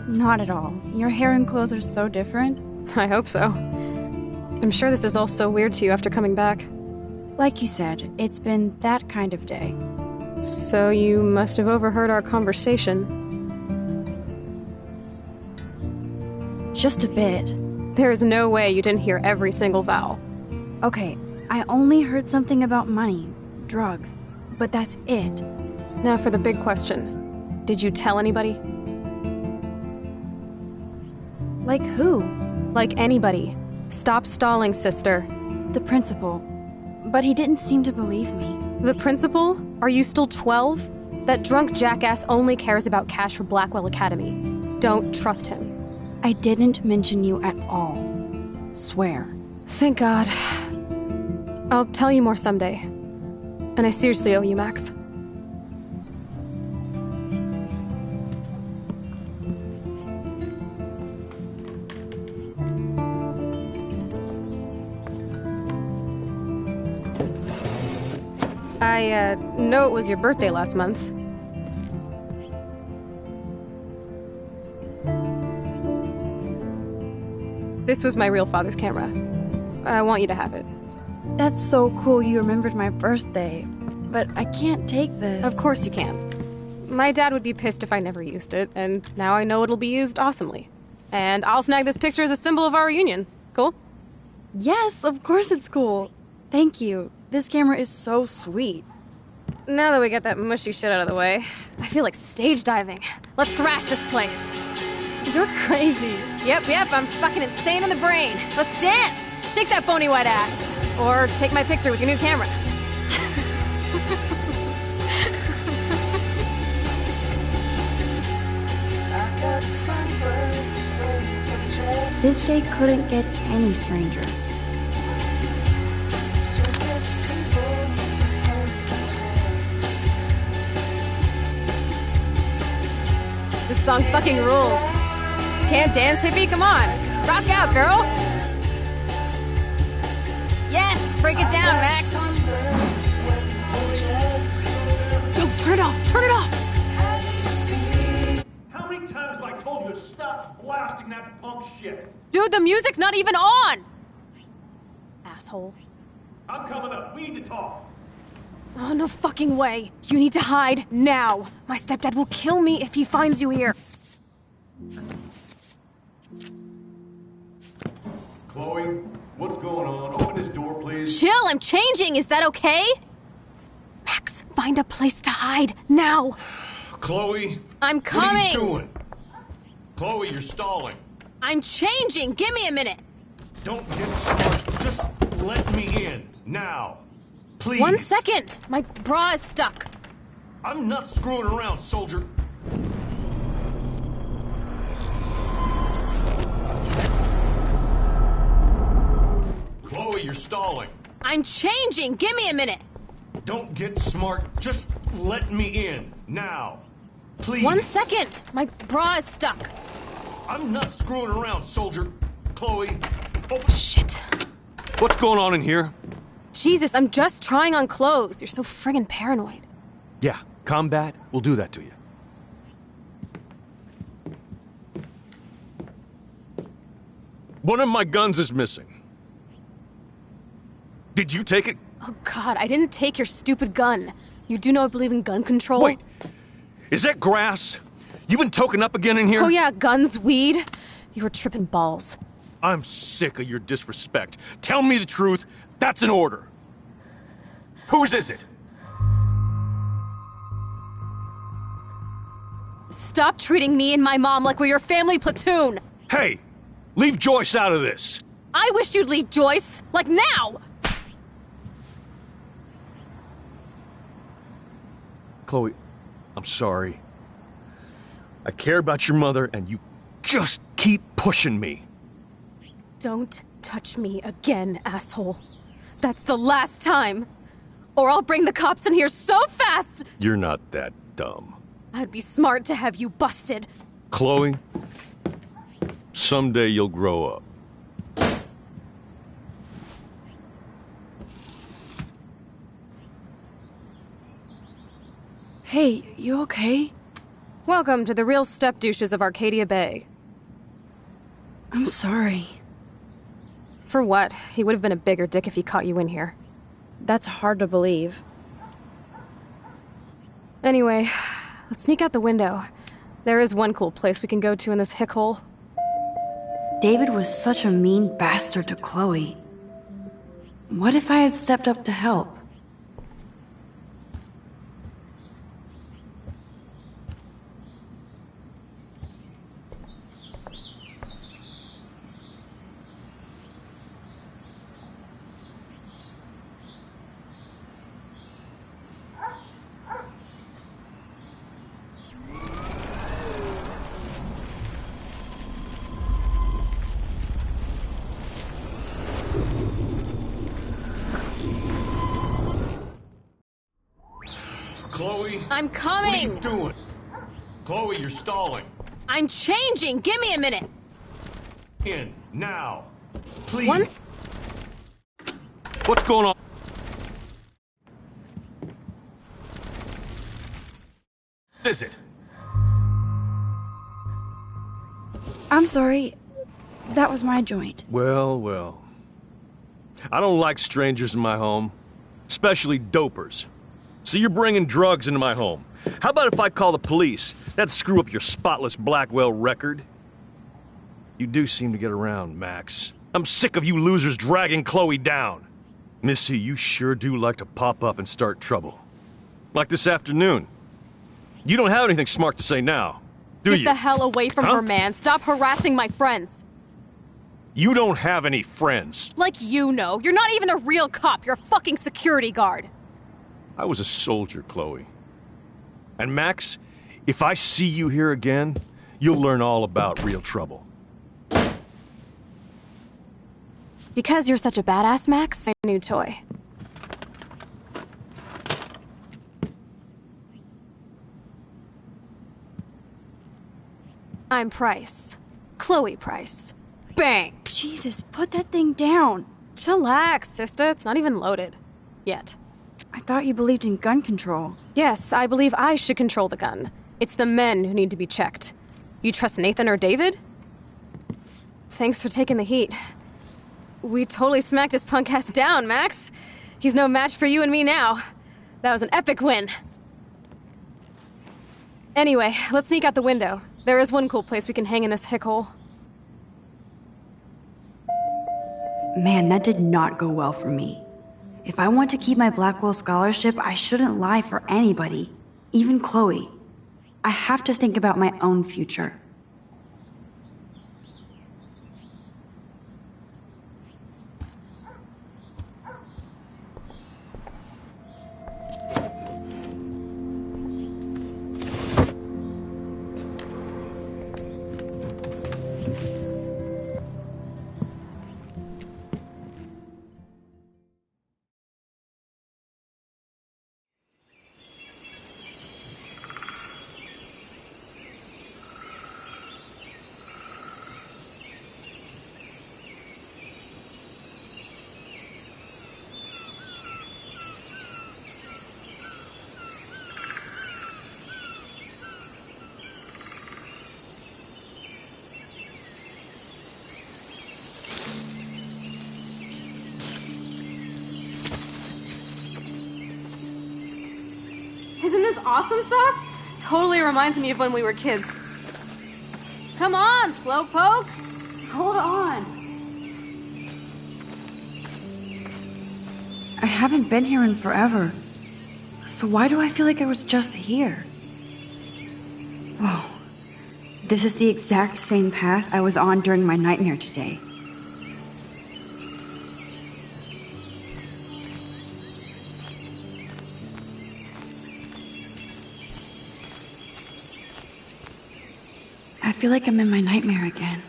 Not at all. Your hair and clothes are so different. I hope so. I'm sure this is all so weird to you after coming back. Like you said, it's been that kind of day. So you must have overheard our conversation. Just a bit. There is no way you didn't hear every single vowel. Okay, I only heard something about money, drugs, but that's it. Now for the big question. Did you tell anybody? Like who? Like anybody. Stop stalling, sister. The principal. But he didn't seem to believe me. The principal? Are you still 12? That drunk jackass only cares about cash for Blackwell Academy. Don't trust him. I didn't mention you at all. Swear. Thank God. I'll tell you more someday. And I seriously owe you, Max. I know it was your birthday last month. This was my real father's camera. I want you to have it. That's so cool you remembered my birthday. But I can't take this. Of course you can. My dad would be pissed if I never used it, and now I know it'll be used awesomely. And I'll snag this picture as a symbol of our reunion. Cool? Yes, of course it's cool. Thank you. This camera is so sweet. Now that we got that mushy shit out of the way, I feel like stage diving. Let's thrash this place. You're crazy. Yep, I'm fucking insane in the brain. Let's dance! Shake that bony white ass. Or take my picture with your new camera. This day couldn't get any stranger. This song fucking rules. Can't dance, hippie? Come on. Rock out, girl. Yes! Break it down, Max. Yo, turn it off! Turn it off! How many times have I told you to stop blasting that punk shit? Dude, the music's not even on! Asshole. I'm coming up. We need to talk. Oh, no fucking way. You need to hide now. My stepdad will kill me if he finds you here. Chloe, what's going on? Open this door, please. Chill, I'm changing. Is that okay? Max, find a place to hide now. Chloe. I'm coming. What are you doing? Chloe, you're stalling. I'm changing. Give me a minute. Don't get smart. Just let me in. Now. Please. 1 second. My bra is stuck. I'm not screwing around, soldier. Chloe, you're stalling. I'm changing. Give me a minute. Don't get smart. Just let me in. Now. Please. 1 second. My bra is stuck. I'm not screwing around, soldier. Chloe, open. Shit. What's going on in here? Jesus, I'm just trying on clothes. You're so friggin' paranoid. Yeah, combat will do that to you. One of my guns is missing. Did you take it? Oh God, I didn't take your stupid gun. You do know I believe in gun control? Wait, is that grass? You been toking up again in here? Oh yeah, guns, weed. You were tripping balls. I'm sick of your disrespect. Tell me the truth. That's an order. Whose is it? Stop treating me and my mom like we're your family platoon! Hey! Leave Joyce out of this! I wish you'd leave Joyce! Like now! Chloe, I'm sorry. I care about your mother, and you just keep pushing me. Don't touch me again, asshole. That's the last time! Or I'll bring the cops in here so fast! You're not that dumb. I'd be smart to have you busted. Chloe, someday you'll grow up. Hey, you okay? Welcome to the real step douches of Arcadia Bay. I'm sorry. For what? He would have been a bigger dick if he caught you in here. That's hard to believe. Anyway, let's sneak out the window. There is one cool place we can go to in this hick hole. David was such a mean bastard to Chloe. What if I had stepped up to help? Chloe? I'm coming! What are you doing? Chloe, you're stalling. I'm changing! Give me a minute! In, now. Please. One... What's going on? What is it? I'm sorry. That was my joint. Well, well. I don't like strangers in my home, especially dopers. So you're bringing drugs into my home. How about if I call the police? That'd screw up your spotless Blackwell record. You do seem to get around, Max. I'm sick of you losers dragging Chloe down. Missy, you sure do like to pop up and start trouble. Like this afternoon. You don't have anything smart to say now, do you? Get the hell away from her, man. Stop harassing my friends. You don't have any friends. Like you know. You're not even a real cop. You're a fucking security guard. I was a soldier, Chloe. And Max, if I see you here again, you'll learn all about real trouble. Because you're such a badass, Max, my new toy. I'm Price. Chloe Price. Bang! Jesus, put that thing down. Chillax, sister. It's not even loaded. Yet. I thought you believed in gun control. Yes, I believe I should control the gun. It's the men who need to be checked. You trust Nathan or David? Thanks for taking the heat. We totally smacked his punk ass down, Max. He's no match for you and me now. That was an epic win. Anyway, let's sneak out the window. There is one cool place we can hang in this hick hole. Man, that did not go well for me. If I want to keep my Blackwell scholarship, I shouldn't lie for anybody, even Chloe. I have to think about my own future. Isn't this awesome sauce? Totally reminds me of when we were kids. Come on, Slowpoke! Hold on. I haven't been here in forever. So why do I feel like I was just here? Whoa. This is the exact same path I was on during my nightmare today. I feel like I'm in my nightmare again.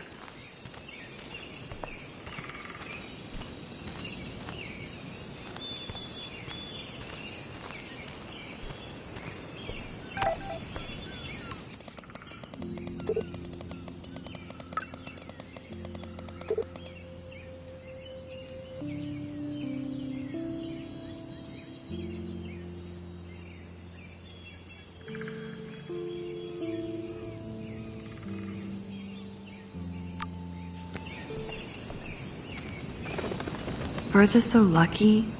Birds are so lucky,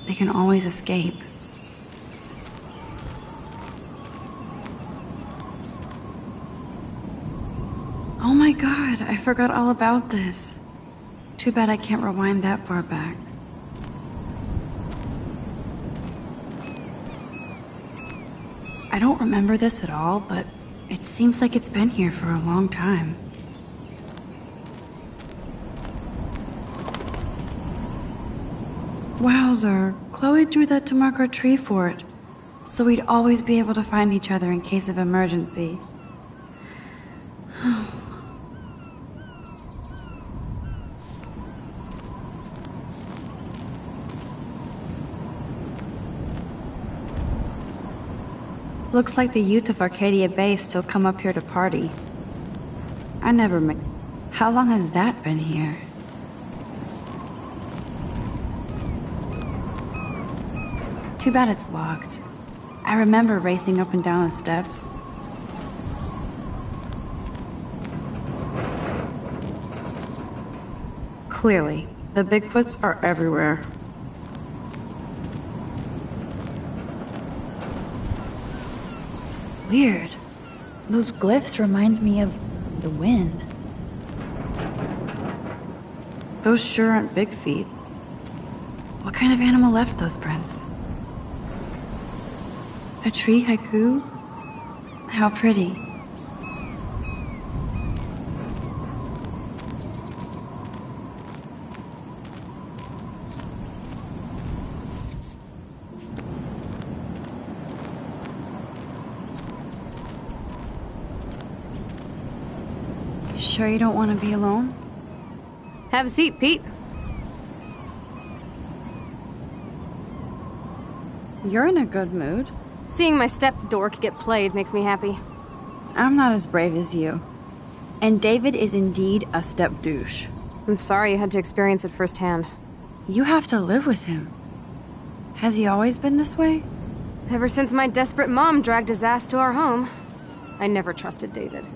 they can always escape. Oh my god, I forgot all about this. Too bad I can't rewind that far back. I don't remember this at all, but it seems like it's been here for a long time. Wowzer, Chloe drew that to mark our tree fort, so we'd always be able to find each other in case of emergency. Looks like the youth of Arcadia Bay still come up here to party. I never met. How long has that been here? Too bad it's locked. I remember racing up and down the steps. Clearly, the Bigfoots are everywhere. Weird. Those glyphs remind me of the wind. Those sure aren't big feet. What kind of animal left those prints? A tree haiku? How pretty. Sure you don't want to be alone? Have a seat, Pete. You're in a good mood. Seeing my step-dork get played makes me happy. I'm not as brave as you. And David is indeed a step-douche. I'm sorry you had to experience it firsthand. You have to live with him. Has he always been this way? Ever since my desperate mom dragged his ass to our home, I never trusted David.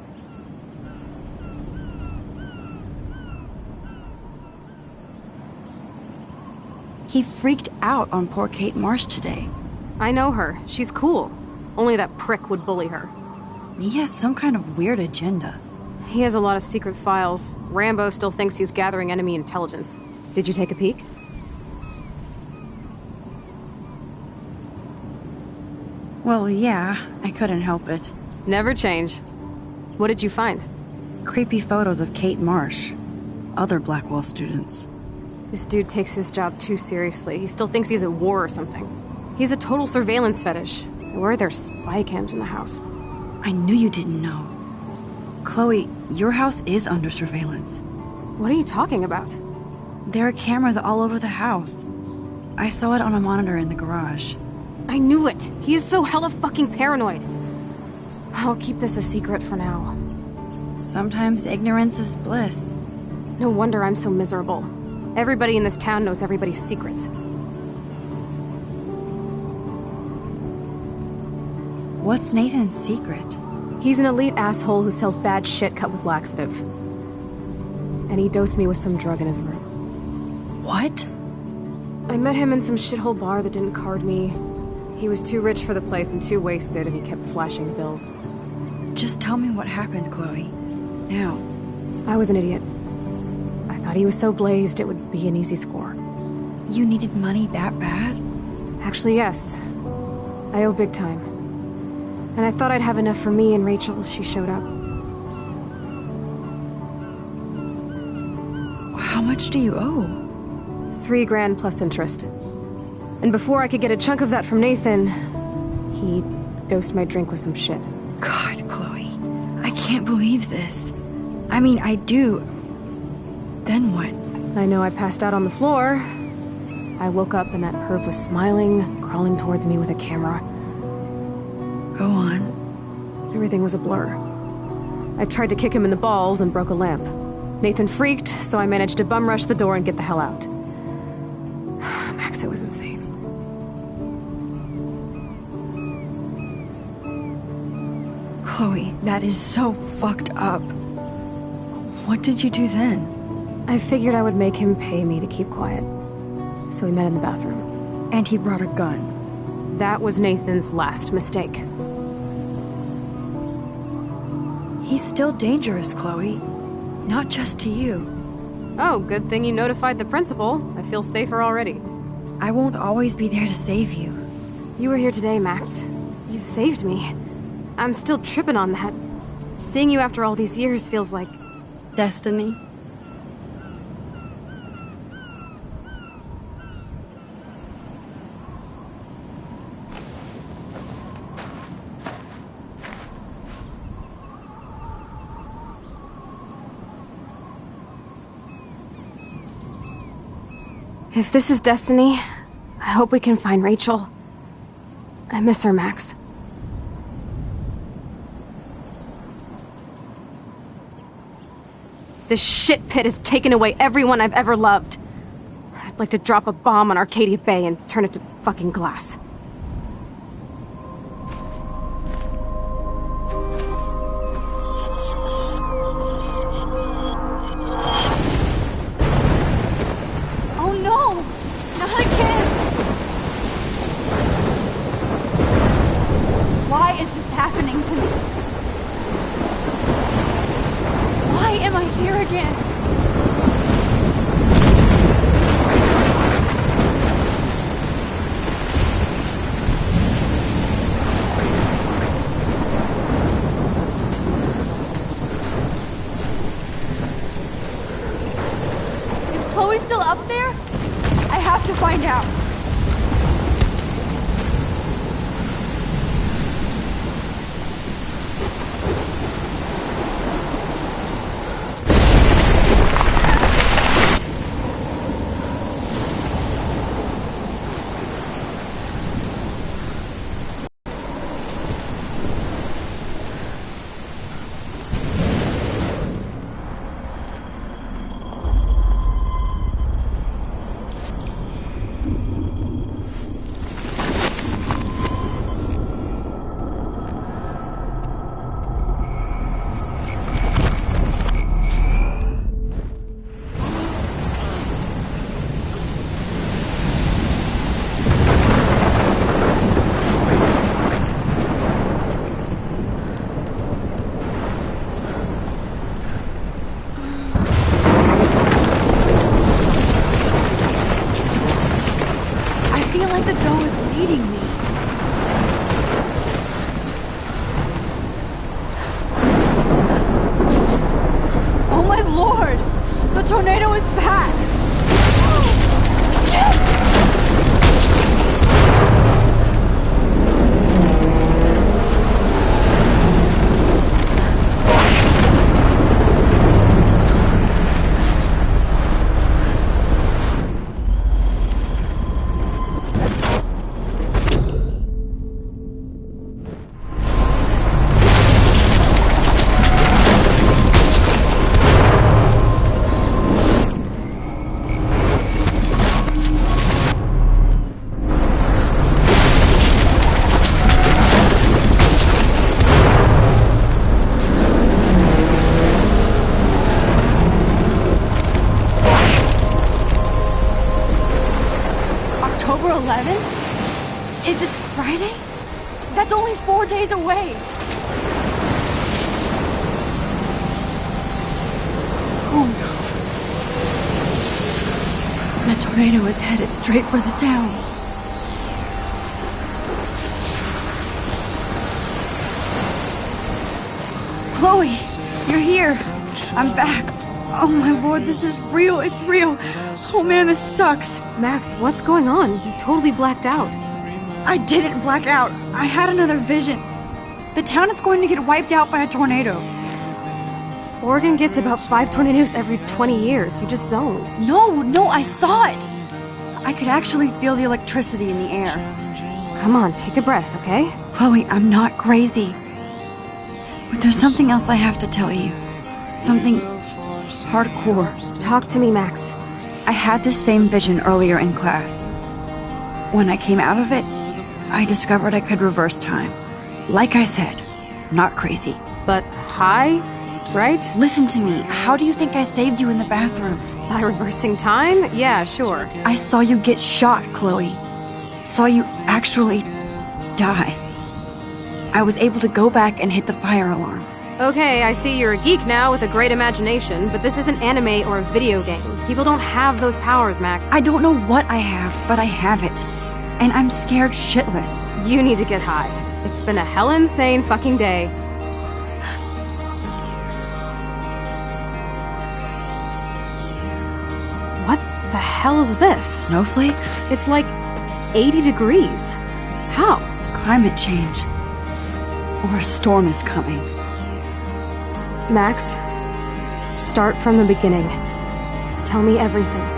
He freaked out on poor Kate Marsh today. I know her. She's cool. Only that prick would bully her. He has some kind of weird agenda. He has a lot of secret files. Rambo still thinks he's gathering enemy intelligence. Did you take a peek? Well, yeah, I couldn't help it. Never change. What did you find? Creepy photos of Kate Marsh. Other Blackwell students. This dude takes his job too seriously. He still thinks he's at war or something. He's a total surveillance fetish. Where are there spy cams in the house? I knew you didn't know. Chloe, your house is under surveillance. What are you talking about? There are cameras all over the house. I saw it on a monitor in the garage. I knew it! He is so hella fucking paranoid. I'll keep this a secret for now. Sometimes ignorance is bliss. No wonder I'm so miserable. Everybody in this town knows everybody's secrets. What's Nathan's secret? He's an elite asshole who sells bad shit cut with laxative. And he dosed me with some drug in his room. What? I met him in some shithole bar that didn't card me. He was too rich for the place and too wasted, and he kept flashing bills. Just tell me what happened, Chloe. Now. I was an idiot. I thought he was so blazed it would be an easy score. You needed money that bad? Actually, yes. I owe big time. And I thought I'd have enough for me and Rachel if she showed up. How much do you owe? $3 grand plus interest. And before I could get a chunk of that from Nathan, he dosed my drink with some shit. God, Chloe. I can't believe this. I mean, I do. Then what? I know I passed out on the floor. I woke up and that perv was smiling, crawling towards me with a camera. Go on. Everything was a blur. I tried to kick him in the balls and broke a lamp. Nathan freaked, so I managed to bum rush the door and get the hell out. Max, it was insane. Chloe, that is so fucked up. What did you do then? I figured I would make him pay me to keep quiet. So we met in the bathroom. And he brought a gun. That was Nathan's last mistake. He's still dangerous, Chloe. Not just to you. Oh, good thing you notified the principal. I feel safer already. I won't always be there to save you. You were here today, Max. You saved me. I'm still tripping on that. Seeing you after all these years feels like... destiny. If this is destiny, I hope we can find Rachel. I miss her, Max. This shit pit has taken away everyone I've ever loved. I'd like to drop a bomb on Arcadia Bay and turn it to fucking glass. Why is this happening to me? Why am I here again? Is Chloe still up there? I have to find out. October 11? Is this Friday? That's only 4 days away. Oh no. Mitchell. tornado is headed straight for the town. Chloe, you're here. I'm back. Oh my lord, this is real. It's real. Oh man, this sucks. Max, what's going on? You totally blacked out. I didn't black out. I had another vision. The town is going to get wiped out by a tornado. Oregon gets about 5 tornadoes every 20 years. You just zoned. No, I saw it. I could actually feel the electricity in the air. Come on, take a breath, okay? Chloe, I'm not crazy. But there's something else I have to tell you. Something hardcore. Talk to me, Max. I had this same vision earlier in class. When I came out of it, I discovered I could reverse time. Like I said, not crazy. But high, right? Listen to me. How do you think I saved you in the bathroom? By reversing time? Yeah, sure. I saw you get shot, Chloe. Saw you actually die. I was able to go back and hit the fire alarm. Okay, I see you're a geek now with a great imagination, but this isn't anime or a video game. People don't have those powers, Max. I don't know what I have, but I have it. And I'm scared shitless. You need to get high. It's been a hell insane fucking day. What the hell is this? Snowflakes? It's like 80 degrees. How? Climate change. Or a storm is coming. Max, start from the beginning. Tell me everything.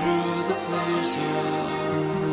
through the blizzard.